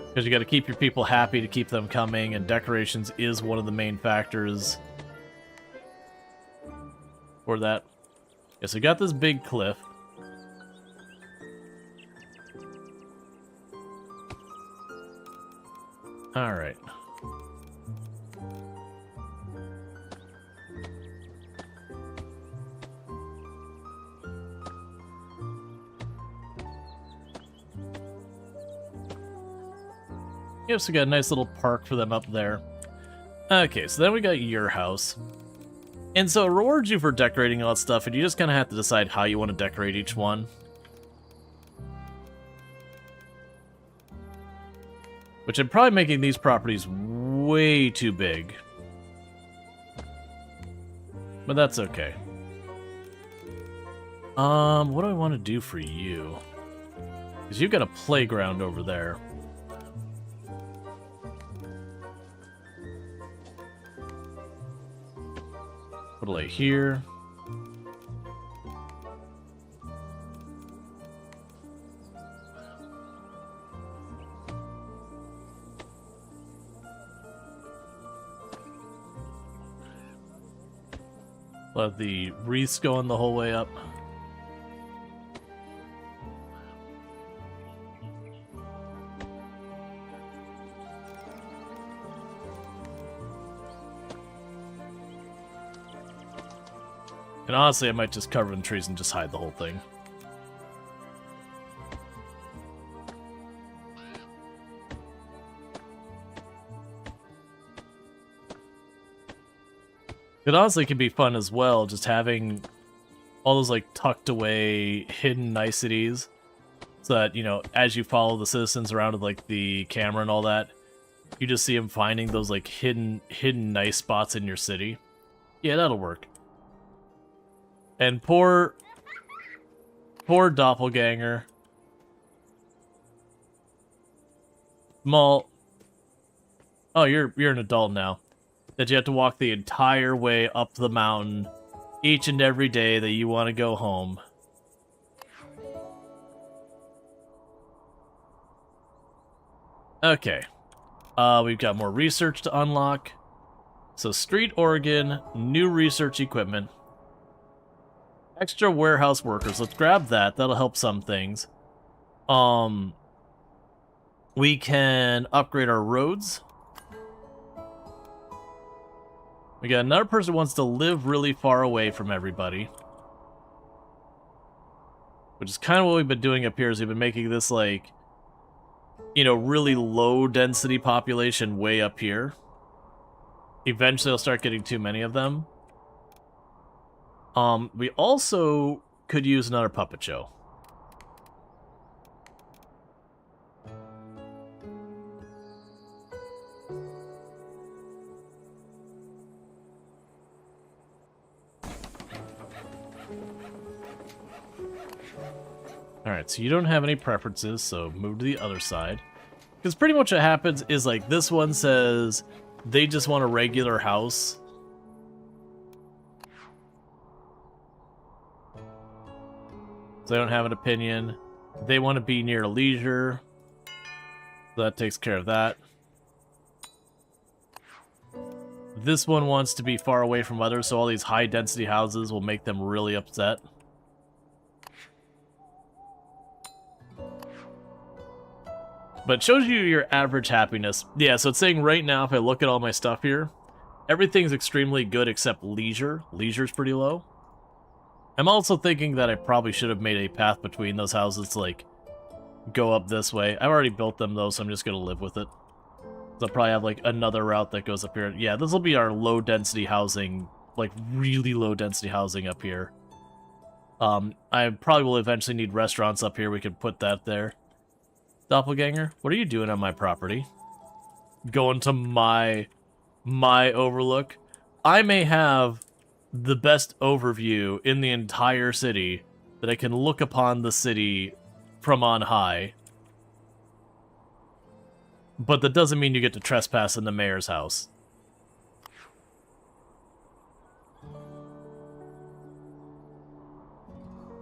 Because you got to keep your people happy to keep them coming, and decorations is one of the main factors for that. Yeah, so we got this big cliff. Alright. Yep, so we got a nice little park for them up there. Okay, so then we got your house. And so it rewards you for decorating all that stuff, and you just kind of have to decide how you want to decorate each one. Which I'm probably making these properties way too big. But that's okay. What do I want to do for you? Because you've got a playground over there. Put it here. Let the wreaths going the whole way up. And honestly, I might just cover in trees and just hide the whole thing. It honestly can be fun as well, just having all those like tucked away hidden niceties, so that, you know, as you follow the citizens around with like the camera and all that, you just see them finding those like hidden nice spots in your city. Yeah, that'll work. And poor doppelganger. Small. Oh, you're an adult now. That you have to walk the entire way up the mountain each and every day that you want to go home. Okay. We've got more research to unlock. So street organ, new research equipment. Extra warehouse workers. Let's grab that. That'll help some things. We can upgrade our roads. We got another person who wants to live really far away from everybody. Which is kind of what we've been doing up here, is we've been making this, like, you know, really low density population way up here. Eventually I'll start getting too many of them. We also could use another puppet show. Alright, so you don't have any preferences, so move to the other side. Because pretty much what happens is, like, this one says they just want a regular house. So they don't have an opinion. They want to be near leisure. So that takes care of that. This one wants to be far away from others, so all these high-density houses will make them really upset. But it shows you your average happiness. Yeah, so it's saying right now, if I look at all my stuff here, everything's extremely good except leisure. Leisure's pretty low. I'm also thinking that I probably should have made a path between those houses to, like, go up this way. I've already built them, though, so I'm just going to live with it. They'll probably have, like, another route that goes up here. Yeah, this will be our low-density housing, like, really low-density housing up here. I probably will eventually need restaurants up here. We could put that there. Doppelganger, what are you doing on my property? Going to my overlook? I may have the best overview in the entire city that I can look upon the city from on high. But that doesn't mean you get to trespass in the mayor's house.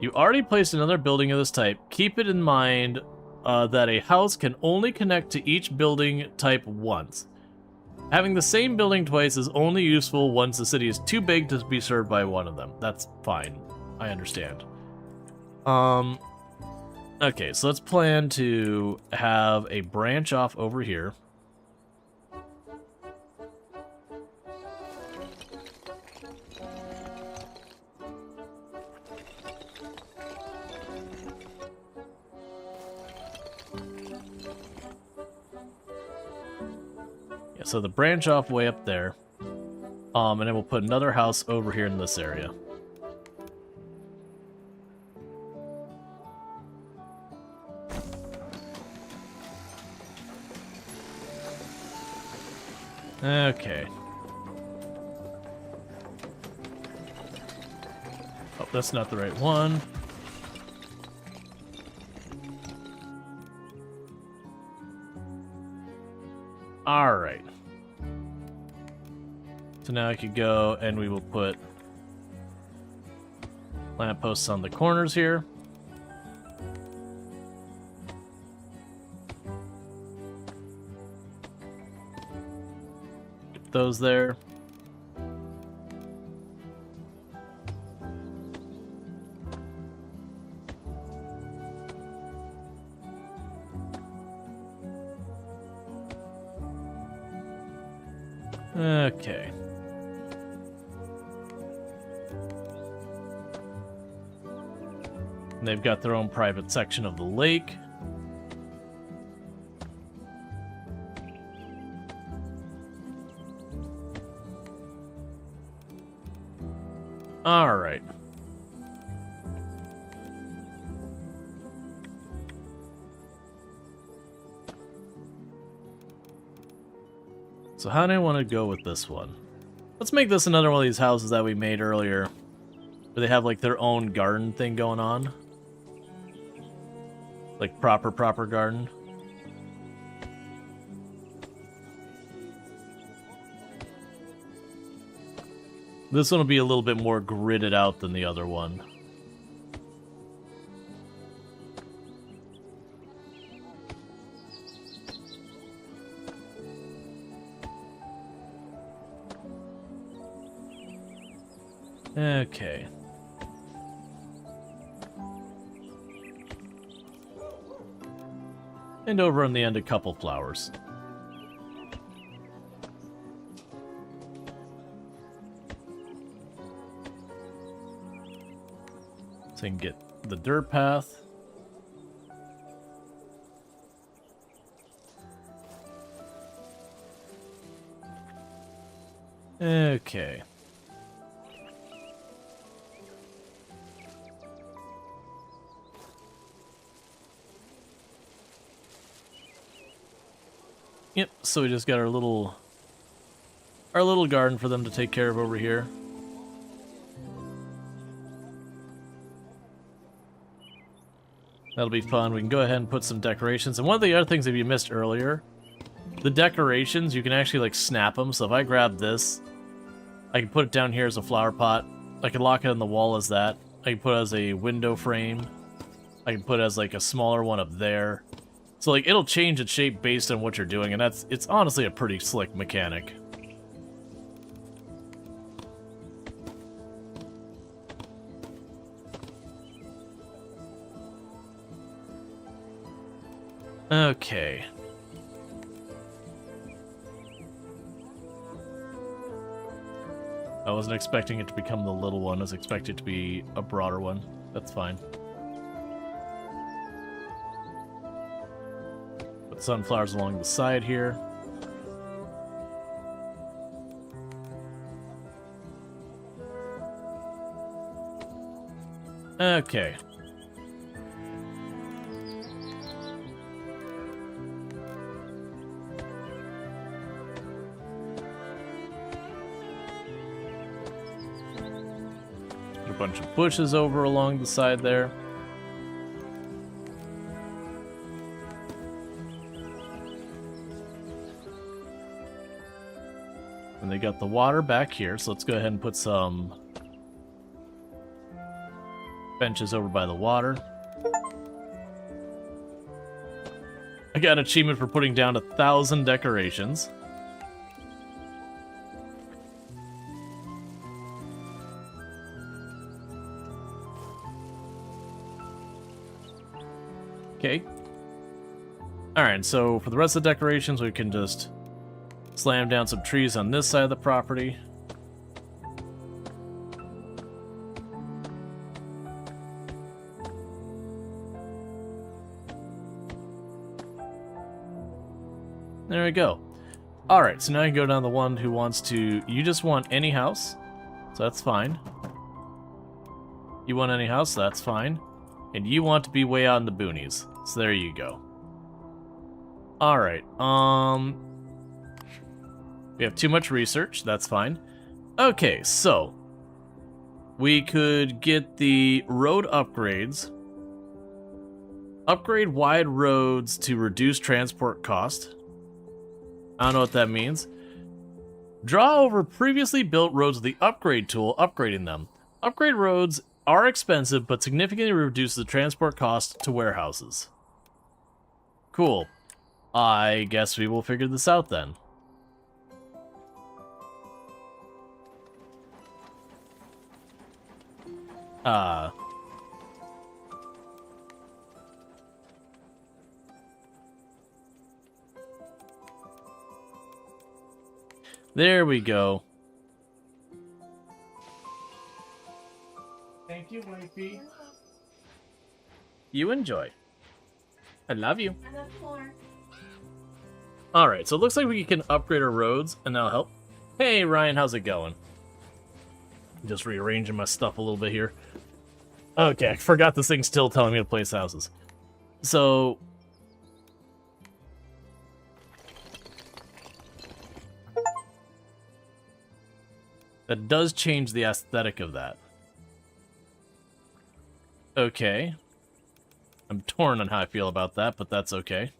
You already placed another building of this type. Keep it in mind that a house can only connect to each building type once. Having the same building twice is only useful once the city is too big to be served by one of them. That's fine. I understand. Okay, so let's plan to have a branch off over here. Yeah, so the branch off way up there. And then we'll put another house over here in this area. Okay. Oh, that's not the right one. Alright. So now I could go and we will put lampposts on the corners here. Get those there. Okay. And they've got their own private section of the lake. All right. So how do I want to go with this one? Let's make this another one of these houses that we made earlier, where they have like their own garden thing going on. Like proper garden. This one will be a little bit more gridded out than the other one. Okay. And over on the end, a couple flowers. So you can get the dirt path. Okay. Yep, so we just got our little garden for them to take care of over here. That'll be fun. We can go ahead and put some decorations. And one of the other things that you missed earlier, the decorations, you can actually like snap them. So if I grab this, I can put it down here as a flower pot. I can lock it on the wall as that. I can put it as a window frame. I can put it as like a smaller one up there. So like it'll change its shape based on what you're doing, and it's honestly a pretty slick mechanic. Okay. I wasn't expecting it to become the little one. I was expecting it to be a broader one. That's fine. Put sunflowers along the side here. Okay. Put a bunch of bushes over along the side there. And they got the water back here, so let's go ahead and put some benches over by the water. I got an achievement for putting down 1,000 decorations. Okay. Alright, so for the rest of the decorations, we can just slam down some trees on this side of the property. There we go. Alright, so now you can go down the one who wants to... You just want any house, so that's fine. You want any house, so that's fine. And you want to be way out in the boonies, so there you go. Alright, we have too much research, that's fine. Okay, so... We could get the road upgrades. Upgrade wide roads to reduce transport cost. I don't know what that means. Draw over previously built roads with the upgrade tool, upgrading them. Upgrade roads are expensive, but significantly reduce the transport cost to warehouses. Cool. I guess we will figure this out then. There we go. Thank you, wifey. You enjoy. I love you. I love more. Alright, so it looks like we can upgrade our roads, and that'll help. Hey, Ryan, how's it going? Just rearranging my stuff a little bit here. Okay, I forgot this thing's still telling me to place houses. So... that does change the aesthetic of that. Okay. I'm torn on how I feel about that, but that's okay.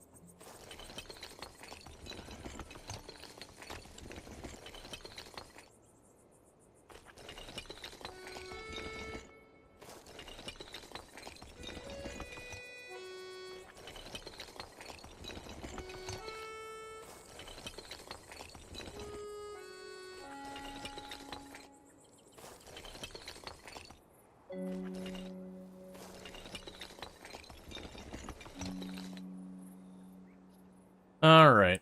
Alright.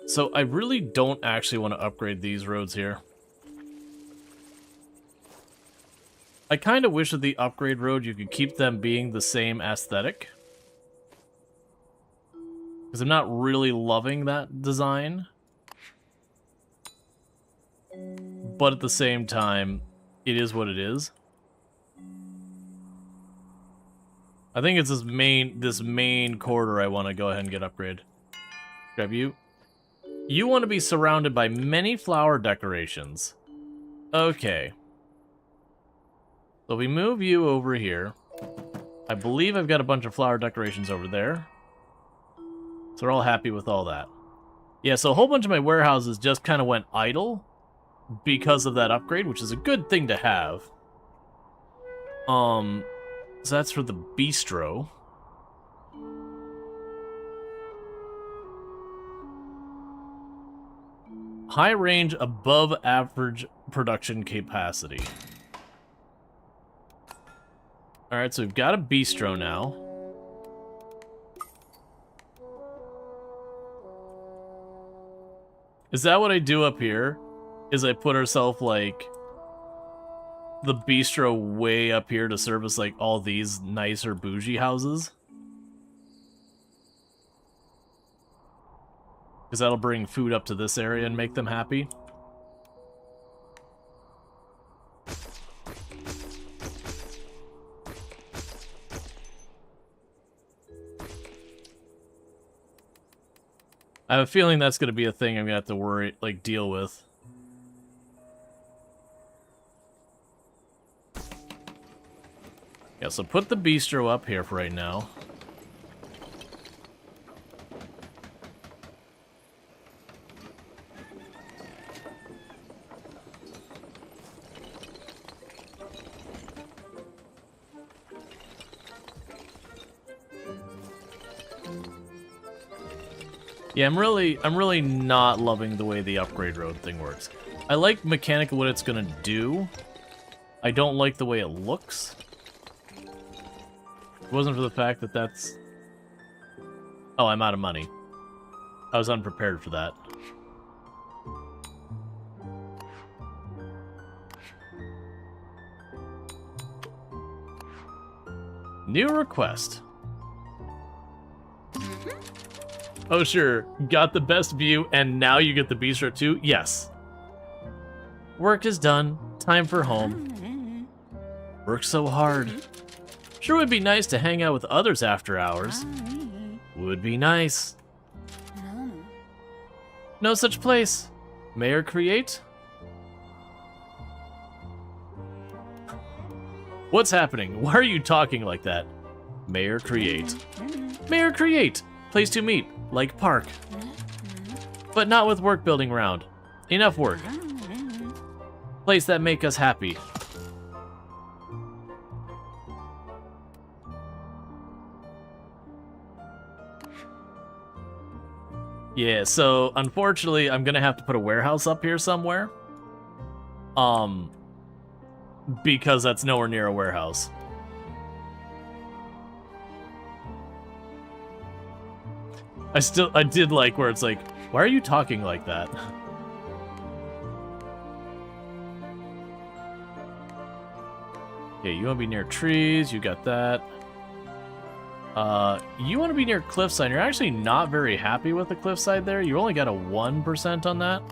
So I really don't actually want to upgrade these roads here. I kind of wish that the upgrade road you could keep them being the same aesthetic. Because I'm not really loving that design. But at the same time, it is what it is. I think it's this main corridor I want to go ahead and get upgraded. Grab you. You want to be surrounded by many flower decorations. Okay. So we move you over here. I believe I've got a bunch of flower decorations over there. So we're all happy with all that. Yeah, so a whole bunch of my warehouses just kind of went idle because of that upgrade, which is a good thing to have. So that's for the bistro. High range, above average production capacity. Alright, so we've got a bistro now. Is that what I do up here? Is I put ourselves, like, the bistro way up here to service, like, all these nicer bougie houses? Because that'll bring food up to this area and make them happy. I have a feeling that's going to be a thing I'm going to have to worry, like, deal with. Yeah, so put the bistro up here for right now. Yeah, I'm really not loving the way the upgrade road thing works. I like mechanically what it's gonna do. I don't like the way it looks. If it wasn't for the fact that that's... Oh, I'm out of money. I was unprepared for that. New request. Oh, sure. Got the best view, and now you get the bistro too? Yes. Work is done. Time for home. Worked so hard. Sure would be nice to hang out with others after hours. Would be nice. No such place. Mayor create? What's happening? Why are you talking like that? Mayor create. Mayor create. Place to meet. Like park. But not with work building round. Enough work. Place that make us happy. Yeah, so unfortunately I'm gonna have to put a warehouse up here somewhere. Because that's nowhere near a warehouse. I did like where it's like, why are you talking like that? Okay, you want to be near trees, you got that. You want to be near cliffside. You're actually not very happy with the cliffside there. You only got a 1% on that.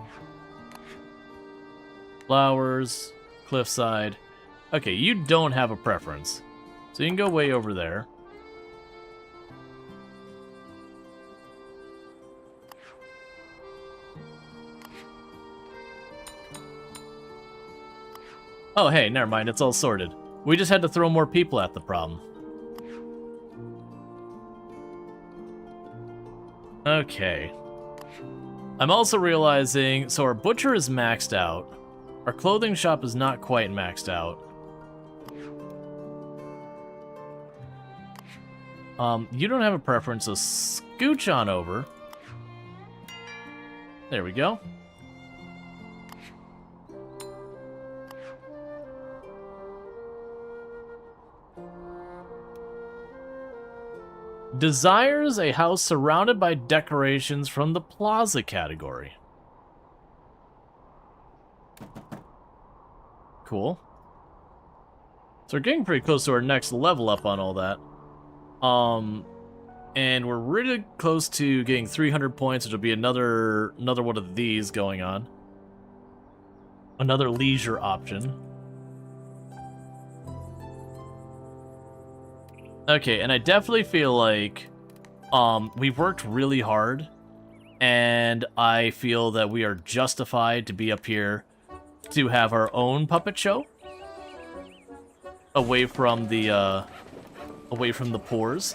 Flowers, cliffside. Okay, you don't have a preference. So you can go way over there. Oh, hey, never mind. It's all sorted. We just had to throw more people at the problem. Okay. I'm also realizing... So our butcher is maxed out. Our clothing shop is not quite maxed out. You don't have a preference, so scooch on over. There we go. Desires a house surrounded by decorations from the plaza category. Cool. So we're getting pretty close to our next level up on all that. And we're really close to getting 300 points, which will be another one of these going on. Another leisure option. Okay, and I definitely feel like we've worked really hard, and I feel that we are justified to be up here to have our own puppet show away from the poors.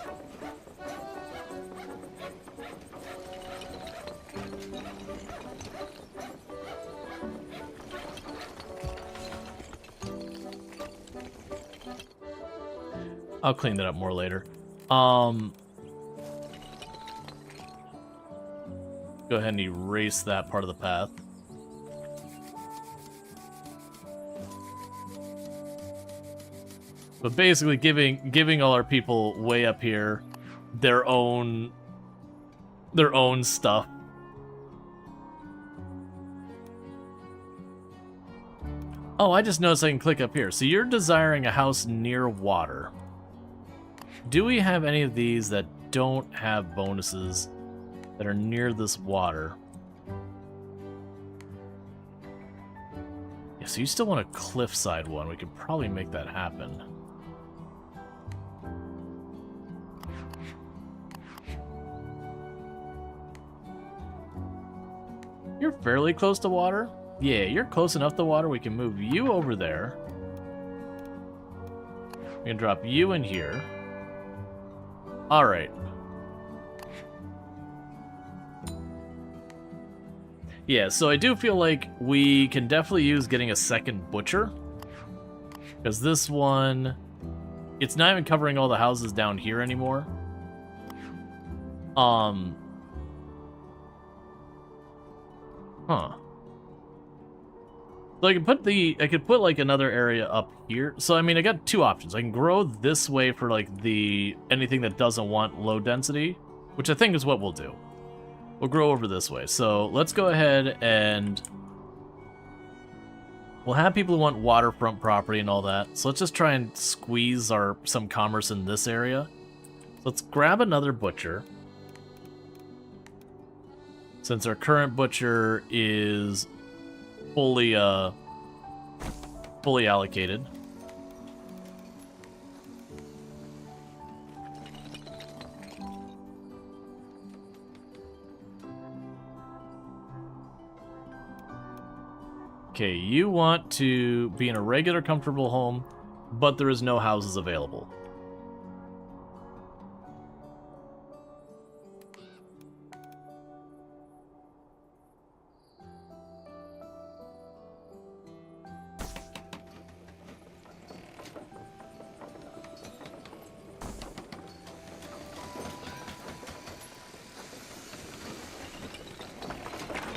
I'll clean that up more later. Go ahead and erase that part of the path. But basically giving all our people way up here their own stuff. Oh, I just noticed I can click up here. So you're desiring a house near water. Do we have any of these that don't have bonuses that are near this water? Yeah, so you still want a cliffside one. We could probably make that happen. You're fairly close to water. Yeah, you're close enough to water. We can move you over there. We can drop you in here. All right. Yeah, so I do feel like we can definitely use getting a second butcher. Because this one, it's not even covering all the houses down here anymore. Huh. So I could put like another area up here. So I mean, I got two options. I can grow this way for like anything that doesn't want low density, which I think is what we'll do. We'll grow over this way. So let's go ahead and we'll have people who want waterfront property and all that. So let's just try and squeeze some commerce in this area. So let's grab another butcher. Since our current butcher is fully allocated. Okay, you want to be in a regular, comfortable home, but there is no houses available.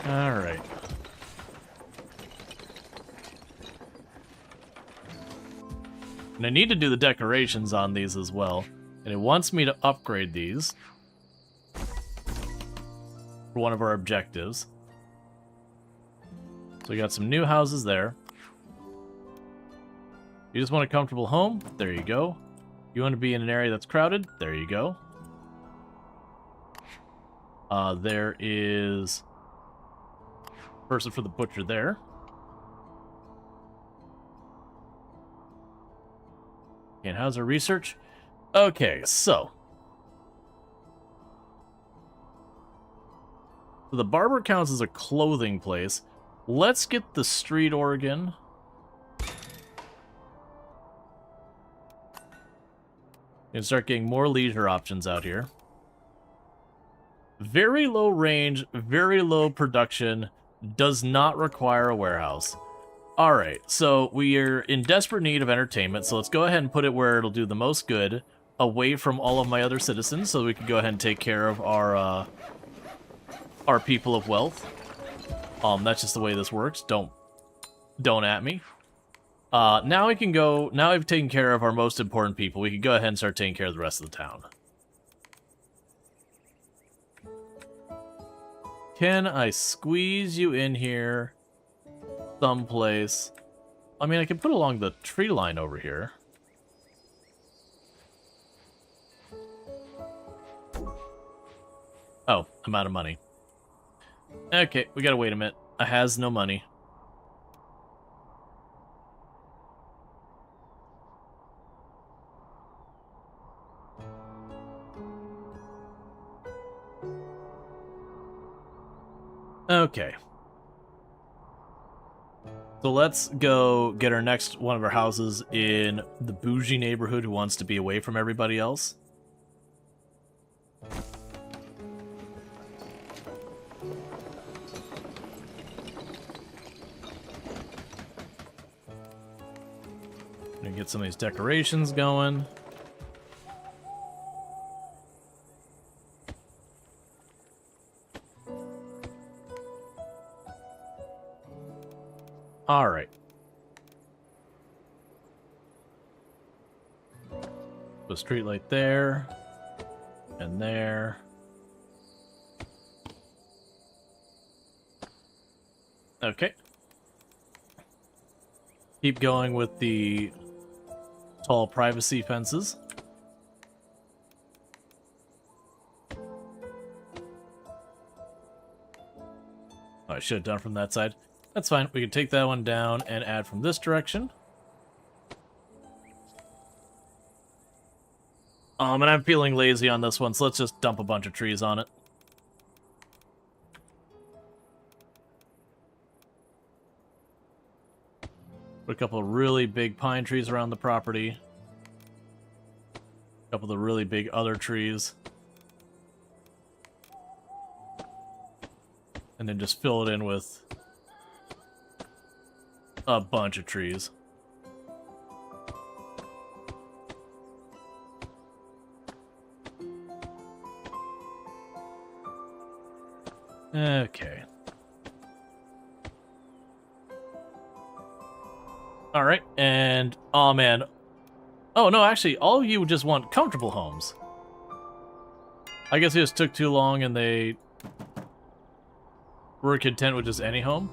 All right. And I need to do the decorations on these as well. And it wants me to upgrade these for one of our objectives. So we got some new houses there. You just want a comfortable home? There you go. You want to be in an area that's crowded? There you go. There is a person for the butcher there. And how's our research? Okay, so the barber counts as a clothing place. Let's get the street organ. And start getting more leisure options out here. Very low range, very low production, does not require a warehouse. Alright, so we are in desperate need of entertainment, so let's go ahead and put it where it'll do the most good, away from all of my other citizens, so we can go ahead and take care of our people of wealth. That's just the way this works. Don't at me. Now we can go, now we've taken care of our most important people, we can go ahead and start taking care of the rest of the town. Can I squeeze you in here someplace? I mean, I can put along the tree line over here. Oh, I'm out of money. Okay, we gotta wait a minute. I has no money. Okay. So let's go get our next one of our houses in the bougie neighborhood who wants to be away from everybody else. Gonna get some of these decorations going. Alright. The street light there. And there. Okay. Keep going with the tall privacy fences. Oh, I should have done from that side. That's fine. We can take that one down and add from this direction. And I'm feeling lazy on this one, so let's just dump a bunch of trees on it. Put a couple of really big pine trees around the property. A couple of the really big other trees. And then just fill it in with a bunch of trees. Okay. Alright, and... oh man. Oh no, actually, all of you just want comfortable homes. I guess it just took too long and they were content with just any home.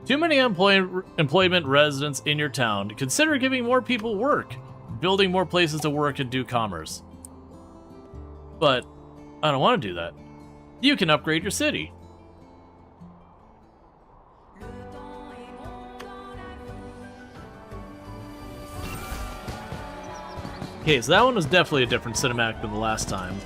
Too many employment residents in your town. Consider giving more people work. Building more places to work and do commerce. But I don't want to do that. You can upgrade your city. Okay, so that one was definitely a different cinematic than the last time.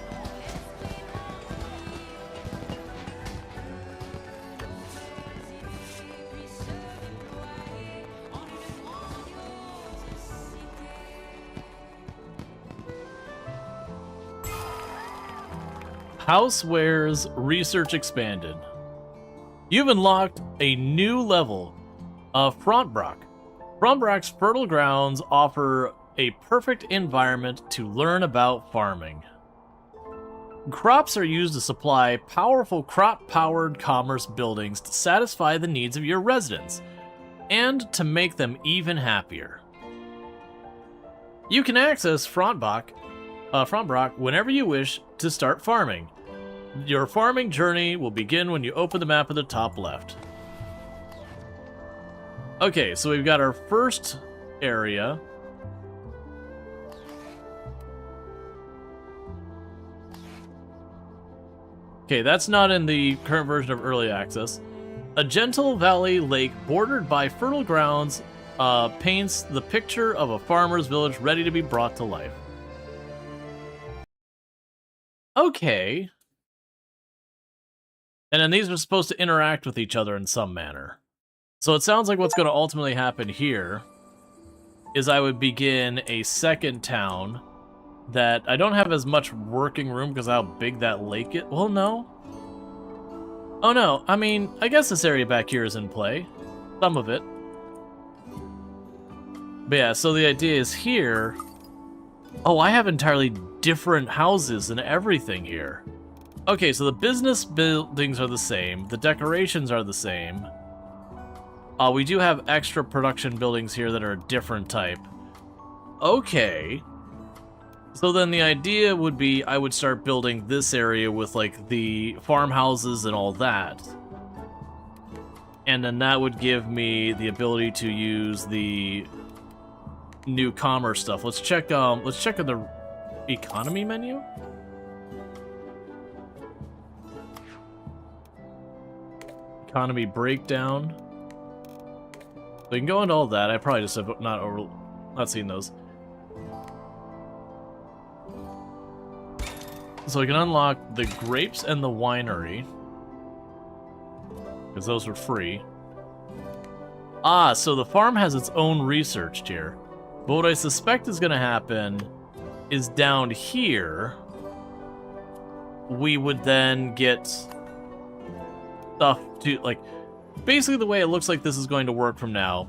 Housewares research expanded. You've unlocked a new level of Frontbrock. Frontbrock's fertile grounds offer a perfect environment to learn about farming. Crops are used to supply powerful crop-powered commerce buildings to satisfy the needs of your residents, and to make them even happier. You can access Frontbrock whenever you wish to start farming. Your farming journey will begin when you open the map at the top left. Okay, so we've got our first area. Okay, that's not in the current version of Early Access. A gentle valley lake bordered by fertile grounds paints the picture of a farmer's village ready to be brought to life. Okay. And then these are supposed to interact with each other in some manner. So it sounds like what's going to ultimately happen here is I would begin a second town that I don't have as much working room because of how big that lake is. Well, no. Oh, no. I mean, I guess this area back here is in play. Some of it. But yeah, so the idea is here... oh, I have entirely different houses and everything here. Okay, so the business buildings are the same. The decorations are the same. We do have extra production buildings here that are a different type. Okay. So then the idea would be I would start building this area with, like, the farmhouses and all that. And then that would give me the ability to use the new commerce stuff. Let's check on the economy menu. Economy breakdown. So you can go into all that. I probably just have not seen those. So we can unlock the grapes and the winery, because those were free. Ah, so the farm has its own research tier. But what I suspect is going to happen is down here, we would then get stuff to, like, basically the way it looks like this is going to work from now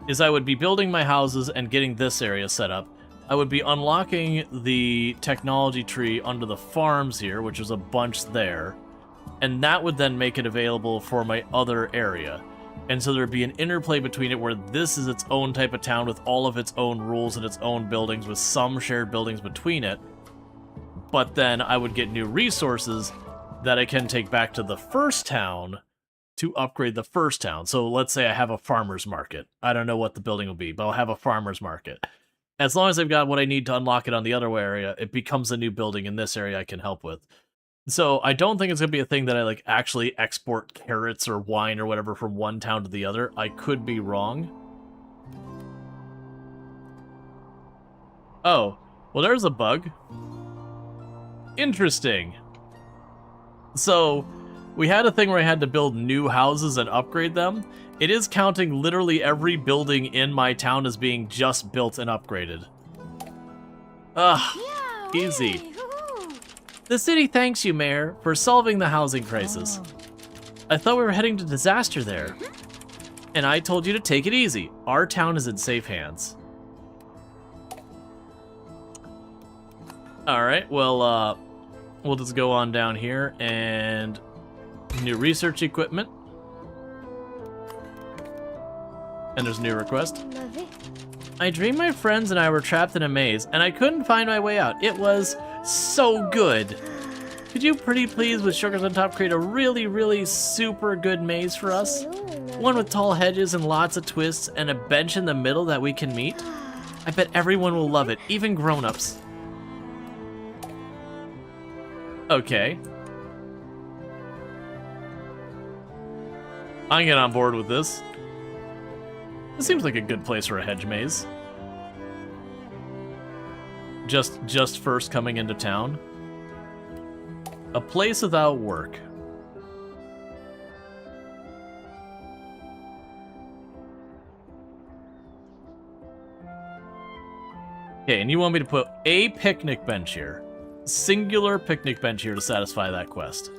is I would be building my houses and getting this area set up. I would be unlocking the technology tree under the farms here, which is a bunch there, and that would then make it available for my other area. And so there'd be an interplay between it where this is its own type of town with all of its own rules and its own buildings with some shared buildings between it. But then I would get new resources that I can take back to the first town to upgrade the first town. So let's say I have a farmer's market. I don't know what the building will be, but I'll have a farmer's market. As long as I've got what I need to unlock it on the other area, it becomes a new building in this area I can help with. So I don't think it's going to be a thing that I like actually export carrots or wine or whatever from one town to the other. I could be wrong. Oh, well there's a bug. Interesting. So we had a thing where I had to build new houses and upgrade them. It is counting literally every building in my town as being just built and upgraded. Ugh, easy. The city thanks you, Mayor, for solving the housing crisis. I thought we were heading to disaster there. And I told you to take it easy. Our town is in safe hands. Alright, well, we'll just go on down here and new research equipment. And there's a new request. I dreamed my friends and I were trapped in a maze, and I couldn't find my way out. It was so good. Could you pretty please, with sugars on top, create a really, really super good maze for us? One with tall hedges and lots of twists and a bench in the middle that we can meet? I bet everyone will love it, even grown-ups. Okay. I can get on board with this. This seems like a good place for a hedge maze. Just first coming into town. A place without work. Okay, and you want me to put a picnic bench here. Singular picnic bench here to satisfy that quest.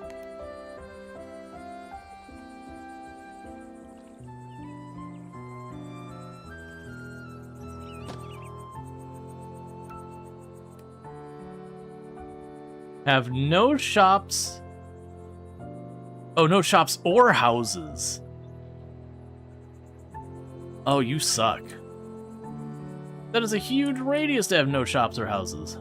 Have no shops. Oh, no shops or houses. Oh, you suck. That is a huge radius to have no shops or houses.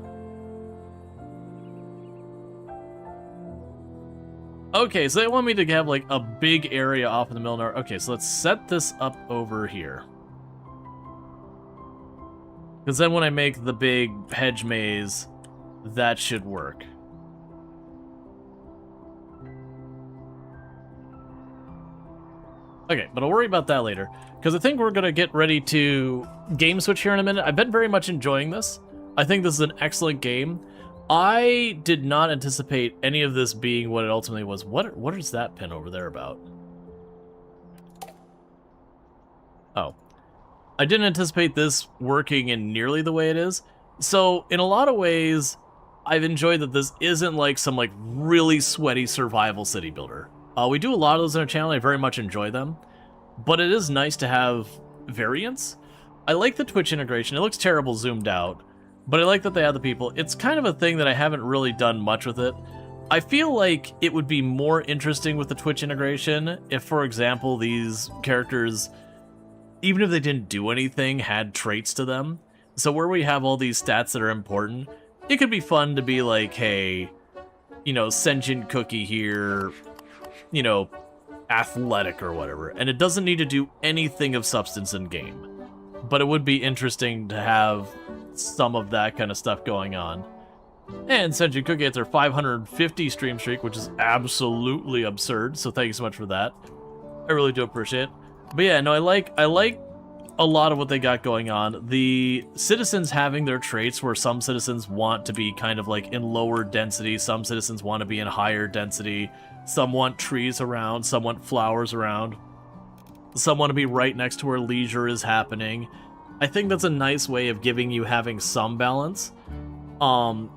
Okay, so they want me to have like a big area off in the middle of nowhere. Okay, so let's set this up over here. Because then when I make the big hedge maze, that should work. Okay, but I'll worry about that later, because I think we're going to get ready to game switch here in a minute. I've been very much enjoying this. I think this is an excellent game. I did not anticipate any of this being what it ultimately was. What is that pin over there about? Oh. I didn't anticipate this working in nearly the way it is. So, in a lot of ways, I've enjoyed that this isn't like some like really sweaty survival city builder. We do a lot of those on our channel. I very much enjoy them. But it is nice to have variants. I like the Twitch integration. It looks terrible zoomed out. But I like that they have the people. It's kind of a thing that I haven't really done much with it. I feel like it would be more interesting with the Twitch integration if, for example, these characters, even if they didn't do anything, had traits to them. So where we have all these stats that are important, it could be fun to be like, hey, you know, sentient cookie here, you know, athletic or whatever. And it doesn't need to do anything of substance in game. But it would be interesting to have some of that kind of stuff going on. And Sentient Cookie hits their 550 stream streak, which is absolutely absurd, so thank you so much for that. I really do appreciate it. But yeah, no, I like a lot of what they got going on. The citizens having their traits where some citizens want to be kind of like in lower density, some citizens want to be in higher density, some want trees around, some want flowers around, some want to be right next to where leisure is happening. I think that's a nice way of having some balance, of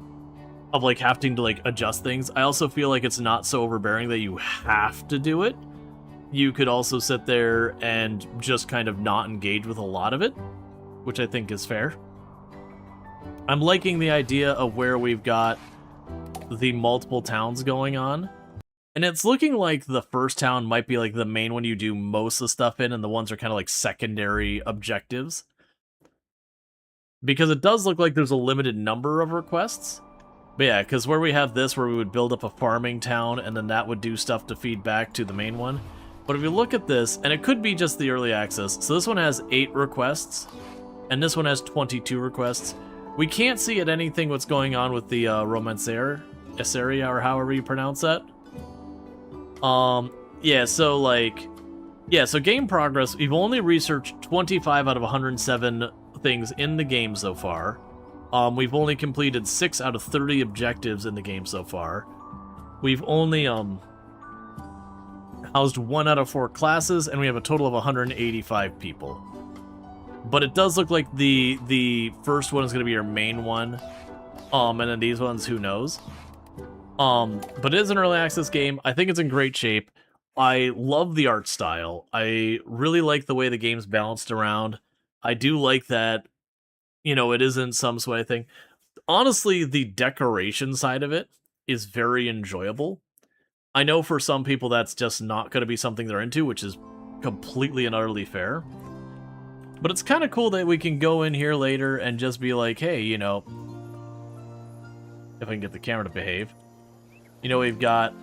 like having to like adjust things. I also feel like it's not so overbearing that you have to do it. You could also sit there and just kind of not engage with a lot of it, which I think is fair. I'm liking the idea of where we've got the multiple towns going on. And it's looking like the first town might be like the main one you do most of the stuff in, and the ones are kind of like secondary objectives. Because it does look like there's a limited number of requests. But yeah, because where we have this, where we would build up a farming town, and then that would do stuff to feed back to the main one. But if you look at this, and it could be just the early access, so this one has 8 requests, and this one has 22 requests. We can't see at anything what's going on with the Romancer, Esseria, or however you pronounce that. Yeah, so like, yeah, so game progress, we've only researched 25 out of 107 things in the game so far. We've only completed 6 out of 30 objectives in the game so far. We've only, housed 1 out of 4 classes, and we have a total of 185 people. But it does look like the first one is going to be your main one, and then these ones, who knows. But it is an early access game. I think it's in great shape. I love the art style. I really like the way the game's balanced around. I do like that, you know, it isn't some sort of thing. Honestly, the decoration side of it is very enjoyable. I know for some people that's just not going to be something they're into, which is completely and utterly fair. But it's kind of cool that we can go in here later and just be like, hey, you know, if I can get the camera to behave. You know, we've got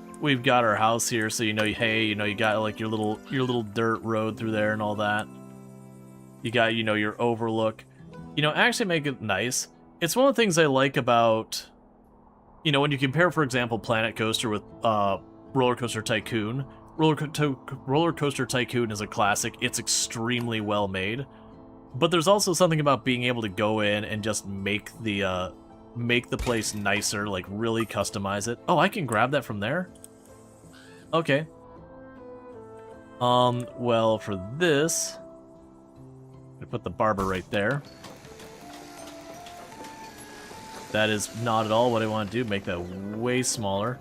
our house here, so you know, hey, you know, you got like your little dirt road through there and all that. You got, you know, your overlook. You know, actually make it nice. It's one of the things I like about, you know, when you compare, for example, Planet Coaster with Roller Coaster Tycoon. Roller Coaster Tycoon is a classic. It's extremely well made. But there's also something about being able to go in and just make the place nicer, like really customize it. Oh, I can grab that from there? Okay. Well, for this, I'm gonna put the barber right there. That is not at all what I want to do. Make that way smaller.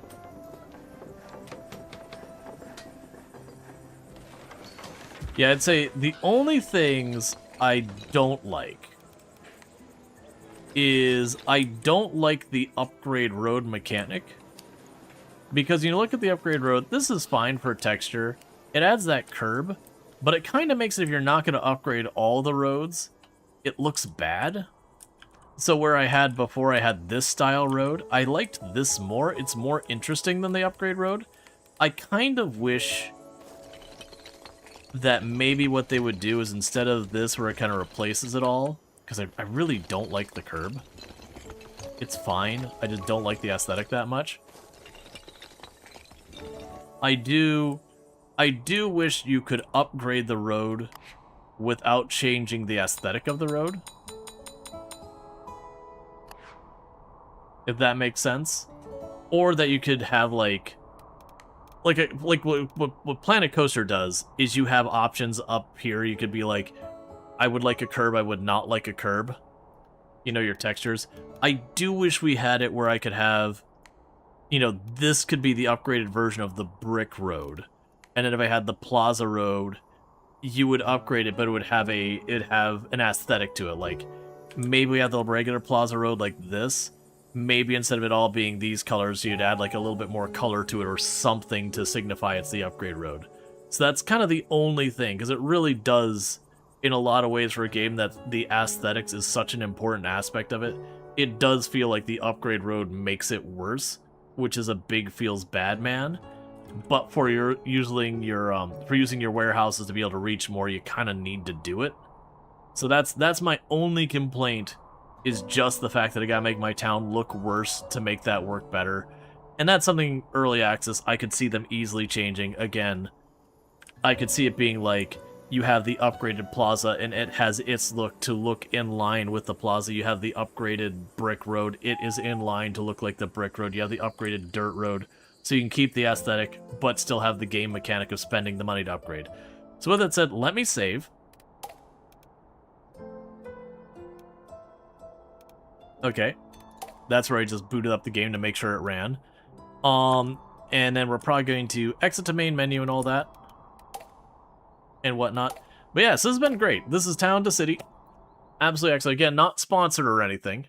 Yeah, I'd say the only things I don't like is I don't like the upgrade road mechanic. Because you look at the upgrade road, this is fine for texture. It adds that curb, but it kind of makes it, if you're not going to upgrade all the roads, it looks bad. So where I had before, I had this style road, I liked this more. It's more interesting than the upgrade road. I kind of wish that maybe what they would do is, instead of this where it kind of replaces it all, because I really don't like the curb. It's fine, I just don't like the aesthetic that much. I do wish you could upgrade the road without changing the aesthetic of the road. If that makes sense. Or that you could have like what Planet Coaster does is you have options up here. You could be like, I would like a curb, I would not like a curb. You know, your textures. I do wish we had it where I could have, you know, this could be the upgraded version of the brick road. And then if I had the plaza road, you would upgrade it, but it'd have an aesthetic to it. Like, maybe we have the regular plaza road like this. Maybe instead of it all being these colors, you'd add like a little bit more color to it or something to signify it's the upgrade road. So that's kind of the only thing, because it really does, in a lot of ways, for a game that the aesthetics is such an important aspect of it, it does feel like the upgrade road makes it worse, which is a big feels bad man. But for using your warehouses to be able to reach more, you kind of need to do it. So that's my only complaint, is just the fact that I gotta make my town look worse to make that work better. And that's something early access I could see them easily changing. Again, I could see it being like, you have the upgraded plaza and it has its look to look in line with the plaza. You have the upgraded brick road, it is in line to look like the brick road. You have the upgraded dirt road, so you can keep the aesthetic but still have the game mechanic of spending the money to upgrade. So with that said, let me save. Okay, that's where I just booted up the game to make sure it ran. And then we're probably going to exit to main menu and all that. And whatnot. But yeah, so this has been great. This is Town to City. Absolutely excellent. Again, not sponsored or anything,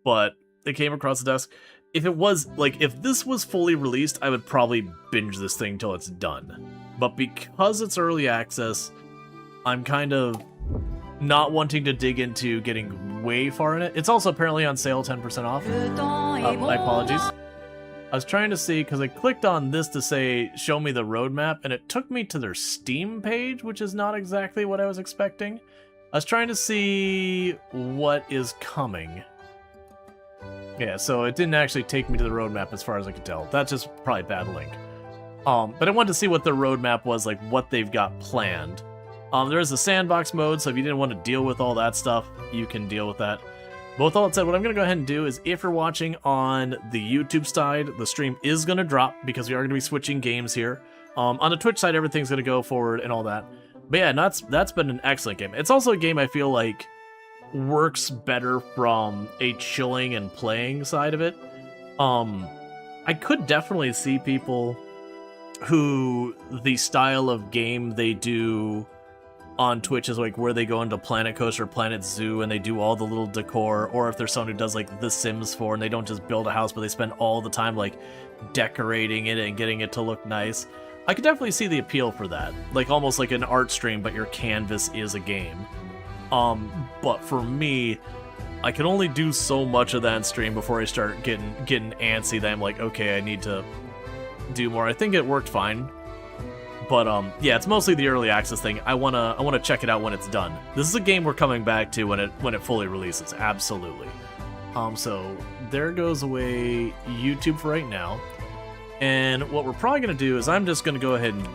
but it came across the desk. if it was, like, if this was fully released, I would probably binge this thing till it's done. But because it's early access, I'm kind of not wanting to dig into getting way far in it. It's also apparently on sale, 10% off. My apologies. I was trying to see, because I clicked on this to say, show me the roadmap, and it took me to their Steam page, which is not exactly what I was expecting. I was trying to see what is coming. Yeah, so it didn't actually take me to the roadmap as far as I could tell. That's just probably bad link. But I wanted to see what the roadmap was, like what they've got planned. There is a sandbox mode, so if you didn't want to deal with all that stuff, you can deal with that. But with all that said, what I'm going to go ahead and do is, if you're watching on the YouTube side, the stream is going to drop because we are going to be switching games here. On the Twitch side, everything's going to go forward and all that. But yeah, that's been an excellent game. It's also a game I feel like works better from a chilling and playing side of it. I could definitely see people who the style of game they do on Twitch is like where they go into Planet Coaster or Planet Zoo and they do all the little decor, or if there's someone who does like The Sims 4 and they don't just build a house but they spend all the time like decorating it and getting it to look nice. I could definitely see the appeal for that, like almost like an art stream but your canvas is a game. But for me, I can only do so much of that stream before I start getting antsy that I'm like, okay, I need to do more. I think it worked fine. But yeah, it's mostly the early access thing. I wanna check it out when it's done. This is a game we're coming back to when it fully releases, absolutely. So there goes away YouTube for right now. And what we're probably gonna do is I'm just gonna go ahead and